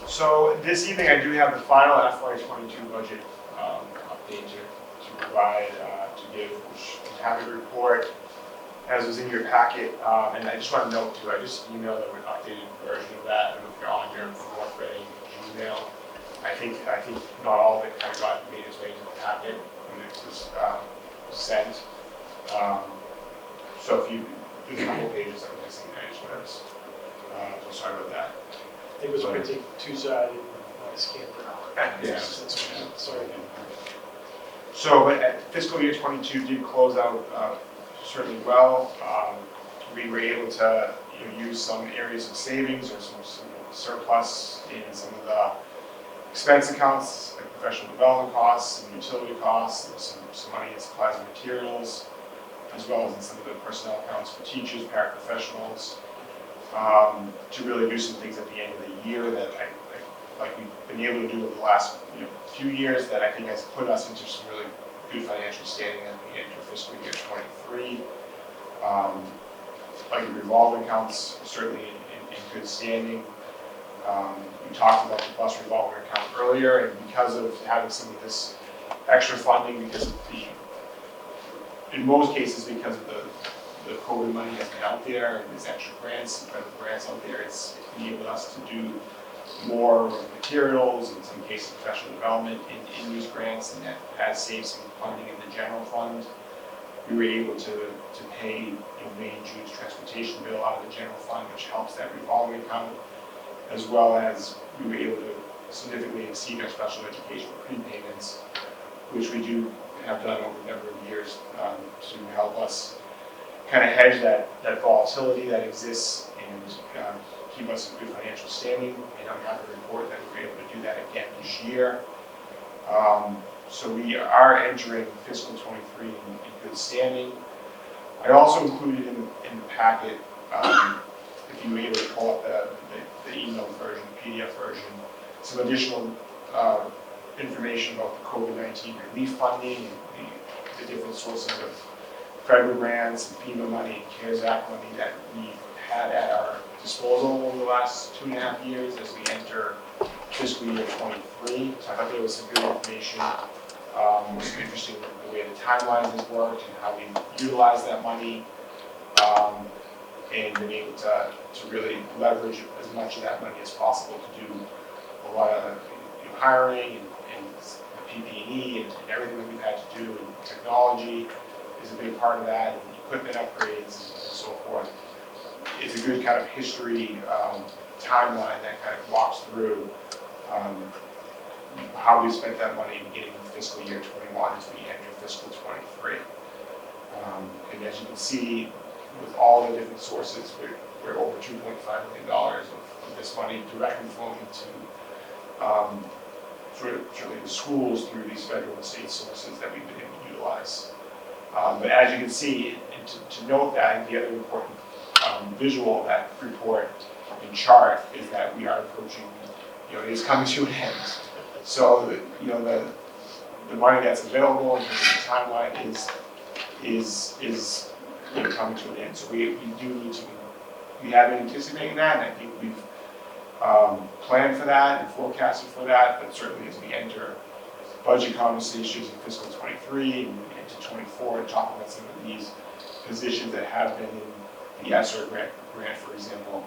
So this evening, I do have the final FY22 budget update to provide, to give, which is a happy report, as was in your packet. And I just want to note too, I just emailed an updated version of that. I don't know if you're on your North Reading email. I think not all of it kind of made its way into the packet when it was sent. So if there's a couple pages that were missing, I just wanted to, sorry about that. I think it was printed two-sided, I scanned it out. Yeah. Sorry. So, but fiscal year 22 did close out certainly well. We were able to use some areas of savings or some surplus in some of the expense accounts, like professional development costs and utility costs. There was some money in supplies and materials, as well as in some of the personnel accounts for teachers, paraprofessionals, to really do some things at the end of the year that like we've been able to do over the last few years that I think has put us into some really good financial standing at the end of fiscal year 23. Like the revolving accounts, certainly in good standing. We talked about the bus revolving account earlier, and because of having some of this extra funding because of in most cases, because of the COVID money that's been out there, and there's extra grants, and federal grants out there, it's enabled us to do more materials, in some cases professional development in these grants, and that has saved some funding in the general fund. We were able to pay May and June's transportation bill out of the general fund, which helps that revolving account, as well as we were able to significantly exceed our special education prepayments, which we have done over a number of years to help us kind of hedge that volatility that exists and keep us in good financial standing. And I'm happy to report that we were able to do that again this year. So we are entering fiscal 23 in good standing. I also included in the packet, if you were able to pull up the email version, the PDF version, some additional information about the COVID-19 relief funding and the different sources of federal grants and FEMA money and CARES Act money that we've had at our disposal over the last 2.5 years as we enter fiscal year 23. So I thought there was some good information. It was interesting the way the timeline has worked and how we utilize that money, and been able to really leverage as much of that money as possible to do a lot of hiring and PPE and everything that we've had to do, and technology is a big part of that, and equipment upgrades and so forth. It's a good kind of history timeline that kind of walks through how we spent that money beginning of fiscal year 21 as we enter fiscal 23. And as you can see, with all the different sources, we're over $2.5 million of this money directly flowing to certainly the schools through these federal and state sources that we've been able to utilize. But as you can see, and to note that, I think the other important visual of that report and chart is that we are approaching, it is coming to an end. So, the money that's available in terms of the timeline is coming to an end. So we do need to, we have been anticipating that, and I think we've planned for that and forecasted for that, but certainly as we enter budget conversations in fiscal 23 and into 24 and talk about some of these positions that have been in the ESSER grant, for example,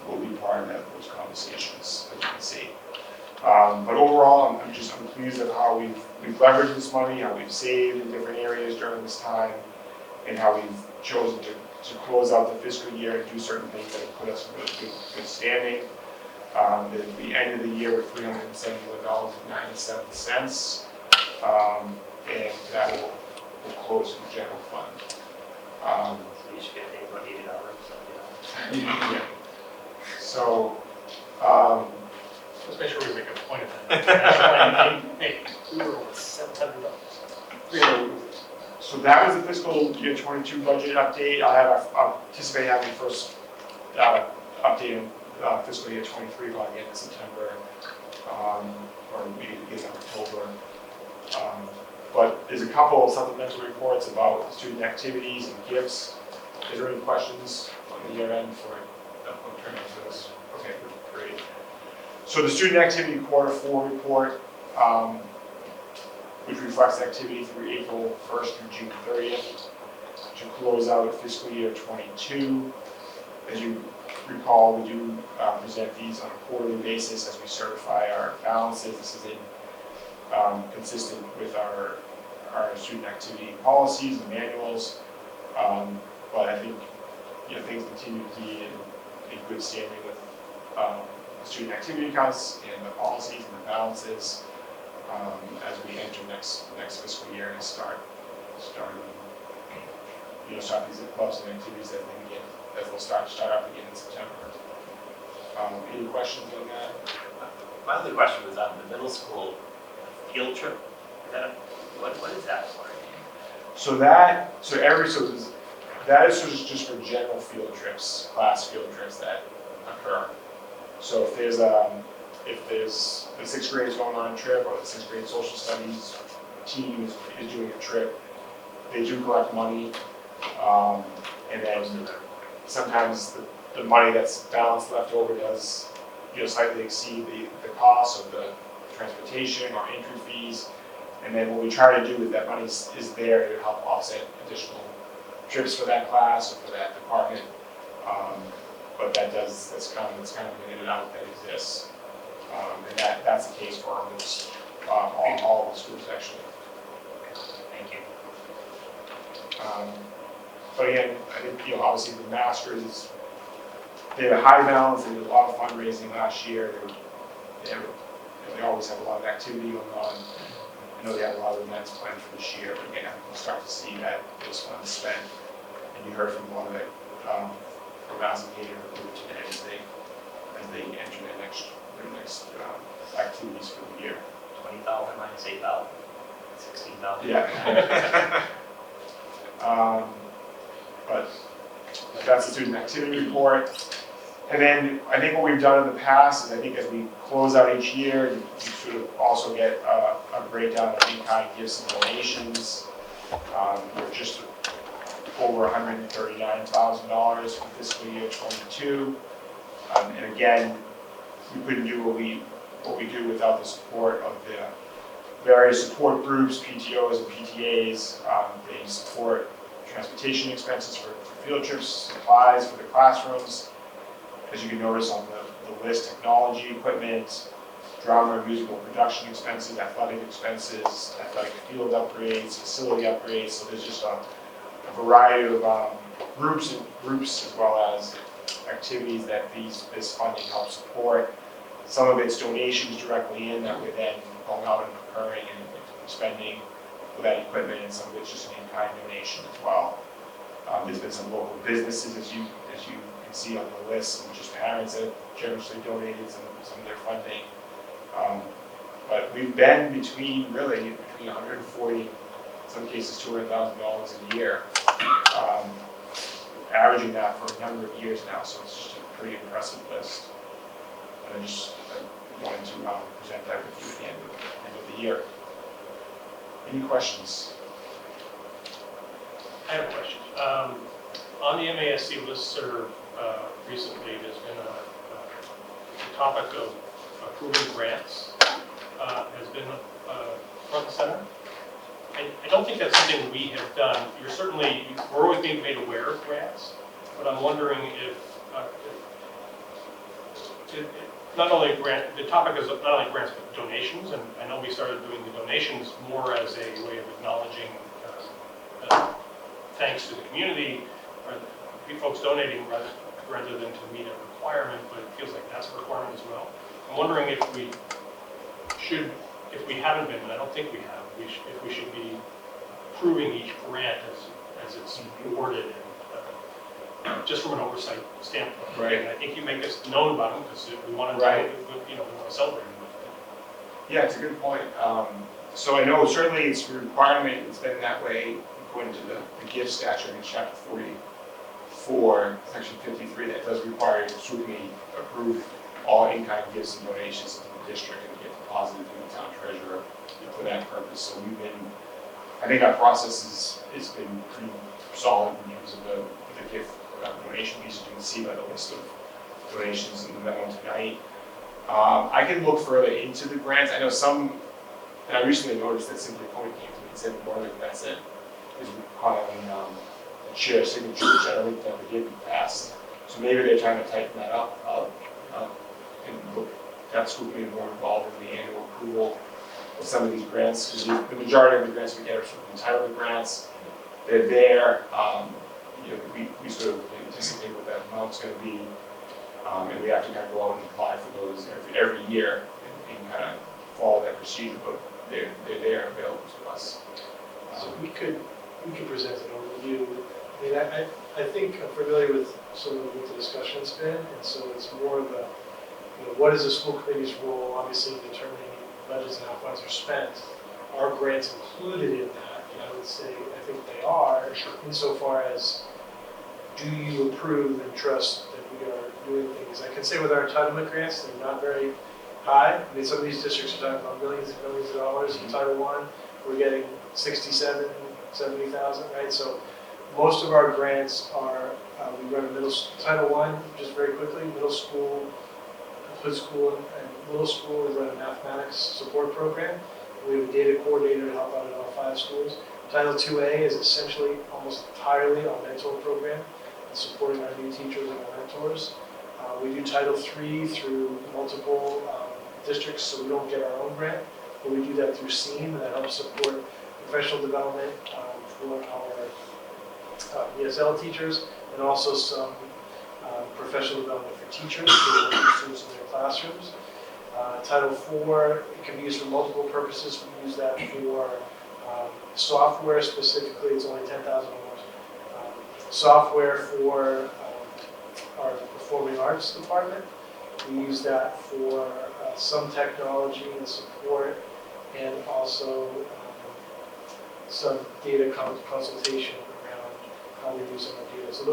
will be part of those conversations, as you can see. But overall, I'm pleased with how we've leveraged this money, how we've saved in different areas during this time, and how we've chosen to close out the fiscal year and do certain things that have put us in really good standing. At the end of the year, we're $371.97, and that will close in the general fund. You should get paid about $80. Yeah. So, let's make sure we make a point of that. Hey, we were over $700. So that was the fiscal year 22 budget update. I'll anticipate having the first update in fiscal year 23 by the end of September, or maybe the beginning of October. But there's a couple of supplemental reports about student activities and gifts. Is there any questions on the year end for it? I'm turning to this. Okay, great. So the student activity quarter 4 report, which reflects activity through April 1st through June 30th to close out fiscal year 22. As you recall, we do present these on a quarterly basis as we certify our balances. This is consistent with our student activity policies and manuals. But I think things continue to be in good standing with the student activity accounts and the policies and the balances as we enter next fiscal year and start these clubs and activities that they'll start up again in September. Any questions on that? My other question was on the middle school field trip. What is that for? So that is just for general field trips, class field trips that occur. So if there's the 6th grade is going on a trip, or the 6th grade social studies team is doing a trip, they do collect money, and then sometimes the money that's balance left over does slightly exceed the cost of the transportation or entry fees, And then what we try to do with that money is there to help offset additional trips for that class or for that department. But that's kind of an in and out that exists. And that's the case for almost all of the schools actually. Thank you. But again, I think, obviously the Masters, they had a high balance, they did a lot of fundraising last year. They always have a lot of activity going on. I know they have a lot of events planned for this year, but again, I think we'll start to see that those funds spent. And you heard from one of it, from Allocator group today as they enter their next activities for the year. 20,000 minus 8,000, 16,000. Yeah. But that's the student activity report. And then I think what we've done in the past is I think as we close out each year, you sort of also get a breakdown of in-kind gifts and donations. We're just over $139,000 for fiscal year 22. And again, we couldn't do what we do without the support of the various support groups, PTOs and PTAs. They support transportation expenses for field trips, supplies for the classrooms. As you can notice on the list, technology, equipment, drama and musical production expenses, athletic field upgrades, facility upgrades. So there's just a variety of groups as well as activities that this funding helps support. Some of it's donations directly in that we're then going out and preparing and spending for that equipment, and some of it's just an in-kind donation as well. There's been some local businesses, as you can see on the list, and just parents that have generously donated some of their funding. But we've been between 140, in some cases $200,000 a year, averaging that for a number of years now. So it's just a pretty impressive list. And I wanted to present that with you at the end of the year. Any questions? I have a question. On the MASC listserv recently, there's been a topic of approving grants has been front and center. I don't think that's something we have done. We're always being made aware of grants, but I'm wondering if the topic is not only grants but donations, and I know we started doing the donations more as a way of acknowledging thanks to the community, or the folks donating rather than to meet a requirement, but it feels like that's a requirement as well. I'm wondering if we haven't been, and I don't think we have, if we should be approving each grant as it's awarded, and, just from an oversight standpoint. Right. And I think you make us known about them because we want to, we want to celebrate them. Yeah, it's a good point. So I know certainly it's a requirement, it's been that way according to the gift statute in chapter 44, section 53, that does require the school committee approve all in-kind gifts and donations to the district and get deposited through the town treasurer for that purpose. So I think our process has been pretty solid in terms of the gift donation piece. You can see by the list of donations in the memo tonight. I can look further into the grants. I know some, and I recently noticed that Simply Point came to me and said one of the grants that is requiring a chair signature, which I don't think that we did in the past. So maybe they're trying to tighten that up and look at school being more involved in the annual approval of some of these grants, because the majority of the grants we get are sort of entitlement grants. They're there. We sort of anticipate what that amount's going to be, and we have to kind of go out and apply for those every year and kind of follow that procedure. But they're there available to us. So we could present an overview. I mean, I think I'm familiar with some of what the discussion's been, and so it's more of a, what is the school committee's role, obviously, in determining budgets and how funds are spent. Are grants included in that? And I would say, I think they are, insofar as, do you approve and trust that we are doing things? I can say with our entitlement grants, they're not very high. I mean, some of these districts are talking about millions and millions of dollars in Title I. We're getting 67, 70,000, right? So most of our grants are, we run a Title I, just very quickly, middle school, hood school, and middle school, we run a mathematics support program. We have a data coordinator to help out at all 5 schools. Title IIA is essentially almost entirely our mentor program, and supporting our new teachers and our mentors. We do Title III through multiple districts, so we don't get our own grant, but we do that through SEAM, and that helps support professional development for our ESL teachers, and also some professional development for teachers who are students in their classrooms. Title IV, it can be used for multiple purposes. We use that for software specifically, it's only $10,000. Software for our performing arts department. We use that for some technology and support, and also some data consultation around how we're using our data. So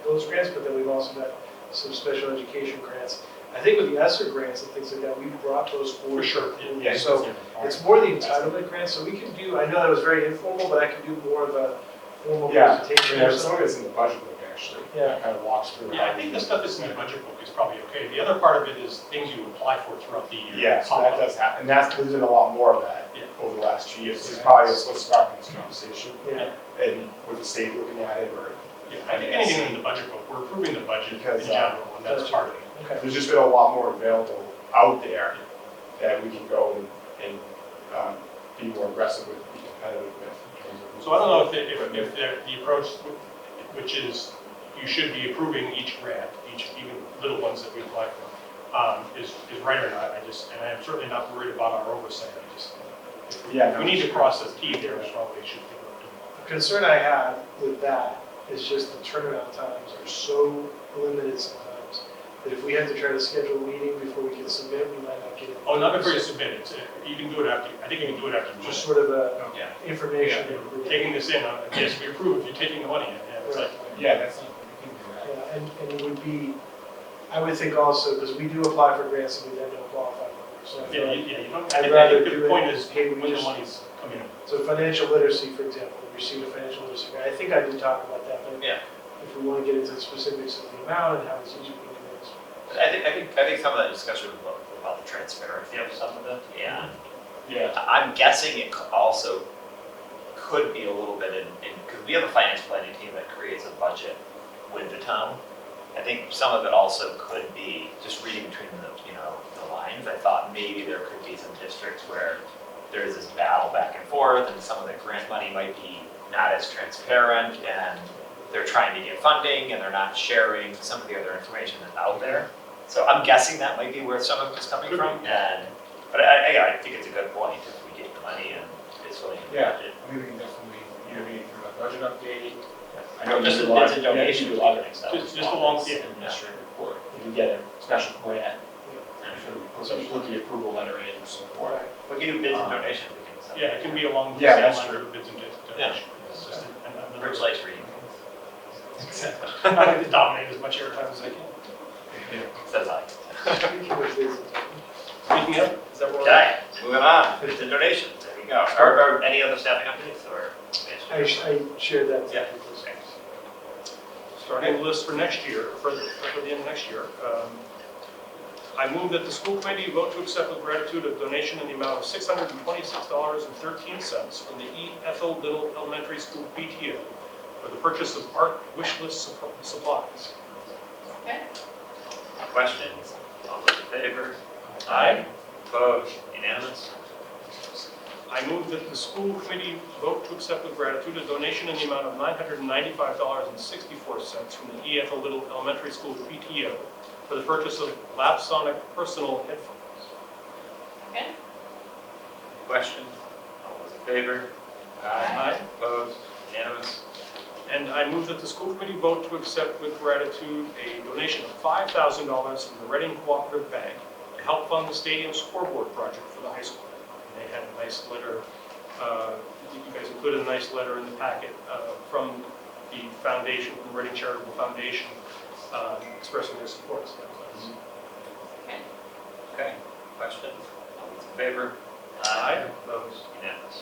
those grants, but then we've also got some special education grants. I think with the ESSER grants and things like that, we brought those forward. For sure. Yeah, So it's more the entitlement grants, so we can do, I know that was very informal, but I can do more of a formal presentation. There's some of it's in the budget book, actually. Yeah. It kind of walks through. Yeah, I think the stuff that's in the budget book is probably okay. The other part of it is things you apply for throughout the year. Yeah, so that does happen, and there's been a lot more of that over the last 2 years. It's probably what's sparking this conversation. Yeah. And with the state looking at it, or. Yeah, I think anything in the budget book, we're approving the budget in Because, general, and that's part of it. Okay. There's just been a lot more available out there that we can go and be more aggressive with, be competitive with. in terms of- So I don't know if the approach, which is you should be approving each grant, even little ones that we apply for, is right or not. And I'm certainly not worried about our oversight. We need to cross the T there, that's probably should be able to do. The concern I have with that is just the turnaround times are so limited sometimes, that if we have to try to schedule a meeting before we can submit, we might not get it. Oh, not before you submit it. You can do it after, I think you can do it after. you Just submit sort of a Yeah. information. it. Taking this in, yes, we approve if you're taking the money in. Yeah, it's like, Yeah, that's not, we can do that. Yeah, and it would be, I would think also, because we do apply for grants and we then don't qualify for them. So I feel like you don't, I'd I rather think do the it, point is hey, we when the just- money's coming in. So financial literacy, for example, we received a financial literacy grant. I think I did talk about that, but Yeah. if we want to get into the specifics of the amount and how it's usually being used. I think some of that discussion was about the transparency of some of it, and Yeah. I'm guessing it also could be a little bit in, because we have a finance planning team that creates a budget with the town. I think some of it also could be, just reading between the lines, I thought maybe there could be some districts where there's this battle back and forth, and some of the grant money might be not as transparent, and they're trying to get funding, and they're not sharing some of the other information that's out there. So I'm guessing that might be where some of it's coming from, but I think it's a good point, if we get the money and it's really in the Yeah. budget. I mean, we can definitely, maybe through a budget update. I Or know just you a do a lot- bits of yeah, you donation, do a lot of stuff. Just along, yeah. Administrative report. If you get a special grant, some put the approval letter in, so forth. We can do bids and donations, we can. send Yeah, it can be along the Yeah, same that's line true. of bids and donations. Yeah. It's just an- Rich likes reading. I like to dominate as much airtime as I can. Says I. Speaking of this, Speaking of, is that where we're Okay, moving on, bids and donations, there we go. Or any other staffing updates, or? I shared that. Yeah. starting the list for next year, for the end of next year. I move that the school committee vote to accept with gratitude a donation in the amount of $626.13 from the E. Ethel Little Elementary School PTO for the purchase of art wish list supplies. Okay. Questions? All those in favor? Aye. Opposed? Unanimous? I move that the school committee vote to accept with gratitude a donation in the amount of $995.64 from the E. Ethel Little Elementary School PTO for the purchase of Lapsonic personal headphones. Okay. Questions? All those in favor? Aye. Opposed? Unanimous? And I move that the school committee vote to accept with gratitude a donation of $5,000 from the Reading Cooperative Bank to help fund the stadium scoreboard project for the high school. And they had a nice letter, you guys included a nice letter in the packet from the foundation, from the Reading Charitable Foundation, expressing their support. So that was nice. Okay. Questions? All those in favor? Aye. Opposed? Unanimous?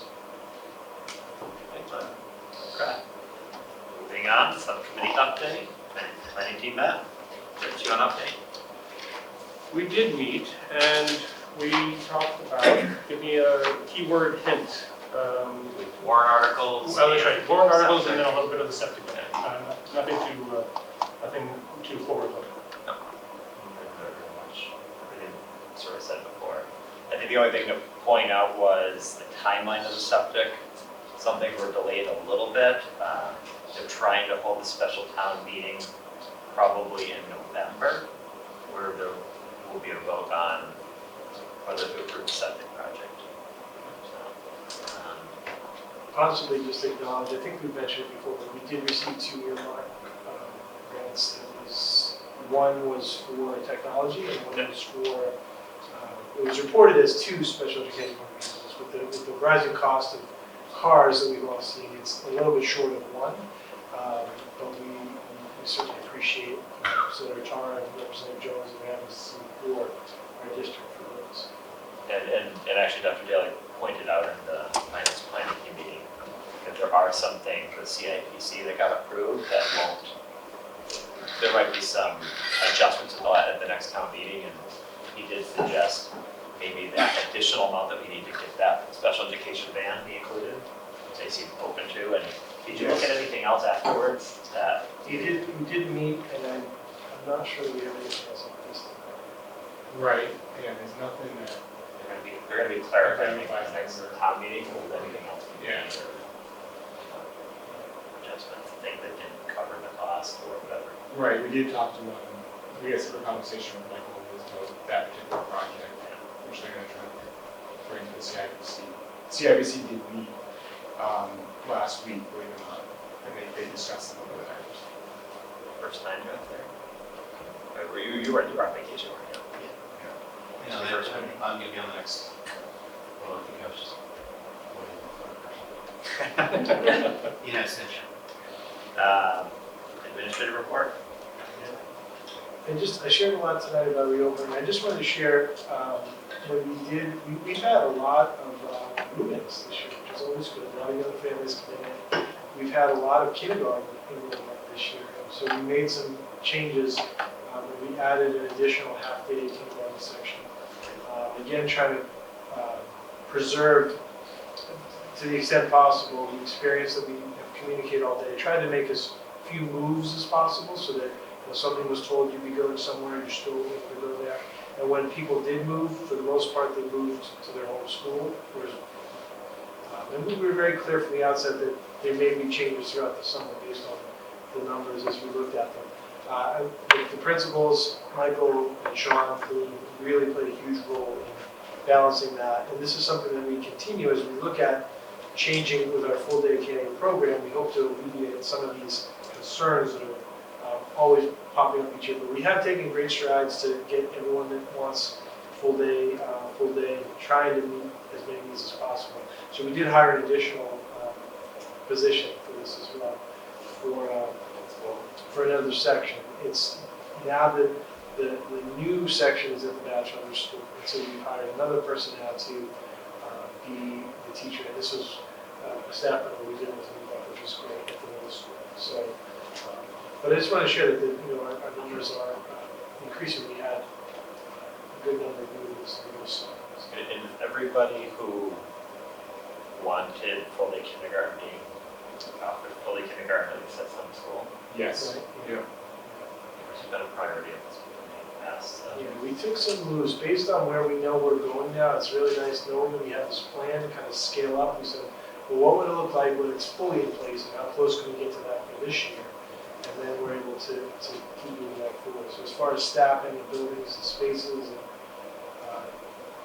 Okay. Moving on, subcommittee update. Planning team met. Did you an update? We did meet, and We talked about, give me a keyword hint. Warrant articles. Well, that's right, warrant articles and then a little bit of the septic. Nothing too forward-looking. Very much. I sort of said before. I think the only thing to point out was the timeline of the septic. Some things were delayed a little bit. They're trying to hold a special town meeting probably in November, where there will be a vote on whether to approve the septic project. So, Possibly just acknowledge, I think we've mentioned it before, but we did receive 2 earmark grants. One was for technology and one was for, it was reported as 2 special education resources. With the rising cost of cars that we've all seen, it's a little bit short of 1. But we certainly appreciate Senator Tara and Representative Jones and having support our district for those. and actually Dr. Daly pointed out in the finance planning meeting that there are some things with CIPC that got approved that won't, there might be some adjustments at the next town meeting, and he did suggest maybe that additional amount that we need to get that special education van be included, which they seem open to. And did you look at anything else afterwards that? We did meet, and I'm not sure we have anything else on this. Right, yeah, there's nothing that, They're gonna be clarifying the next town meeting, or was anything else? Yeah. Adjustments, things that didn't cover the cost or whatever. right, we did talk to them, we had some conversation with Michael about that particular project, which they're gonna try to bring to the CIBC. CIBC did meet, last week, believe it or not, and they discussed some of the items. First time you went there? You were on vacation, weren't you? You know, I'm gonna be on the next, well, I think I was just waiting for the United States. Administrative report? And I shared a lot tonight about reopening. I just wanted to share, we've had a lot of move-ins this year, which is always good. A lot of young families come in. We've had a lot of kindergarten enrollment this year. So we made some changes. We added an additional half-day kindergarten section. Again, trying to preserve, to the extent possible, the experience that we have communicated all day. Trying to make as few moves as possible so that if something was told you'd be going somewhere, you're still able to go there. And when people did move, for the most part, they moved to their home school. And we were very clear from the outset that there may be changes throughout the summer based on the numbers as we looked at them. The principals, Michael and Sean, who really played a huge role in balancing that. And this is something that we continue as we look at changing with our full-day academy program. We hope to alleviate some of these concerns that are always popping up each year. But we have taken great strides to get everyone that wants full day, trying to meet as many needs as possible. So we did hire an additional position for this as well, for another section. It's now that the new section is at the Bachelor school, and so we've hired another person now to be the teacher. And this was a staff member we did with move up, which was great at the middle school. So, but I just want to share that our numbers are increasing. We had a good number of moves in those songs. And everybody who wanted full-day kindergarten being offered full-day kindergarten at least at some school. Yes. Right? Yeah. It's been a priority of this in the past. So. Yeah, we took some moves based on where we know we're going now. It's really nice knowing that we have this plan to kind of scale up. We said, well, what would it look like when it's fully in place, and how close can we get to that for this year? And then we're able to keep moving that forward. So as far as staffing the buildings and spaces, and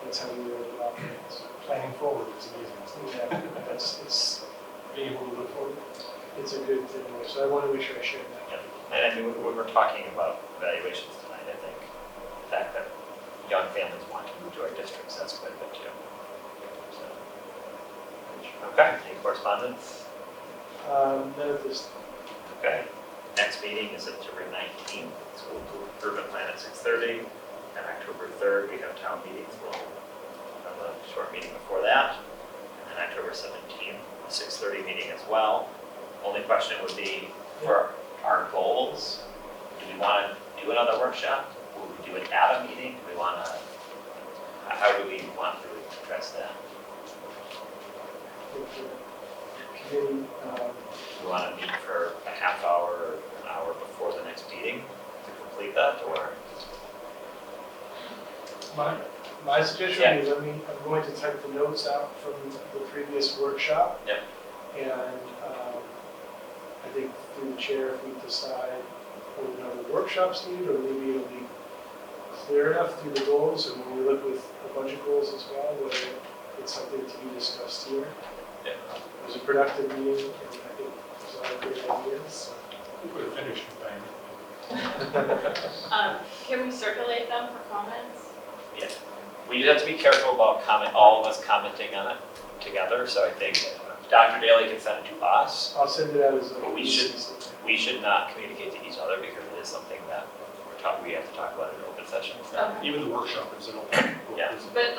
that's how we were able to operate. So Planning forward, it's amazing. yeah, it's Being able to look forward. it's a good thing. So I want to make sure I share that. Yeah. And I mean, when we're talking about evaluations tonight, I think the fact that young families want to move to our districts, that's quite a bit too. So, okay, any correspondence? None of this. Okay. Next meeting is September 19th. School improvement plan at 6:30. And October 3rd, we have town meetings. We'll have a short meeting before that. And then October 17th, a 6:30 meeting as well. Only question would be for our goals, do we want to do another workshop? Will we do it at a meeting? Do we want to, how do we want to address that? Committee, Do we want to meet for a half hour or an hour before the next meeting to complete that, or? my suggestion Yeah. is, I'm going to type the notes out from the previous workshop. Yep. And I think through the chair, if we decide what another workshops need, or maybe it'll be clear enough through the goals, and when we look with the budget goals as well, whether it's something to be discussed here. Yeah. It was a productive meeting, and I think there's a lot of great ideas. We could have finished the thing. Can we circulate them for comments? Yeah. We have to be careful about all of us commenting on it together, so I think Dr. Daly can send it to us. I'll send it out as a. But we should not communicate to each other because it is something that we have to talk about in an open session. Okay. Even the workshop is an open. Yeah. But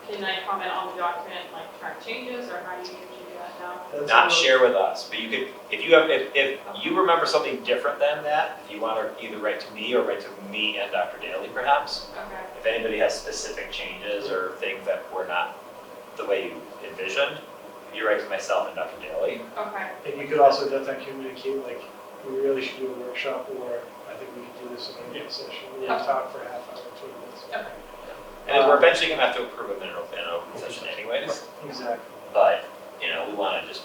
can I comment on the document, like track changes, or how do you usually do that now? That's Not a- share with us, but you could, if you remember something different than that, if you want to either write to me or write to me and Dr. Daly perhaps. Okay. If anybody has specific changes or things that were not the way you envisioned, you write to myself and Dr. Daly. Okay. And you could also definitely communicate, like, we really should do a workshop, or I think we could do this in a meeting session. We'll Okay. talk for a half hour, 20 minutes. Okay. And we're eventually gonna have to approve it in an open session anyways, Exactly. but, we wanna just,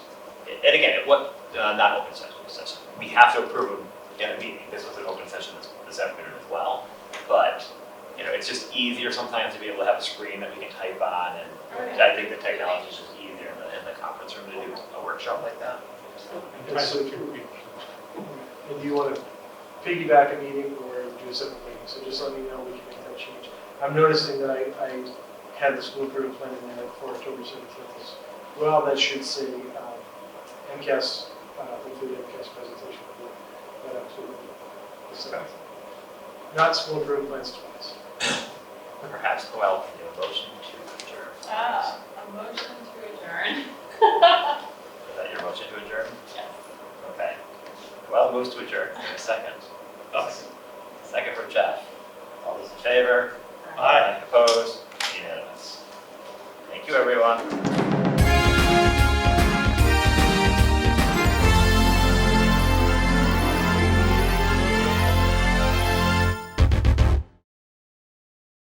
and again, not open session, we have to approve them in a meeting. This was an open session this afternoon as well, but, it's just easier sometimes to be able to have a screen that we can type on, and I think the technology is just easier in the conference room to do a workshop like that. And so, and do you want to piggyback a meeting or do a separate meeting? So just let me know, we can make that change. I'm noticing that I had the school improvement plan in there for October 17th as well. That should say MCAS, hopefully the MCAS presentation will be that up to the 7th. Not school improvement plans twice. Perhaps Noel can do a motion to adjourn. A motion to adjourn. Is that your motion to adjourn? Yes. Okay. Noel moves to adjourn. In a second. Second from Jeff. All those in favor? Aye. Opposed? Unanimous. Thank you, everyone.